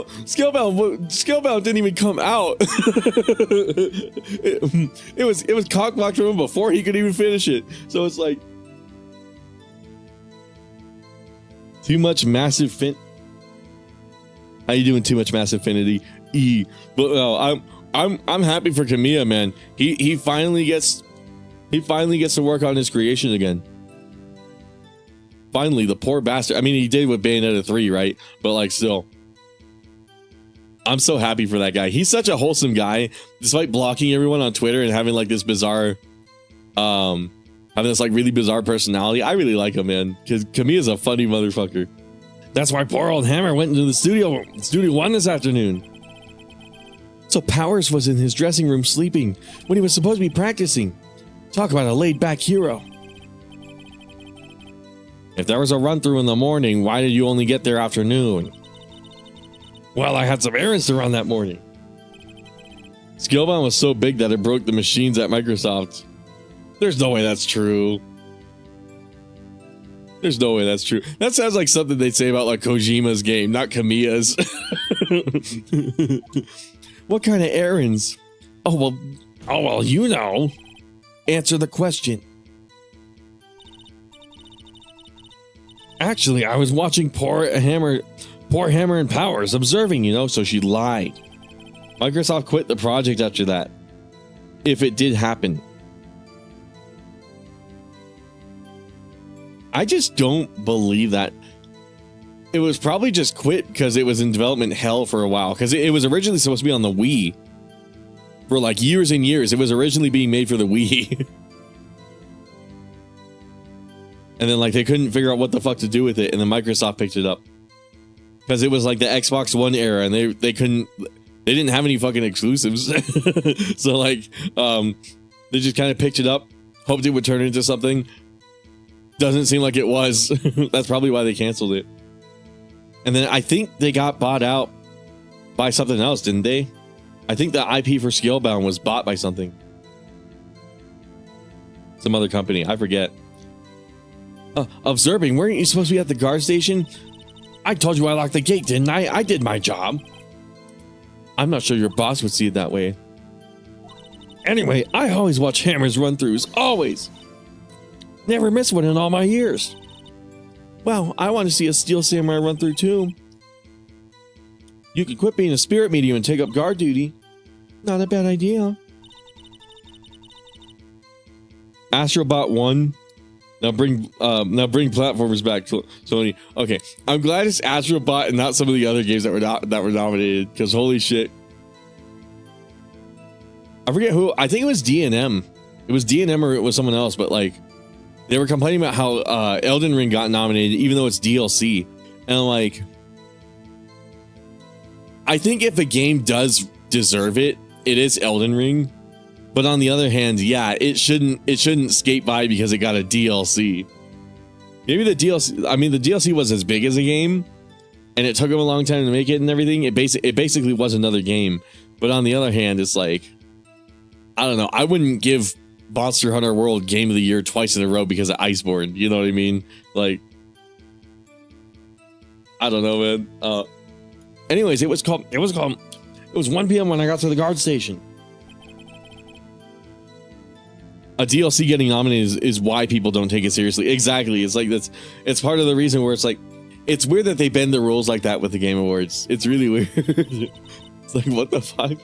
Scalebound didn't even come out. it was cockblocked from him before he could even finish it. So it's like too much massive fin. How you doing? Too much massive finity. But no, I'm happy for Kamiya, man. He finally gets to work on his creation again. Finally, the poor bastard. I mean, he did with Bayonetta 3, right? But like, still, I'm so happy for that guy. He's such a wholesome guy, despite blocking everyone on Twitter and having like this bizarre, having this like really bizarre personality. I really like him, man, because Kamiya's a funny motherfucker. That's why poor old Hammer went into the Studio 1 this afternoon. So Powers was in his dressing room sleeping when he was supposed to be practicing. Talk about a laid-back hero. If there was a run-through in the morning, why did you only get there afternoon? Well, I had some errands to run that morning. Scalebound was so big that it broke the machines at Microsoft. There's no way that's true. There's no way that's true. That sounds like something they'd say about like Kojima's game, not Kamiya's. What kind of errands? Oh well, you know. Answer the question. Actually, I was watching poor Hammer and Powers, observing, you know, so she lied. Microsoft quit the project after that. If it did happen. I just don't believe that. It was probably just quit because it was in development hell for a while. Because it was originally supposed to be on the Wii. For like years and years. It was originally being made for the Wii. And then like they couldn't figure out what the fuck to do with it, and then Microsoft picked it up because it was like the Xbox One era, and they didn't have any fucking exclusives. So like they just kind of picked it up, hoped it would turn into something. Doesn't seem like it was. That's probably why they canceled it. And then I think they got bought out by something else, didn't they? I think the IP for Scalebound was bought by something, some other company. I forget. Observing, weren't you supposed to be at the guard station? I told you I locked the gate, didn't I? I did my job. I'm not sure your boss would see it that way. Anyway, I always watch Hammer's run-throughs, always. Never missed one in all my years. Wow, I want to see a Steel Samurai run-through too. You could quit being a spirit medium and take up guard duty. Not a bad idea. Astrobot 1. Now bring platformers back, Sony. Okay, I'm glad it's Astrobot and not some of the other games that were nominated. Because holy shit, I forget who. I think it was DNM. It was DNM or it was someone else, but like they were complaining about how Elden Ring got nominated, even though it's DLC. And I'm like, I think if a game does deserve it, it is Elden Ring. But on the other hand, yeah, it shouldn't skate by because it got a DLC. Maybe the DLC, I mean, the DLC was as big as a game and it took them a long time to make it and everything. It basically was another game. But on the other hand, it's like, I don't know. I wouldn't give Monster Hunter World Game of the Year twice in a row because of Iceborne. You know what I mean? Like, I don't know, man. Anyways, it was 1 p.m. when I got to the guard station. A DLC getting nominated is why people don't take it seriously. Exactly. It's like it's part of the reason where it's like, it's weird that they bend the rules like that with the Game Awards. It's really weird. It's like, what the fuck?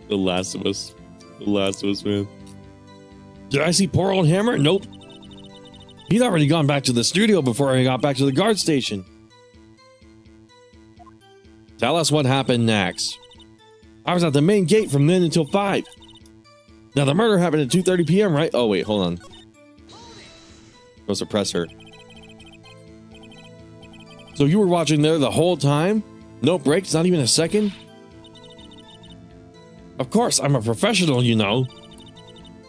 The Last of Us. The Last of Us, man. Did I see poor old Hammer? Nope. He'd already gone back to the studio before I got back to the guard station. Tell us what happened next. I was at the main gate from then until 5. Now the murder happened at 2:30 p.m., right? Oh, wait, hold on. Go suppress her. So you were watching there the whole time? No breaks, not even a second? Of course, I'm a professional, you know.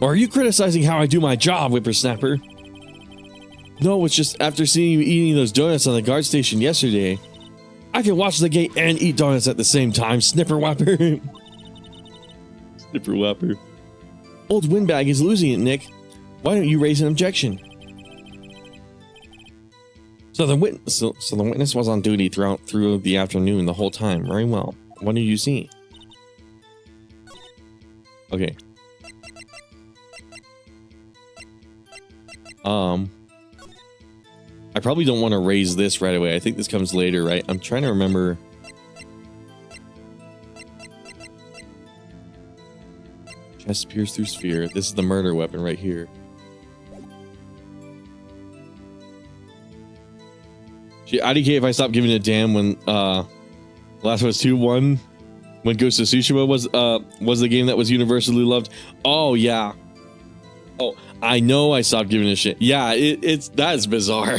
Or are you criticizing how I do my job, whippersnapper? No, it's just after seeing you eating those donuts on the guard station yesterday, I can watch the gate and eat donuts at the same time, snipper whapper. Snipper whapper. Old Windbag is losing it, Nick. Why don't you raise an objection? So the witness was on duty through the afternoon the whole time. Very well. What did you see? Okay. I probably don't want to raise this right away. I think this comes later, right? I'm trying to remember. Chest pierced through sphere. This is the murder weapon right here. IDK if I stopped giving a damn when Last of Us 2 won, when Ghost of Tsushima was the game that was universally loved. Oh yeah. Oh, I know I stopped giving a shit. Yeah, that is bizarre.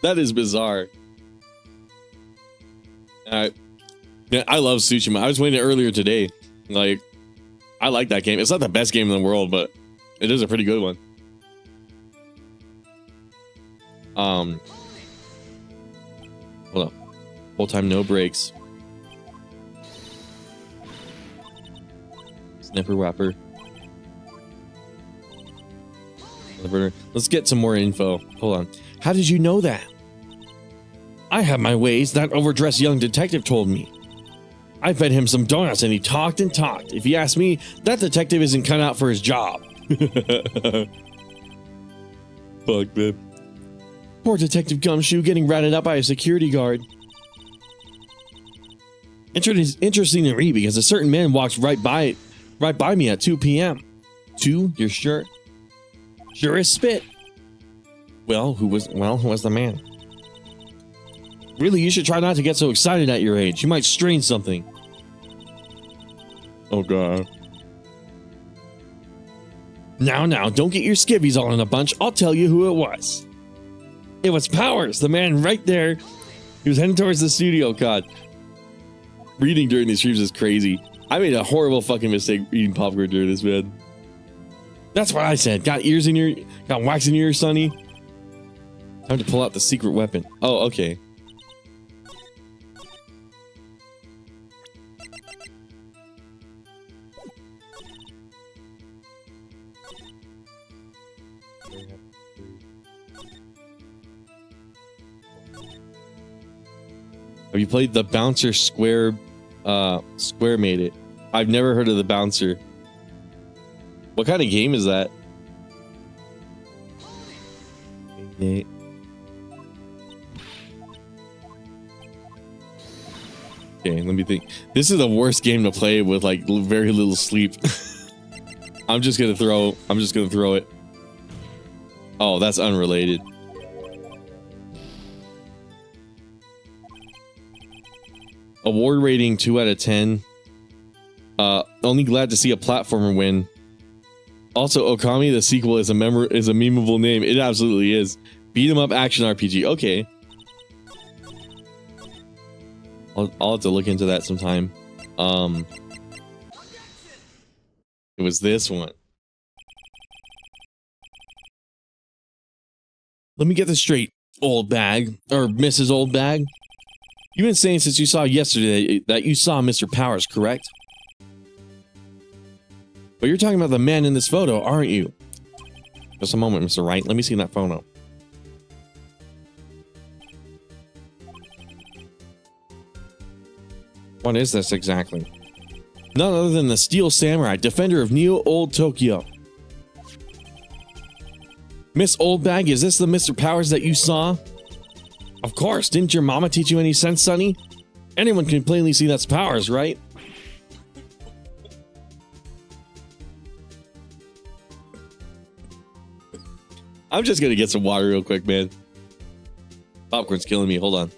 That is bizarre. Yeah, I love Tsushima. I was playing it earlier today. Like, I like that game. It's not the best game in the world, but it is a pretty good one. Hold up. Whole time, no breaks. Snipper whapper. Let's get some more info. Hold on. How did you know that? I have my ways. That overdressed young detective told me. I fed him some donuts and he talked and talked. If you ask me, that detective isn't cut out for his job. Fuck, man. Poor Detective Gumshoe getting ratted up by a security guard. Interesting to read because a certain man walks right by me at 2 p.m. 2? You're sure? Sure as spit. Well, who was the man? Really, you should try not to get so excited at your age. You might strain something. Oh, God. Now, don't get your skivvies all in a bunch. I'll tell you who it was. It was Powers, the man right there. He was heading towards the studio. God. Reading during these streams is crazy. I made a horrible fucking mistake eating popcorn during this, man. That's what I said. Got wax in your ears, Sonny? Time to pull out the secret weapon. Oh, okay. Have you played the Bouncer Square Made It? I've never heard of the Bouncer. What kind of game is that? Okay, let me think. This is the worst game to play with like very little sleep. I'm just gonna throw it. Oh, that's unrelated. Award rating 2 out of 10. Only glad to see a platformer win. Also, Okami, the sequel, is a memeable name. It absolutely is. Beat 'em up action RPG. Okay. I'll have to look into that sometime. It was this one. Let me get this straight, old bag. Or Mrs. Old Bag. You've been saying since you saw yesterday that you saw Mr. Powers, correct? But you're talking about the man in this photo, aren't you? Just a moment, Mr. Wright. Let me see that photo. What is this exactly? None other than the Steel Samurai, defender of Neo Old Tokyo. Miss Oldbag, is this the Mr. Powers that you saw? Of course, didn't your mama teach you any sense, Sonny? Anyone can plainly see that's Powers, right? I'm just gonna get some water real quick, man. Popcorn's killing me, hold on.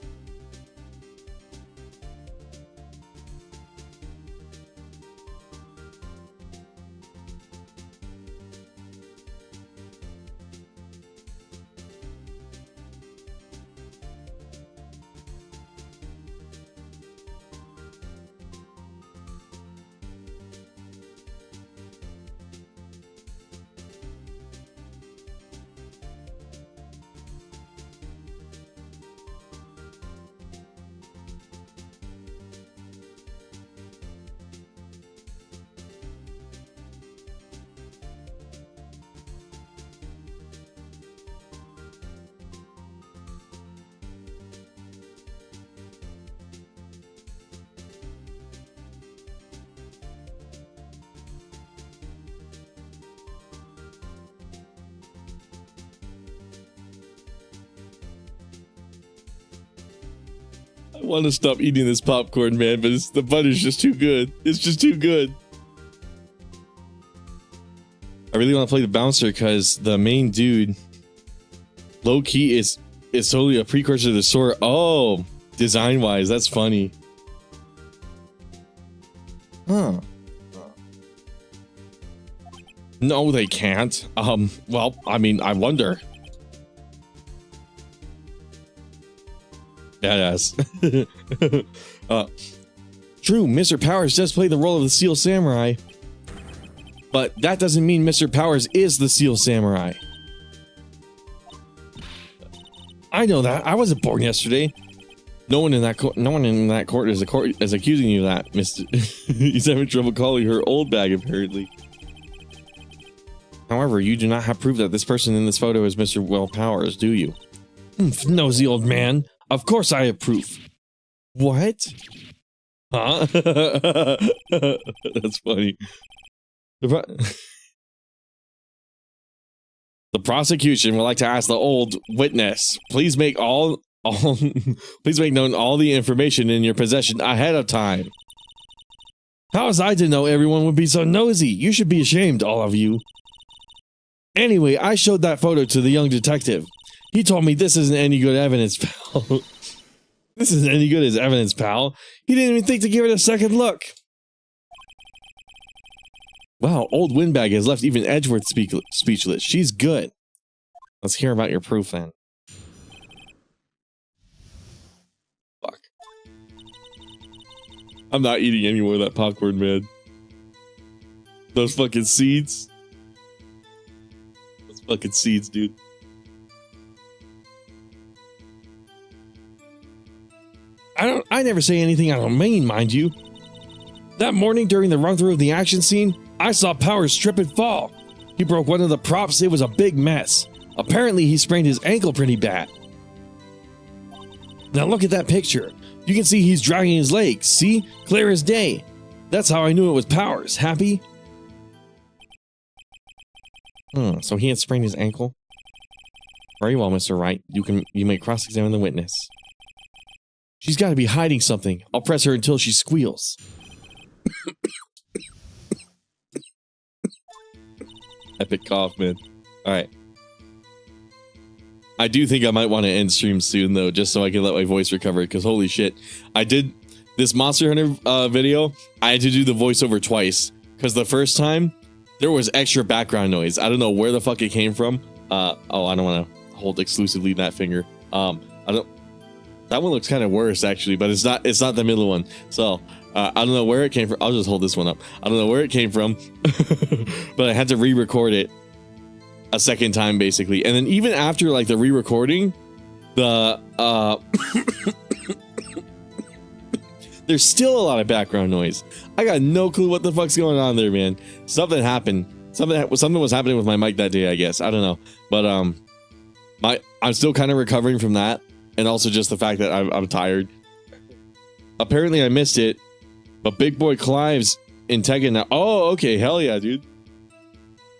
I want to stop eating this popcorn, man, but the butter's just too good. It's just too good. I really want to play the bouncer because the main dude, low key, is totally a precursor to the sword. Oh, design wise, that's funny. Huh. No, they can't. Well, I mean, I wonder. Badass. True, Mr. Powers does play the role of the Steel Samurai, but that doesn't mean Mr. Powers is the Steel Samurai. I know that. I wasn't born yesterday. No one in that court is accusing you of that, Mr. He's having trouble calling her old bag, apparently. However, you do not have proof that this person in this photo is Mr. Well Powers, do you? Nosy old man. Of course I have proof. What? Huh? That's funny. The prosecution would like to ask the old witness, please make please make known all the information in your possession ahead of time. How was I to know everyone would be so nosy? You should be ashamed, all of you. Anyway, I showed that photo to the young detective. He told me this isn't any good evidence, pal. This isn't any good as evidence, pal. He didn't even think to give it a second look. Wow, old Windbag has left even Edgeworth speechless. She's good. Let's hear about your proof then. Fuck. I'm not eating any more of that popcorn, man. Those fucking seeds. Those fucking seeds, dude. I never say anything I don't mean, mind you. That morning during the run-through of the action scene, I saw Powers trip and fall. He broke one of the props. It was a big mess. Apparently, he sprained his ankle pretty bad. Now look at that picture. You can see he's dragging his legs. See? Clear as day. That's how I knew it was Powers. Happy? So he had sprained his ankle? Very well, Mr. Wright. You may cross-examine the witness. She's got to be hiding something. I'll press her until she squeals. Epic cough, man. Alright. I do think I might want to end stream soon, though, just so I can let my voice recover, because holy shit. I did this Monster Hunter video, I had to do the voiceover twice because the first time there was extra background noise. I don't know where the fuck it came from. Oh, I don't want to hold exclusively that finger. I don't. That one looks kind of worse actually, but it's not the middle one. So I don't know where it came from. I'll just hold this one up. I don't know where it came from, but I had to re-record it a second time basically. And then even after like the re-recording, the there's still a lot of background noise. I got no clue what the fuck's going on there, man. Something happened. Something was happening with my mic that day, I guess. I don't know, but I'm still kind of recovering from that. And also just the fact that I'm tired. Apparently I missed it, but Big Boy Clive's in Tekken now. Oh, okay. Hell yeah, dude.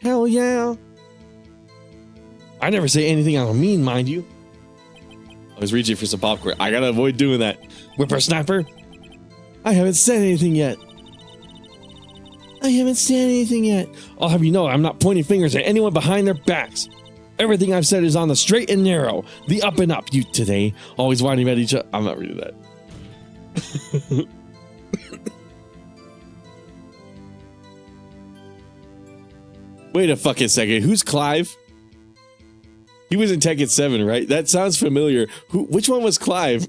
Hell yeah. I never say anything I don't mean, mind you. I was reaching for some popcorn. I gotta avoid doing that. Whippersnapper. I haven't said anything yet. I'll have you know I'm not pointing fingers at anyone behind their backs. Everything I've said is on the straight and narrow, the up and up youth today, always whining about each other. I'm not reading that. Wait a fucking second. Who's Clive? He was in Tekken 7, right? That sounds familiar. Which one was Clive?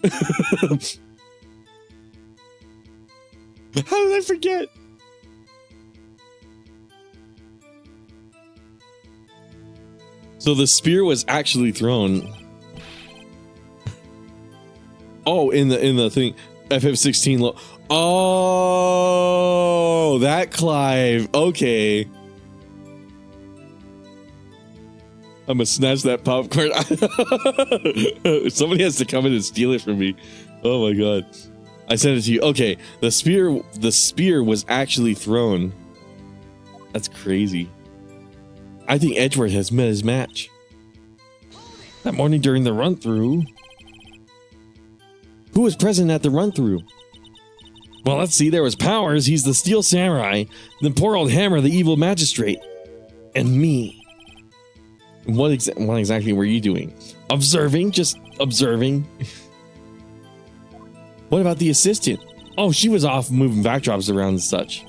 How did I forget? So the spear was actually thrown. Oh, in the thing, FF16 low. Oh, that Clive. Okay. I'm gonna snatch that popcorn. Somebody has to come in and steal it from me. Oh my god. I sent it to you. Okay, the spear was actually thrown. That's crazy. I think Edgeworth has met his match. That morning during the run-through. Who was present at the run-through? Well, let's see. There was Powers. He's the Steel Samurai. Then poor old Hammer, the evil magistrate. And me. What exactly were you doing? Observing. Just observing. What about the assistant? Oh, she was off moving backdrops around and such.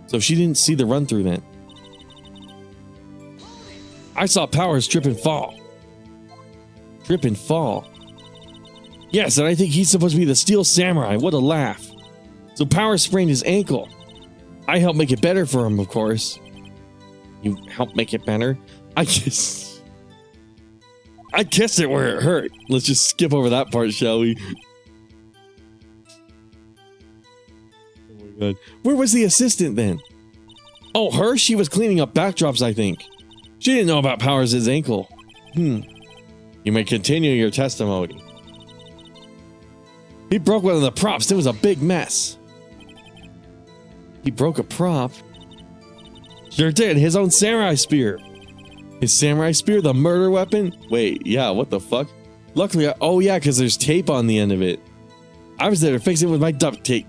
So she didn't see the run-through then. I saw Powers trip and fall. Trip and fall. Yes, and I think he's supposed to be the Steel Samurai. What a laugh. So Powers sprained his ankle. I helped make it better for him, of course. You helped make it better? I kissed it where it hurt. Let's just skip over that part, shall we? Oh my god. Where was the assistant then? Oh, her? She was cleaning up backdrops, I think. She didn't know about Powers' ankle. You may continue your testimony. He broke one of the props. It was a big mess. He broke a prop? Sure did. His own samurai spear. His samurai spear, the murder weapon? Wait, yeah, what the fuck? Luckily, oh yeah, because there's tape on the end of it. I was there to fix it with my duct tape.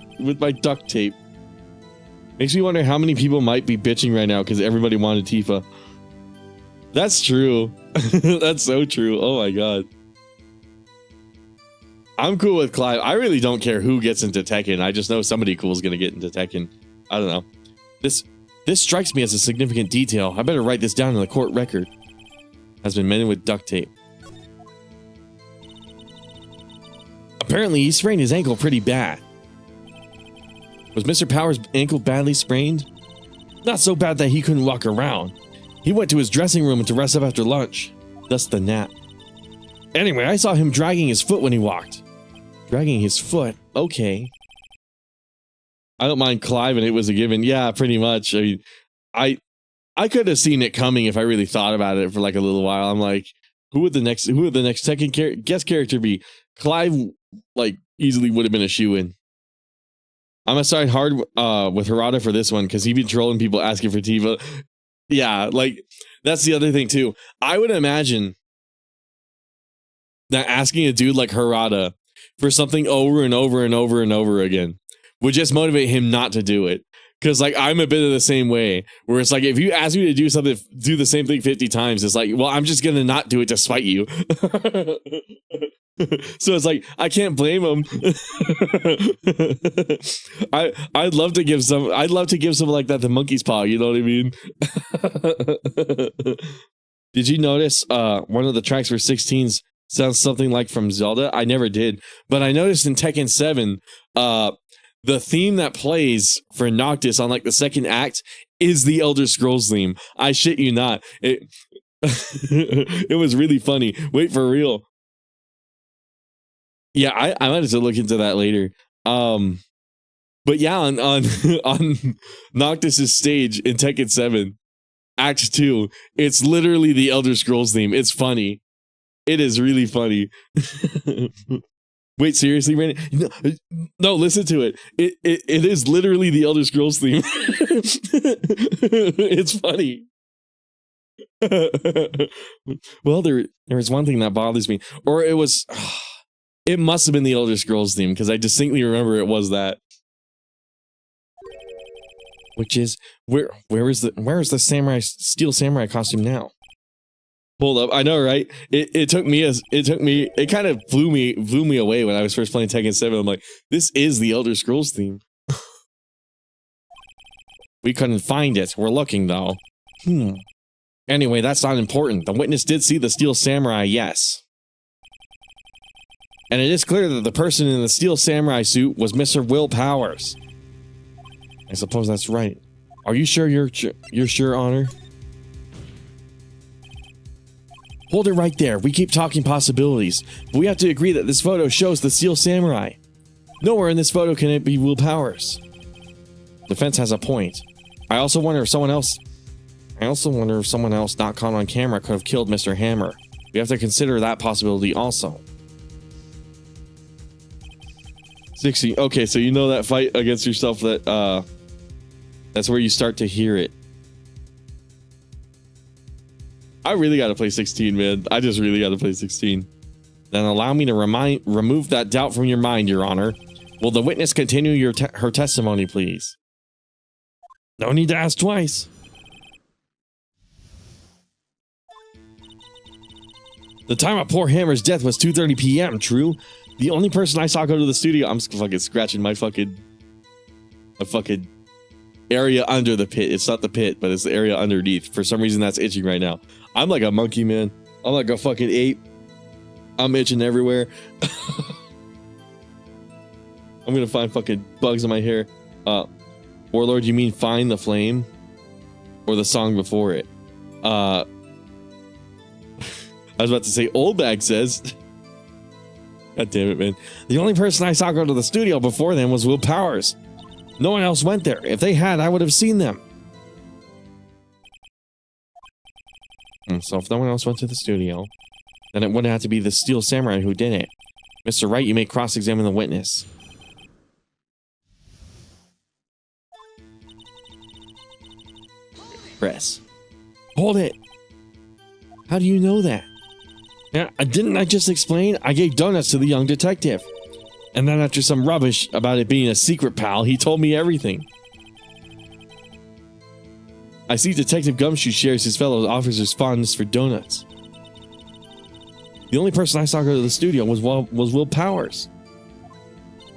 Makes me wonder how many people might be bitching right now because everybody wanted Tifa. That's true. That's so true. Oh my god. I'm cool with Clive. I really don't care who gets into Tekken. I just know somebody cool is going to get into Tekken. I don't know. This strikes me as a significant detail. I better write this down in the court record. Has been mended with duct tape. Apparently, he sprained his ankle pretty bad. Was Mr. Powers' ankle badly sprained? Not so bad that he couldn't walk around. He went to his dressing room to rest up after lunch. Thus the nap. Anyway, I saw him dragging his foot when he walked. Dragging his foot? Okay. I don't mind Clive and it was a given. Yeah, pretty much. I mean, I could have seen it coming if I really thought about it for like a little while. I'm like, who would the next Tekken guest character be? Clive, like, easily would have been a shoo-in. I'm gonna side hard with Harada for this one because he'd been trolling people asking for Tifa. Yeah, like, that's the other thing too. I would imagine that asking a dude like Harada for something over and over and over and over again would just motivate him not to do it. Because, like, I'm a bit of the same way, where it's like, if you ask me to do something, do the same thing 50 times, it's like, well, I'm just gonna not do it to spite you. So it's like I can't blame him. I'd love to give some like that the monkey's paw, you know what I mean? Did you notice one of the tracks for 16s sounds something like from Zelda? I never did, but I noticed in Tekken 7 the theme that plays for Noctis on like the second act is the Elder Scrolls theme. I shit you not. It it was really funny. Wait, for real. Yeah, I might have to look into that later. But yeah, on Noctis's stage in Tekken 7, Act 2, it's literally the Elder Scrolls theme. It's funny. It is really funny. Wait, seriously, Brandon? No, listen to it. It is literally the Elder Scrolls theme. It's funny. Well, there was one thing that bothers me, or it must have been the Elder Scrolls theme, because I distinctly remember it was that. Which is where is the steel samurai costume now? Hold up, I know, right? It kind of blew me away when I was first playing Tekken 7. I'm like, this is the Elder Scrolls theme. We couldn't find it. We're looking though. Anyway, that's not important. The witness did see the steel samurai, yes. And it is clear that the person in the steel samurai suit was Mr. Will Powers. I suppose that's right. Are you sure you're sure, Honor? Hold it right there. We keep talking possibilities, but we have to agree that this photo shows the steel samurai. Nowhere in this photo can it be Will Powers. Defense has a point. I also wonder if someone else not caught on camera could have killed Mr. Hammer. We have to consider that possibility also. 60. Okay, so you know that fight against yourself, that's where you start to hear it. I really got to play 16, man. I just really got to play 16. Then allow me to remove that doubt from your mind, Your Honor. Will the witness continue her testimony, please? No need to ask twice. The time of poor Hammer's death was 2:30 p.m., true? The only person I saw go to the studio... I'm fucking scratching my fucking area under the pit. It's not the pit, but it's the area underneath. For some reason, that's itching right now. I'm like a monkey, man. I'm like a fucking ape. I'm itching everywhere. I'm gonna find fucking bugs in my hair. Warlord, you mean Find the Flame? Or the song before it? I was about to say, Old Bag says... God damn it, man. The only person I saw go to the studio before then was Will Powers. No one else went there. If they had, I would have seen them. So if no one else went to the studio, then it wouldn't have to be the Steel Samurai who did it. Mr. Wright, you may cross-examine the witness. Press. Hold it. How do you know that? Yeah, didn't I just explain? I gave donuts to the young detective. And then after some rubbish about it being a secret, pal, he told me everything. I see Detective Gumshoe shares his fellow officers' fondness for donuts. The only person I saw go to the studio was Will Powers.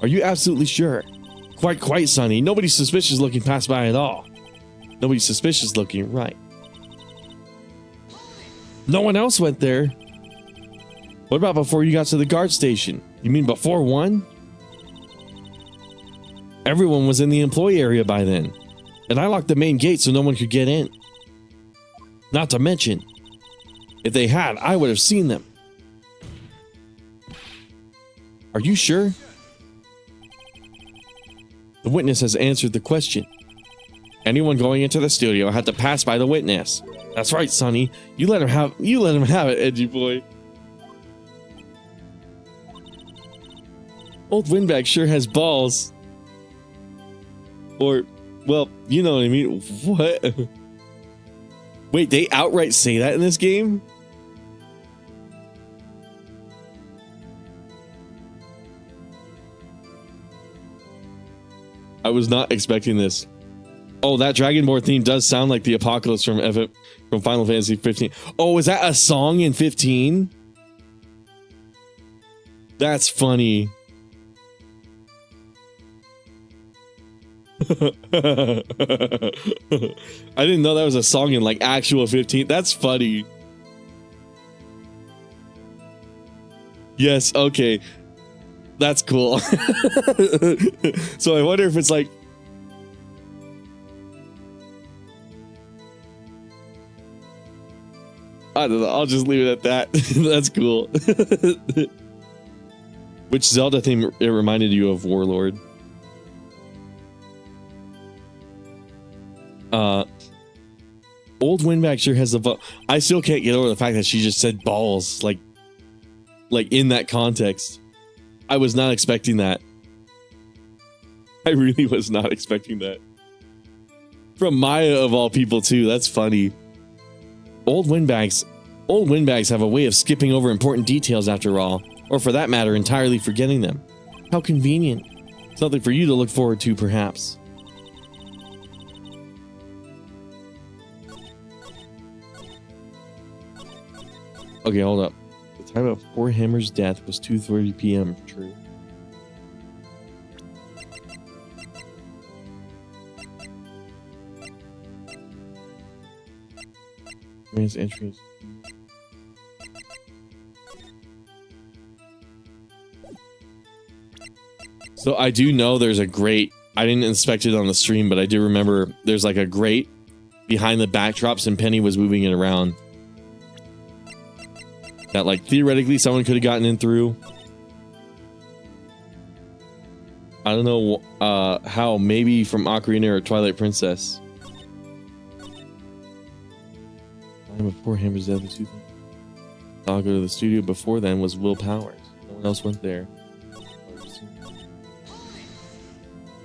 Are you absolutely sure? Quite, Sonny. Nobody's suspicious looking passed by at all. Nobody's suspicious looking, right. No one else went there. What about before you got to the guard station? You mean before 1? Everyone was in the employee area by then. And I locked the main gate so no one could get in. Not to mention, if they had, I would have seen them. Are you sure? The witness has answered the question. Anyone going into the studio had to pass by the witness. That's right, Sonny. You let him have it, edgy boy. Old Windbag sure has balls. Or, well, you know what I mean. What? Wait, they outright say that in this game? I was not expecting this. Oh, that Dragonborn theme does sound like the Apocalypse from Final Fantasy 15. Oh, is that a song in 15? That's funny. I didn't know that was a song in like actual 15. That's funny. Yes, okay. That's cool. So I wonder if it's like I don't know. I'll just leave it at that. That's cool. Which Zelda theme it reminded you of, Warlord? Old Windbag sure has the I still can't get over the fact that she just said balls like in that context. I was not expecting that. I really was not expecting that. From Maya of all people too. That's funny. Old windbags have a way of skipping over important details after all, or for that matter, entirely forgetting them. How convenient. Something for you to look forward to, perhaps. Okay, hold up. The time of poor Hammer's death was 2:30 p.m. True. Entries. So I do know there's a grate. I didn't inspect it on the stream, but I do remember there's like a grate behind the backdrops and Penny was moving it around. That like theoretically someone could have gotten in through. I don't know how, maybe from Ocarina or Twilight Princess. Before Hammer's death, I'll go to the studio before then was Will Powers. No one else went there.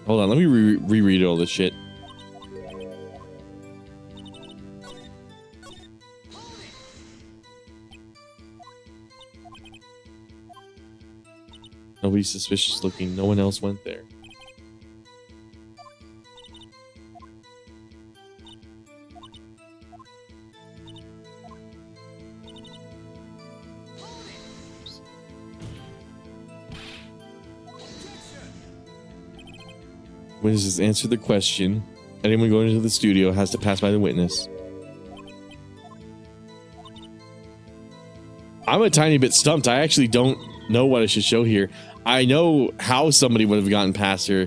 Hold on, let me reread all this shit. Nobody's suspicious looking. No one else went there. Witnesses answer the question. Anyone going into the studio has to pass by the witness. I'm a tiny bit stumped. I actually don't know what I should show here. I know how somebody would have gotten past her.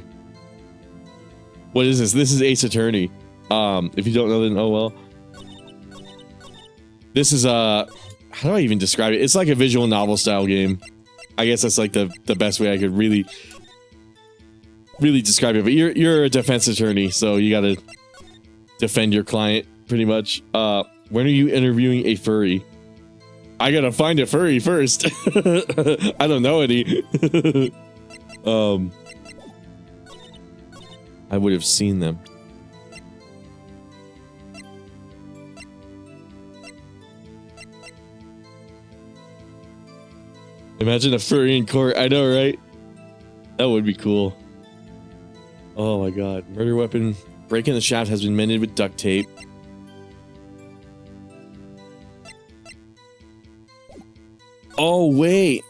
What is this? This is Ace Attorney. If you don't know, then oh well. This is how do I even describe it? It's like a visual novel style game. I guess that's like the best way I could really describe it. But you're a defense attorney, so you gotta defend your client pretty much. When are you interviewing a furry? I gotta find a furry first. I don't know any. I would have seen them. Imagine a furry in court. I know, right? That would be cool. Oh my god. Murder weapon. Breaking the shaft has been mended with duct tape. Oh, wait.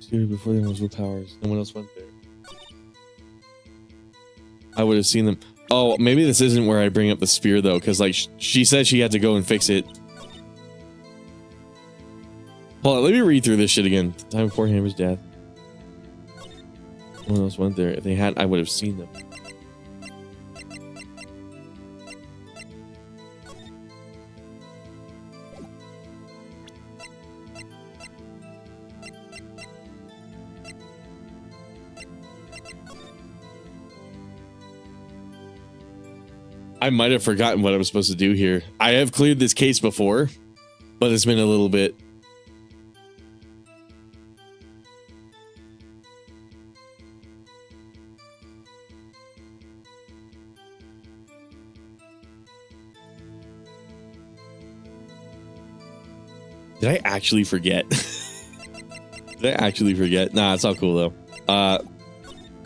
Before there was Will Powers. No one else went there. I would have seen them. Oh, maybe this isn't where I bring up the spear, though, because, like, she said she had to go and fix it. Hold on, let me read through this shit again. The time before Hammer's death. No one else went there. If they had, I would have seen them. I might have forgotten what I was supposed to do here. I have cleared this case before, but it's been a little bit. Did I actually forget? Did I actually forget? Nah, it's all cool though.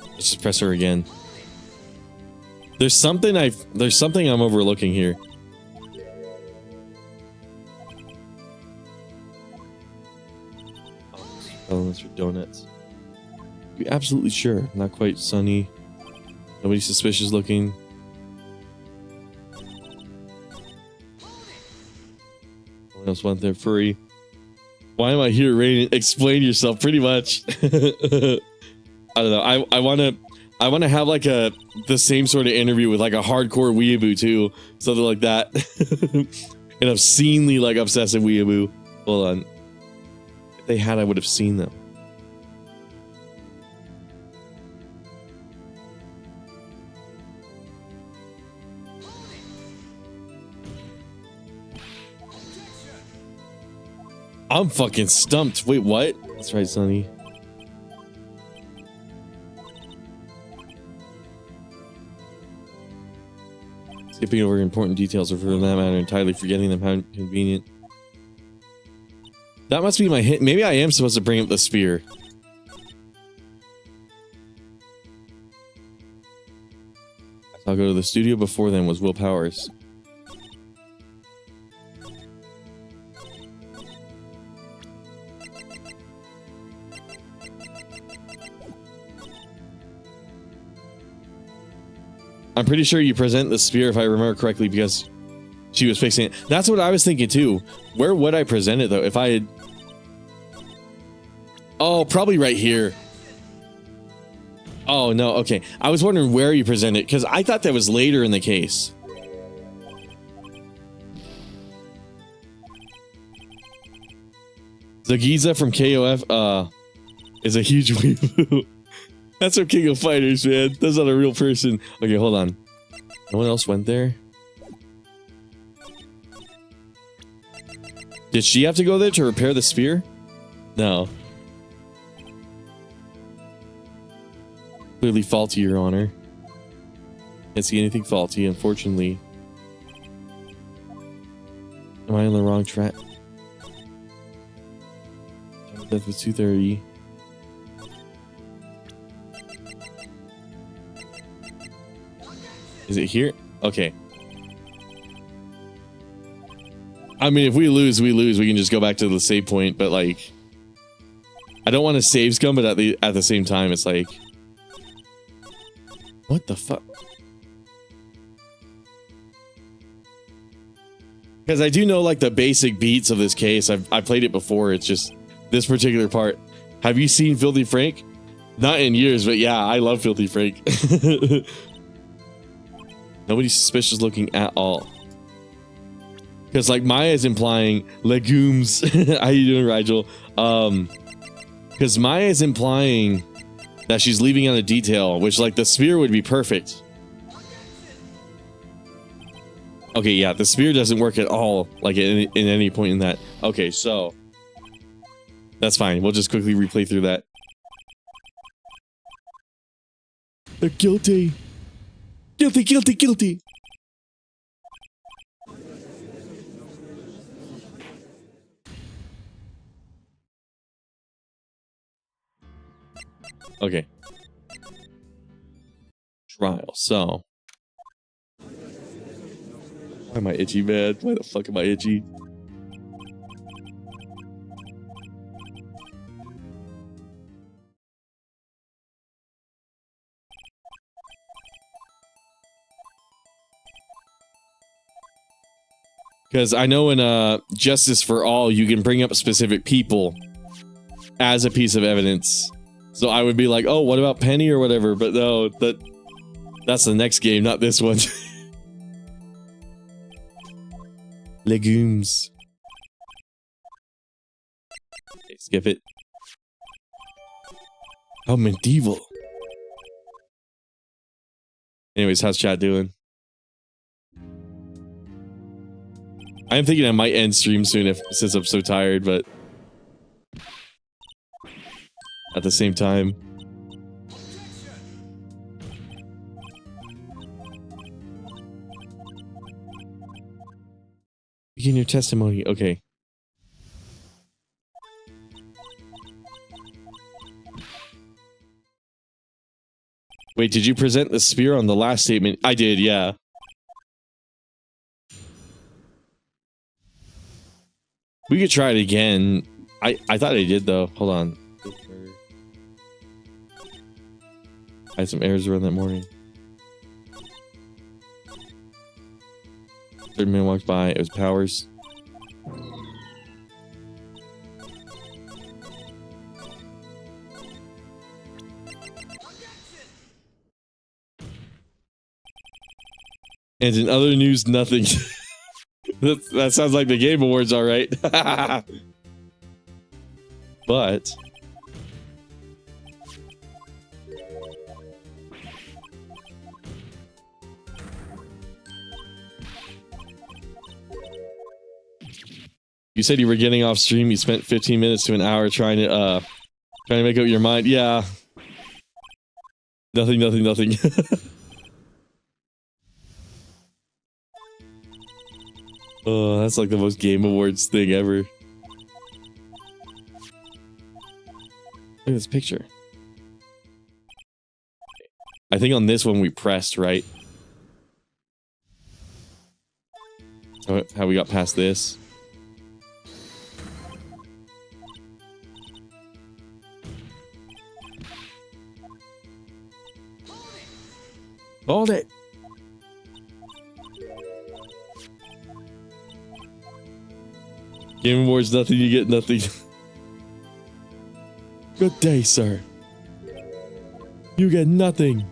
Let's just press her again. There's something I'm overlooking here. Telling us for donuts. Be absolutely sure. Not quite sunny. Nobody suspicious looking. What else went there? Furry. Why am I here, Rain? Explain yourself, pretty much. I don't know. I want to have like the same sort of interview with like a hardcore weeaboo too, something like that. An obscenely like obsessive weeaboo. Hold on. If they had, I would have seen them. I'm fucking stumped. Wait, what? That's right, Sonny. Skipping over important details, or for that matter, entirely forgetting them. How convenient. That must be my hint. Maybe I am supposed to bring up the spear. I'll go to the studio before then was Will Powers. I'm pretty sure you present the spear, if I remember correctly, because she was fixing it. That's what I was thinking too. Where would I present it though? If I had... Oh, probably right here. Oh, no. Okay. I was wondering where you present it, because I thought that was later in the case. Zagiza from KOF, is a huge weeaboo. That's from King of Fighters, man. That's not a real person. Okay, hold on. No one else went there? Did she have to go there to repair the spear? No. Clearly faulty, Your Honor. Can't see anything faulty, unfortunately. Am I on the wrong track? Death was 2:30. Is it here? Okay. I mean, if we lose, we lose. We can just go back to the save point, but like, I don't want to save scum, but at the same time, it's like, what the fuck? Because I do know like the basic beats of this case. I played it before. It's just this particular part. Have you seen Filthy Frank? Not in years, but yeah, I love Filthy Frank. Nobody's suspicious looking at all. Because like Maya is implying legumes. How you doing, Rigel? Because Maya is implying that she's leaving out a detail, which like the spear would be perfect. Okay, yeah, the spear doesn't work at all, like in any point in that. Okay, so that's fine. We'll just quickly replay through that. They're guilty. Guilty, guilty, guilty. Okay. Trial, so. Why am I itchy, man? Why the fuck am I itchy? Because I know in Justice for All, you can bring up specific people as a piece of evidence. So I would be like, oh, what about Penny or whatever? But no, that's the next game, not this one. Legumes. Okay, skip it. How medieval. Anyways, how's chat doing? I am thinking I might end stream soon since I'm so tired, but at the same time. Begin your testimony. Okay. Wait, did you present the spear on the last statement? I did, yeah. We could try it again. I thought I did though. Hold on. I had some errors run that morning. Third man walked by. It was Powers. And in other news, nothing. That sounds like the Game Awards, all right. But you said you were getting off stream. You spent 15 minutes to an hour trying to make up your mind. Yeah. Nothing. Oh, that's like the most Game Awards thing ever. Look at this picture. I think on this one we pressed, right? So how we got past this. Hold it. Game Awards, nothing, you get nothing. Good day, sir. You get nothing.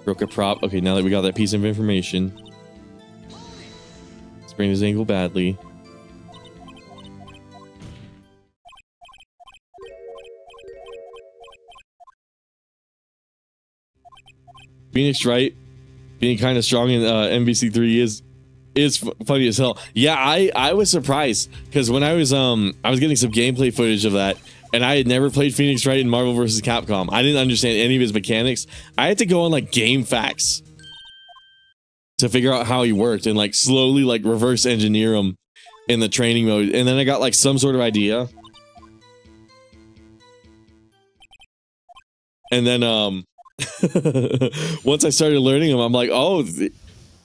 Broke a prop. Okay, now that we got that piece of information. Sprained his ankle badly. Phoenix Wright being kind of strong in MVC3 is funny as hell. Yeah, I was surprised because when I was getting some gameplay footage of that, and I had never played Phoenix Wright in Marvel vs. Capcom. I didn't understand any of his mechanics. I had to go on like Game Facts to figure out how he worked and like slowly like reverse engineer him in the training mode, and then I got like some sort of idea. And then once I started learning him, I'm like, oh,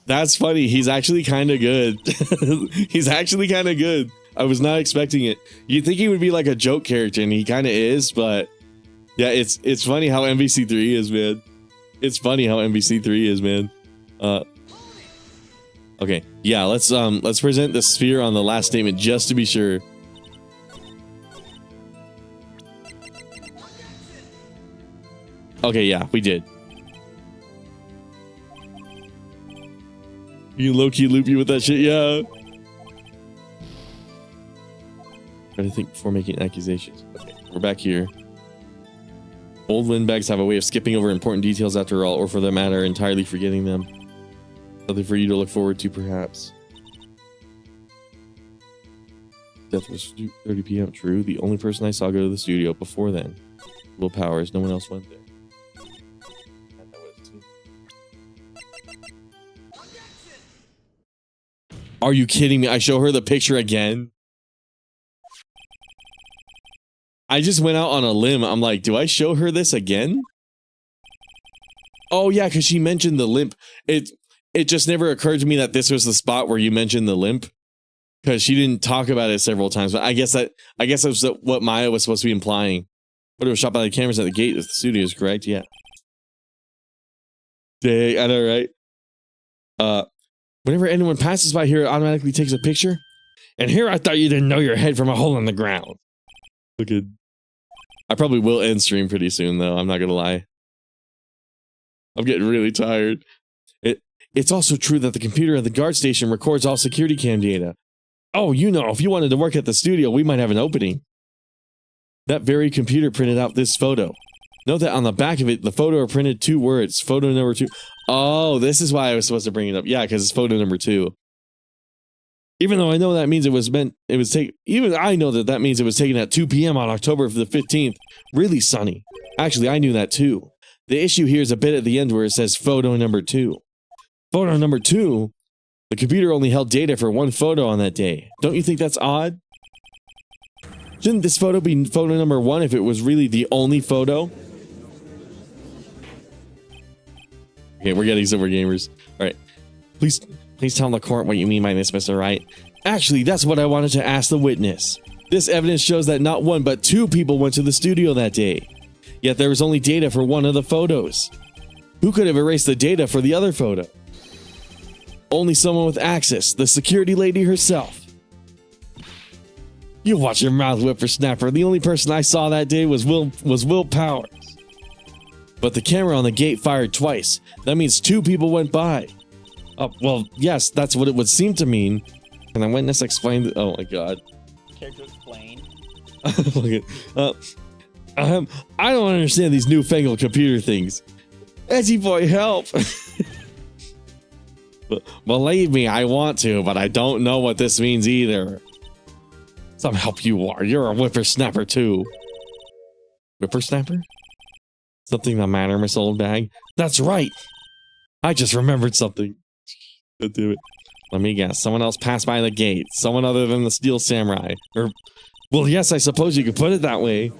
that's funny. He's actually kind of good. He's actually kind of good. I was not expecting it. You'd think he would be like a joke character, and he kind of is, but yeah, it's funny how MVC3 is, man. It's funny how MVC3 is, man. Okay, yeah, let's present the sphere on the last statement just to be sure. Okay, yeah, we did. You low-key loop you with that shit, yeah. Try to think before making accusations. Okay, we're back here. Old windbags have a way of skipping over important details after all, or for that matter, entirely forgetting them. Something for you to look forward to, perhaps. Death was 30 p.m. True. The only person I saw go to the studio before then. Will Powers. No one else went there. Are you kidding me? I show her the picture again. I just went out on a limb. I'm like, do I show her this again? Oh yeah, because she mentioned the limp. It just never occurred to me that this was the spot where you mentioned the limp, because she didn't talk about it several times. But I guess that was what Maya was supposed to be implying. But it was shot by the cameras at the gate of the studios, correct? Yeah. Dang, I know, right? Whenever anyone passes by here, it automatically takes a picture. And here I thought you didn't know your head from a hole in the ground. Look at. I probably will end stream pretty soon, though. I'm not gonna lie. I'm getting really tired. It's also true that the computer at the guard station records all security cam data. Oh, you know, if you wanted to work at the studio, we might have an opening. That very computer printed out this photo. Note that on the back of it, the photo are printed 2 words. Photo number 2. Oh, this is why I was supposed to bring it up. Yeah, because it's photo number 2. Even though I know that means even I know that means it was taken at 2 p.m. on October the 15th. Really sunny. Actually, I knew that too. The issue here is a bit at the end where it says photo number 2. Photo number 2? The computer only held data for 1 photo on that day. Don't you think that's odd? Shouldn't this photo be photo number 1 if it was really the only photo? Okay, we're getting somewhere, gamers. All right. Please Please tell the court what you mean by this, Mr. Wright. Actually, that's what I wanted to ask the witness. This evidence shows that not one but two people went to the studio that day. Yet there was only data for one of the photos. Who could have erased the data for the other photo? Only someone with access, the security lady herself. You watch your mouth, whippersnapper. The only person I saw that day was Will Powers. But the camera on the gate fired twice. That means two people went by. Well, yes, that's what it would seem to mean. Can the witness explain? Oh my god. Care to explain? I don't understand these newfangled computer things. Edgy boy, help! Believe me, I want to, but I don't know what this means either. Some help you are. You're a whippersnapper too. Whippersnapper? Something the matter, Miss Oldbag? That's right! I just remembered something. God damn it. Let me guess. Someone else passed by the gate. Someone other than the Steel Samurai. Or, well, yes, I suppose you could put it that way.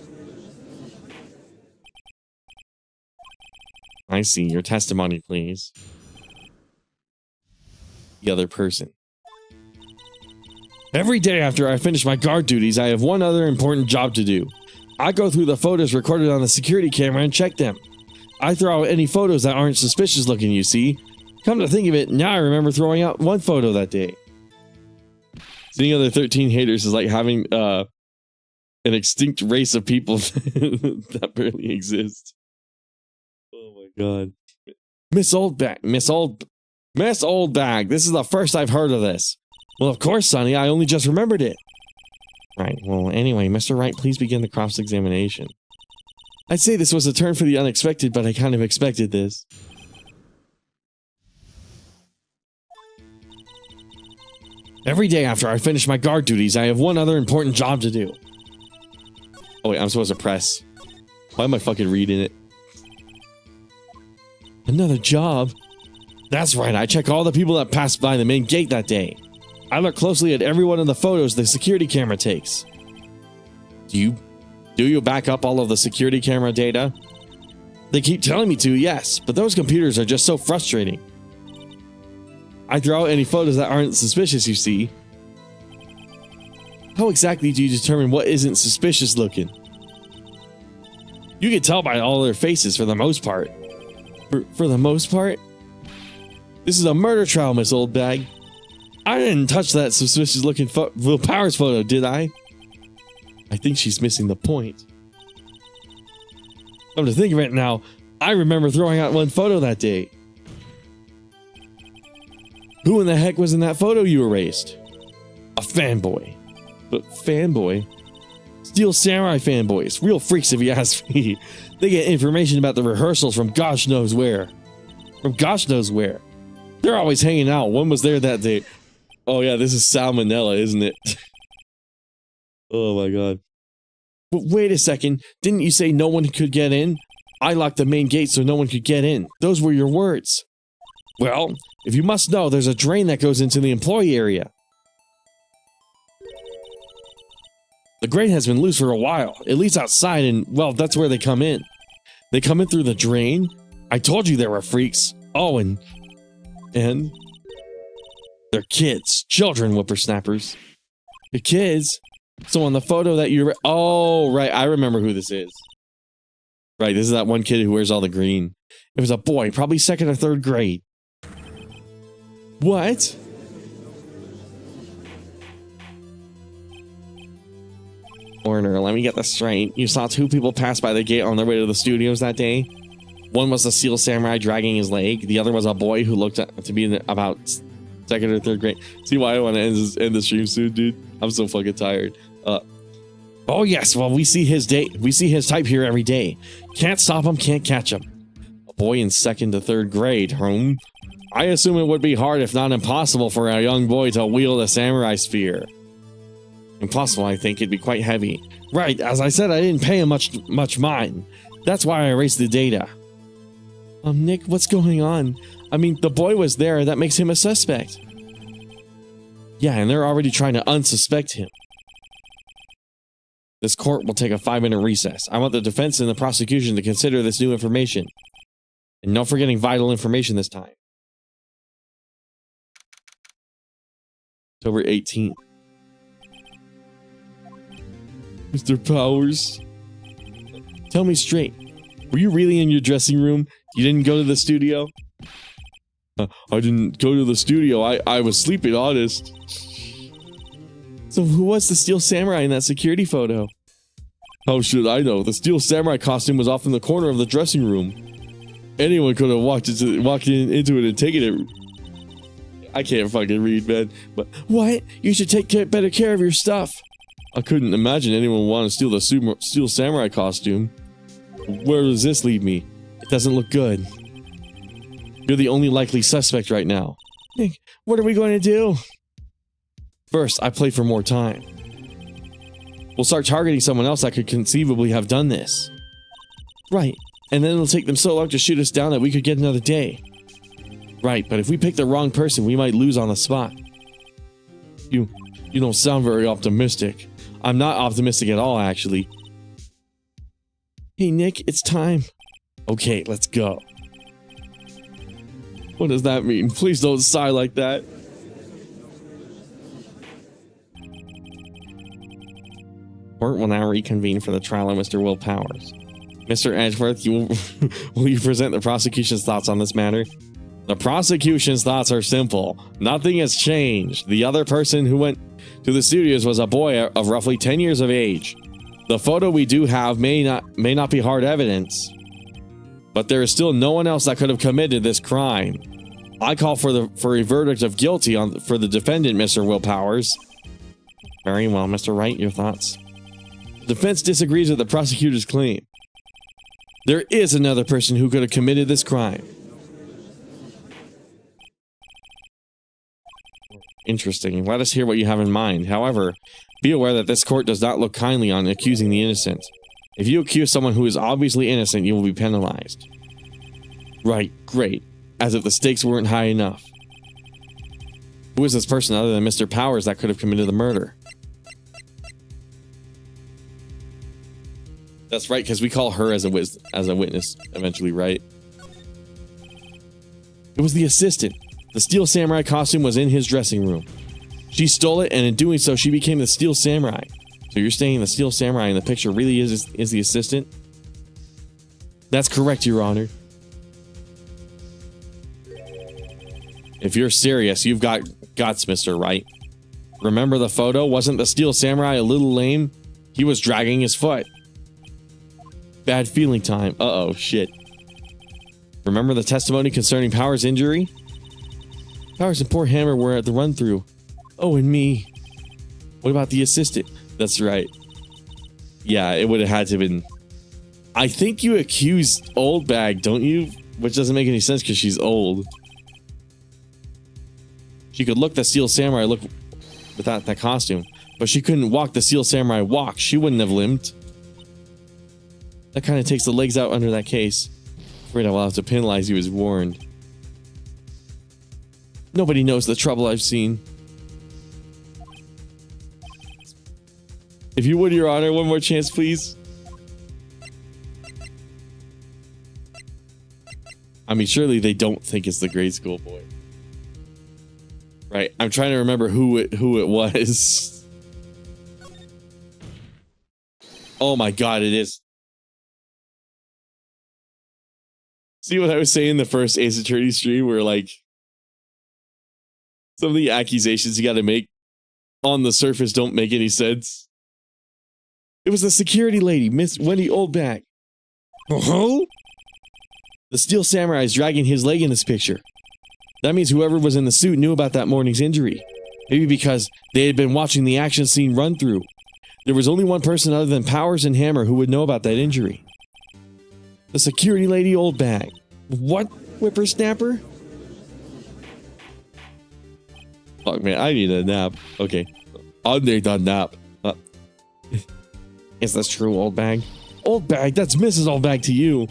I see. Your testimony, please. The other person. Every day after I finish my guard duties, I have one other important job to do. I go through the photos recorded on the security camera and check them. I throw out any photos that aren't suspicious looking, you see. Come to think of it, now I remember throwing out one photo that day. Seeing other 13 haters is like having an extinct race of people that barely exist. Oh my god. Miss Oldbag, this is the first I've heard of this. Well, of course, Sonny, I only just remembered it. Right, well, anyway, Mr. Wright, please begin the cross-examination. I'd say this was a turn for the unexpected, but I kind of expected this. Every day after I finish my guard duties, I have one other important job to do. Oh wait, I'm supposed to press. Why am I fucking reading it? Another job? That's right, I check all the people that passed by the main gate that day. I look closely at every one of the photos the security camera takes. Do you back up all of the security camera data? They keep telling me to, yes, but those computers are just so frustrating. I throw out any photos that aren't suspicious, you see. How exactly do you determine what isn't suspicious looking? You can tell by all their faces for the most part. For the most part? This is a murder trial, Miss Oldbag. I didn't touch that suspicious looking Will Powers photo, did I? I think she's missing the point. Come to think of it now, I remember throwing out one photo that day. Who in the heck was in that photo you erased? A fanboy. But fanboy? Steel Samurai fanboys. Real freaks if you ask me. They get information about the rehearsals from gosh knows where. From gosh knows where. They're always hanging out. One was there that day. Oh yeah, this is salmonella, isn't it? Oh my god. But wait a second. Didn't you say no one could get in? I locked the main gate so no one could get in. Those were your words. Well, if you must know, there's a drain that goes into the employee area. The drain has been loose for a while. It leads outside and, well, that's where they come in. They come in through the drain? I told you there were freaks. Oh, and they're kids. Children, whippersnappers. The kids? So on the photo that you... Oh, right. I remember who this is. Right, this is that one kid who wears all the green. It was a boy, probably 2nd or 3rd grade. What? Warner, let me get this straight. You saw 2 people pass by the gate on their way to the studios that day. One was a Steel Samurai dragging his leg. The other was a boy who looked to be in about 2nd or 3rd grade. See why I want to end the stream soon, dude? I'm so fucking tired. Oh yes, well we see his type here every day. Can't stop him, can't catch him. A boy in 2nd to 3rd grade, I assume it would be hard, if not impossible, for a young boy to wield a samurai spear. Impossible, I think. It'd be quite heavy. Right, as I said, I didn't pay him much mind. That's why I erased the data. Nick, what's going on? I mean, the boy was there. That makes him a suspect. Yeah, and they're already trying to unsuspect him. This court will take a 5-minute recess. I want the defense and the prosecution to consider this new information. And no forgetting vital information this time. October 18th. Mr. Powers, tell me straight. Were you really in your dressing room? You didn't go to the studio? I didn't go to the studio. I was sleeping, honest. So who was the Steel Samurai in that security photo? How should I know? The Steel Samurai costume was off in the corner of the dressing room. Anyone could have walked into it and taken it. I can't fucking read, man. But what? You should take better care of your stuff. I couldn't imagine anyone would want to steal the Steel Samurai costume. Where does this leave me? It doesn't look good. You're the only likely suspect right now. Nick, what are we going to do? First, I play for more time. We'll start targeting someone else that could conceivably have done this. Right, and then it'll take them so long to shoot us down that we could get another day. Right, but if we pick the wrong person, we might lose on the spot. You don't sound very optimistic. I'm not optimistic at all, actually. Hey, Nick, it's time. Okay, let's go. What does that mean? Please don't sigh like that. Court will now reconvene for the trial of Mr. Will Powers. Mr. Edgeworth, will you present the prosecution's thoughts on this matter? The prosecution's thoughts are simple. Nothing has changed. The other person who went to the studios was a boy of roughly 10 years of age. The photo we do have may not be hard evidence, but there is still no one else that could have committed this crime. I call for a verdict of guilty for the defendant, Mr. Will Powers. Very well, Mr. Wright, your thoughts? The defense disagrees with the prosecutor's claim. There is another person who could have committed this crime. Interesting. Let us hear what you have in mind. However, be aware that this court does not look kindly on accusing the innocent. If you accuse someone who is obviously innocent, you will be penalized. Right, great. As if the stakes weren't high enough. Who is this person other than Mr. Powers that could have committed the murder? That's right, because we call her as a witness eventually, right? It was the assistant. The Steel Samurai costume was in his dressing room. She stole it, and in doing so, she became the Steel Samurai. So you're saying the Steel Samurai in the picture really is the assistant? That's correct, Your Honor. If you're serious, you've got guts, Mr. Wright. Remember the photo? Wasn't the Steel Samurai a little lame? He was dragging his foot. Bad feeling time. Uh-oh, shit. Remember the testimony concerning Powers' injury? Powers and poor Hammer were at the run-through. Oh, and me. What about the assistant? That's right. Yeah, it would have had to have been... I think you accused Old Bag, don't you? Which doesn't make any sense because she's old. She could look the Steel Samurai look without that costume, but she couldn't walk the Steel Samurai walk. She wouldn't have limped. That kind of takes the legs out under that case. Afraid I will have to penalize you as warned. Nobody knows the trouble I've seen. If you would, Your Honor, one more chance, please. I mean, surely they don't think it's the grade school boy. Right, I'm trying to remember who it was. Oh my god, it is. See what I was saying in the first Ace Attorney stream where, like, some of the accusations you gotta make on the surface don't make any sense? It was the security lady, Miss Wendy Oldback. Oh? The Steel Samurai is dragging his leg in this picture. That means whoever was in the suit knew about that morning's injury. Maybe because they had been watching the action scene run through. There was only one person other than Powers and Hammer who would know about that injury. The security lady Oldbag. What? Whippersnapper? Fuck, man, I need a nap. Okay. I need a nap. Is this true, Oldbag? Oldbag, that's Mrs. Oldbag to you.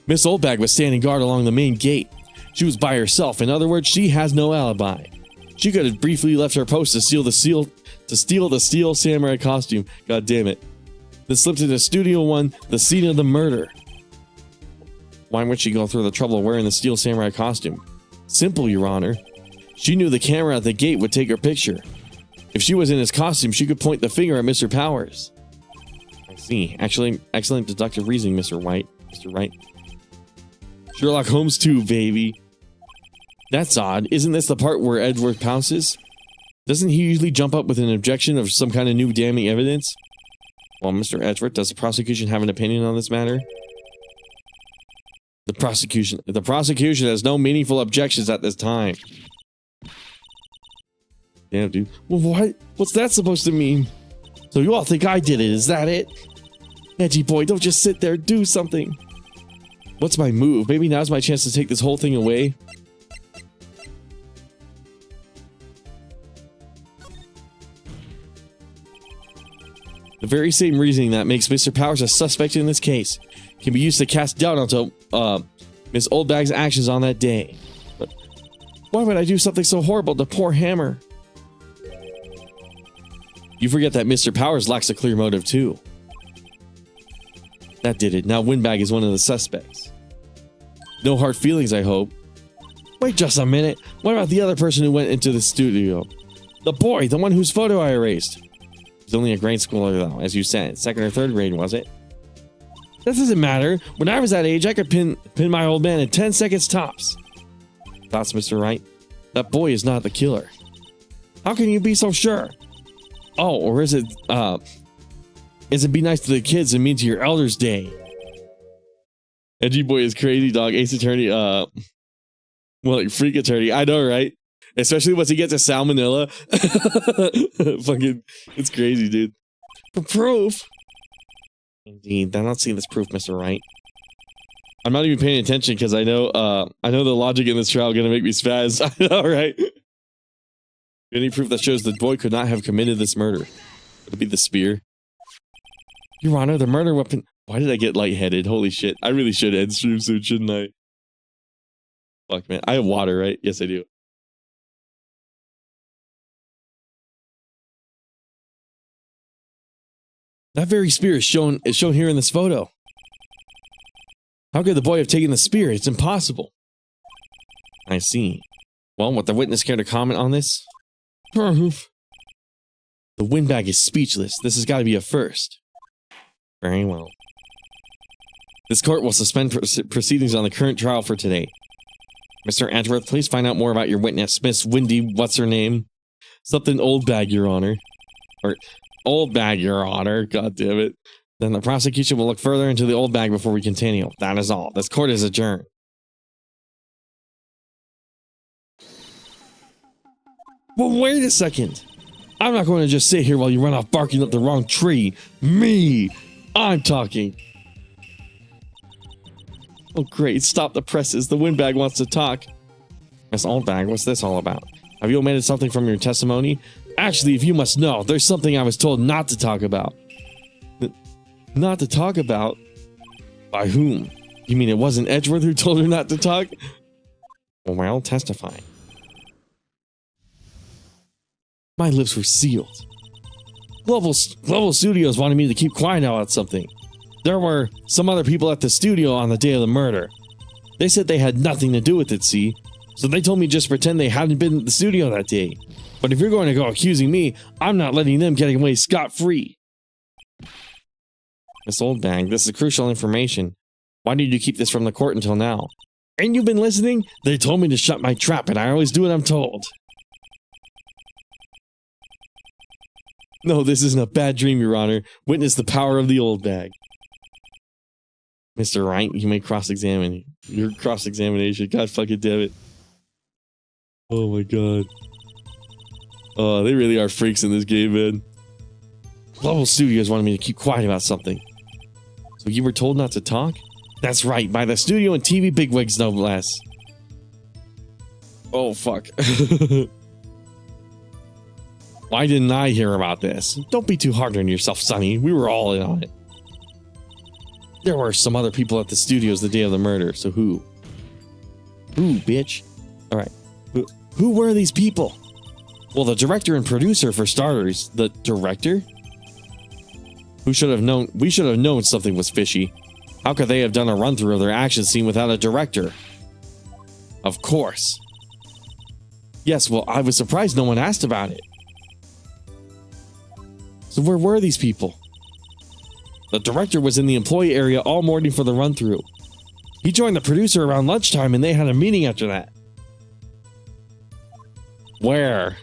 Miss Oldbag was standing guard along the main gate. She was by herself. In other words, she has no alibi. She could have briefly left her post to steal the Steel Samurai costume. God damn it. Then slipped into Studio 1, the scene of the murder. Why would she go through the trouble of wearing the Steel Samurai costume? Simple, Your Honor. She knew the camera at the gate would take her picture. If she was in his costume, she could point the finger at Mr. Powers. I see. Actually, excellent deductive reasoning, Mr. White. Mr. Wright. Sherlock Holmes too, baby. That's odd. Isn't this the part where Edgeworth pounces? Doesn't he usually jump up with an objection of some kind of new damning evidence? Well, Mr. Edgeworth, does the prosecution have an opinion on this matter? The prosecution has no meaningful objections at this time. Damn, dude. Well, what? What's that supposed to mean? So you all think I did it, is that it? Edgy boy, don't just sit there, do something. What's my move? Maybe now's my chance to take this whole thing away? The very same reasoning that makes Mr. Powers a suspect in this case can be used to cast doubt onto Miss Oldbag's actions on that day. But why would I do something so horrible to poor Hammer? You forget that Mr. Powers lacks a clear motive too. That did it. Now Windbag is one of the suspects. No hard feelings, I hope. Wait just a minute. What about the other person who went into the studio? The boy, the one whose photo I erased. He's only a grade schooler though, as you said. Second or third grade, was it? That doesn't matter. When I was that age, I could pin my old man in 10 seconds tops. Thoughts, Mr. Wright? That boy is not the killer. How can you be so sure? Oh, or is it be nice to the kids and mean to your elders day? Edgy boy is crazy, dog. Ace Attorney, well, like freak attorney. I know, right? Especially once he gets a salmonella. Fucking, it's crazy, dude. For proof. Indeed, I don't see this proof, Mr. Wright. I'm not even paying attention because I know the logic in this trial is gonna make me spaz. I know, right? Any proof that shows the boy could not have committed this murder? Would it be the spear? Your Honor, the murder weapon. Why did I get lightheaded? Holy shit! I really should end stream soon, shouldn't I? Fuck, man. I have water, right? Yes, I do. That very spear is shown here in this photo. How could the boy have taken the spear? It's impossible. I see. Well, would the witness care to comment on this? The Windbag is speechless. This has got to be a first. Very well. This court will suspend proceedings on the current trial for today. Mr. Edgeworth, please find out more about your witness, Miss Windy, what's her name? Something Oldbag, Your Honor. Or Oldbag, Your Honor. God damn it. Then the prosecution will look further into the Oldbag before we continue. That is all. This court is adjourned. Well, wait a second. I'm not going to just sit here while you run off barking up the wrong tree. Me! I'm talking. Oh, great. Stop the presses. The Windbag wants to talk. Miss Oldbag, what's this all about? Have you omitted something from your testimony? Actually, if you must know, there's something I was told not to talk about. Not to talk about? By whom? You mean it wasn't Edgeworth who told her not to talk? Well, testify. My lips were sealed. Global Studios wanted me to keep quiet about something. There were some other people at the studio on the day of the murder. They said they had nothing to do with it, see? So they told me just pretend they hadn't been at the studio that day. But if you're going to go accusing me, I'm not letting them get away scot-free. Miss Oldbag, this is crucial information. Why did you keep this from the court until now? Ain't you been listening? They told me to shut my trap, and I always do what I'm told. No, this isn't a bad dream, Your Honor. Witness the power of the Oldbag. Mr. Wright, you may cross-examine. Your cross-examination. God fucking damn it. Oh my god. Oh, they really are freaks in this game, man. Global Studios wanted me to keep quiet about something. So you were told not to talk? That's right, by the studio and TV bigwigs, no less. Oh, fuck. Why didn't I hear about this? Don't be too hard on yourself, Sonny. We were all in on it. There were some other people at the studios the day of the murder, so who? Who, bitch? Alright. Who were these people? Well, the director and producer, for starters. The director? We should have known something was fishy. How could they have done a run-through of their action scene without a director? Of course. Yes, well, I was surprised no one asked about it. So where were these people? The director was in the employee area all morning for the run-through. He joined the producer around lunchtime and they had a meeting after that. Where?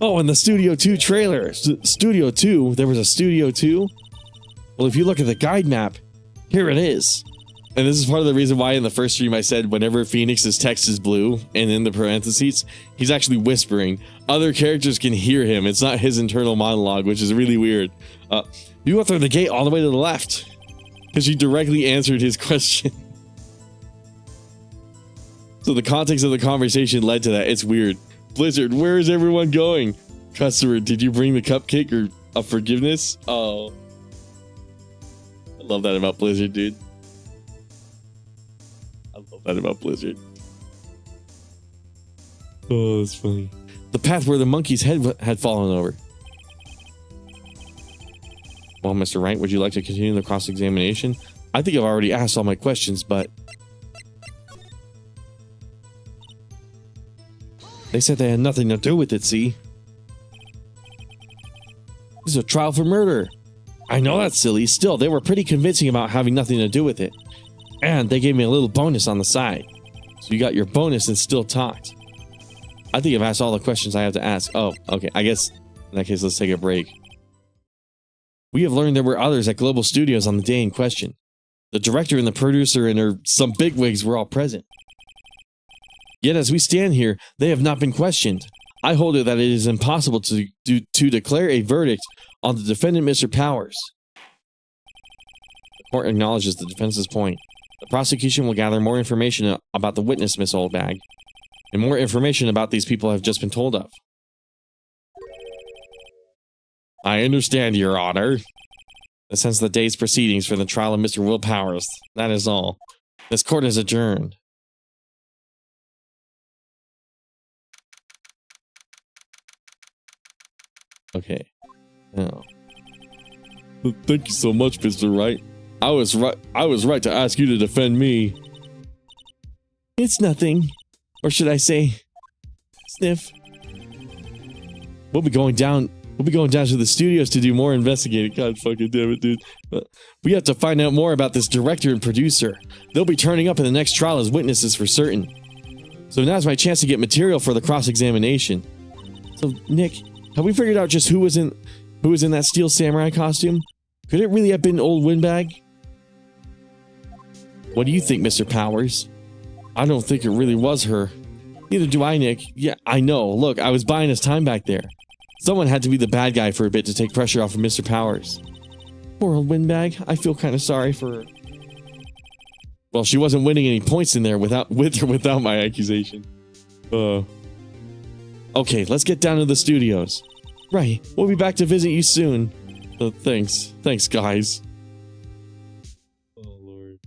Oh, in the Studio 2 trailer. Studio 2? There was a Studio 2? Well, if you look at the guide map, here it is. And this is part of the reason why in the first stream I said whenever Phoenix's text is blue and in the parentheses, he's actually whispering. Other characters can hear him. It's not his internal monologue, which is really weird. You go through the gate all the way to the left because you directly answered his question. So the context of the conversation led to that. It's weird. Blizzard, where is everyone going? Customer, did you bring the cupcake or a forgiveness? Oh. I love that about Blizzard, dude. I love that about Blizzard. Oh, that's funny. The path where the monkey's head had fallen over. Well, Mr. Wright, would you like to continue the cross-examination? I think I've already asked all my questions, but... They said they had nothing to do with it, see? This is a trial for murder. I know that's silly. Still, they were pretty convincing about having nothing to do with it. And they gave me a little bonus on the side. So you got your bonus and still talked. I think I've asked all the questions I have to ask. Oh, okay. I guess in that case, let's take a break. We have learned there were others at Global Studios on the day in question. The director and the producer and some bigwigs were all present. Yet as we stand here, they have not been questioned. I hold it that it is impossible to declare a verdict on the defendant, Mr. Powers. The court acknowledges the defense's point. The prosecution will gather more information about the witness, Miss Oldbag, and more information about these people have just been told of. I understand, Your Honor. This ends the day's proceedings for the trial of Mr. Will Powers. That is all. This court is adjourned. Okay. Now. Thank you so much, Mr. Wright. I was right to ask you to defend me. It's nothing. Or should I say, sniff. We'll be going down to the studios to do more investigating. God fucking damn it, dude. We have to find out more about this director and producer. They'll be turning up in the next trial as witnesses for certain. So now's my chance to get material for the cross-examination. So, Nick, have we figured out just who was in that steel samurai costume? Could it really have been old Windbag? What do you think, Mr. Powers? I don't think it really was her. Neither do I, Nick. Yeah, I know. Look, I was buying us time back there. Someone had to be the bad guy for a bit to take pressure off of Mr. Powers. Poor old Windbag. I feel kind of sorry for her. Well, she wasn't winning any points in there with or without my accusation. Okay, let's get down to the studios. Right, we'll be back to visit you soon. Thanks. Thanks, guys. Oh, Lord.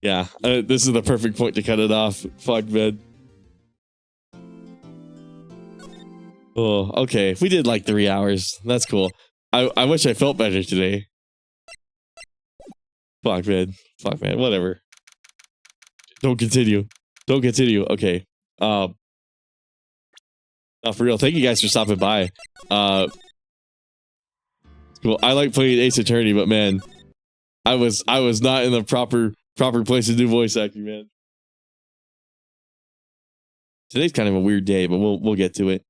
Yeah, this is the perfect point to cut it off. Fuck, man. Oh, okay. We did like 3 hours. That's cool. I wish I felt better today. Fuck, man. Fuck, man. Whatever. Don't continue. Don't continue. Okay. No, for real. Thank you guys for stopping by. Cool. I like playing Ace Attorney, but man, I was not in the proper place to do voice acting, man. Today's kind of a weird day, but we'll get to it.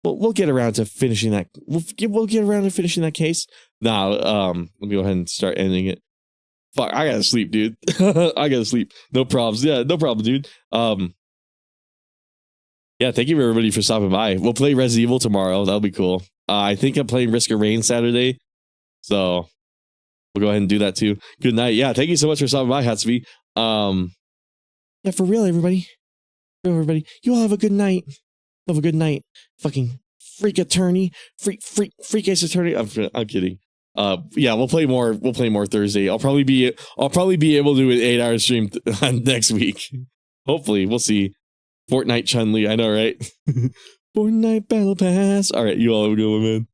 We'll get around to finishing that. We'll get around to finishing that case. Nah, let me go ahead and start ending it. Fuck, I gotta sleep, dude. I gotta sleep. No problems. Yeah, no problem, dude. Yeah, thank you everybody for stopping by. We'll play Resident Evil tomorrow. That'll be cool. I think I'm playing Risk of Rain Saturday, so we'll go ahead and do that too. Good night. Yeah, thank you so much for stopping by, Hatsby. Yeah, for real, everybody. For real, everybody. You all have a good night. Have a good night. Fucking freak attorney. Freak ace attorney. I'm kidding. Yeah, we'll play more Thursday. I'll probably be able to do an 8-hour stream next week. Hopefully, we'll see. Fortnite Chun-Li, I know, right? Fortnite Battle Pass. All right, you all have a good one, man.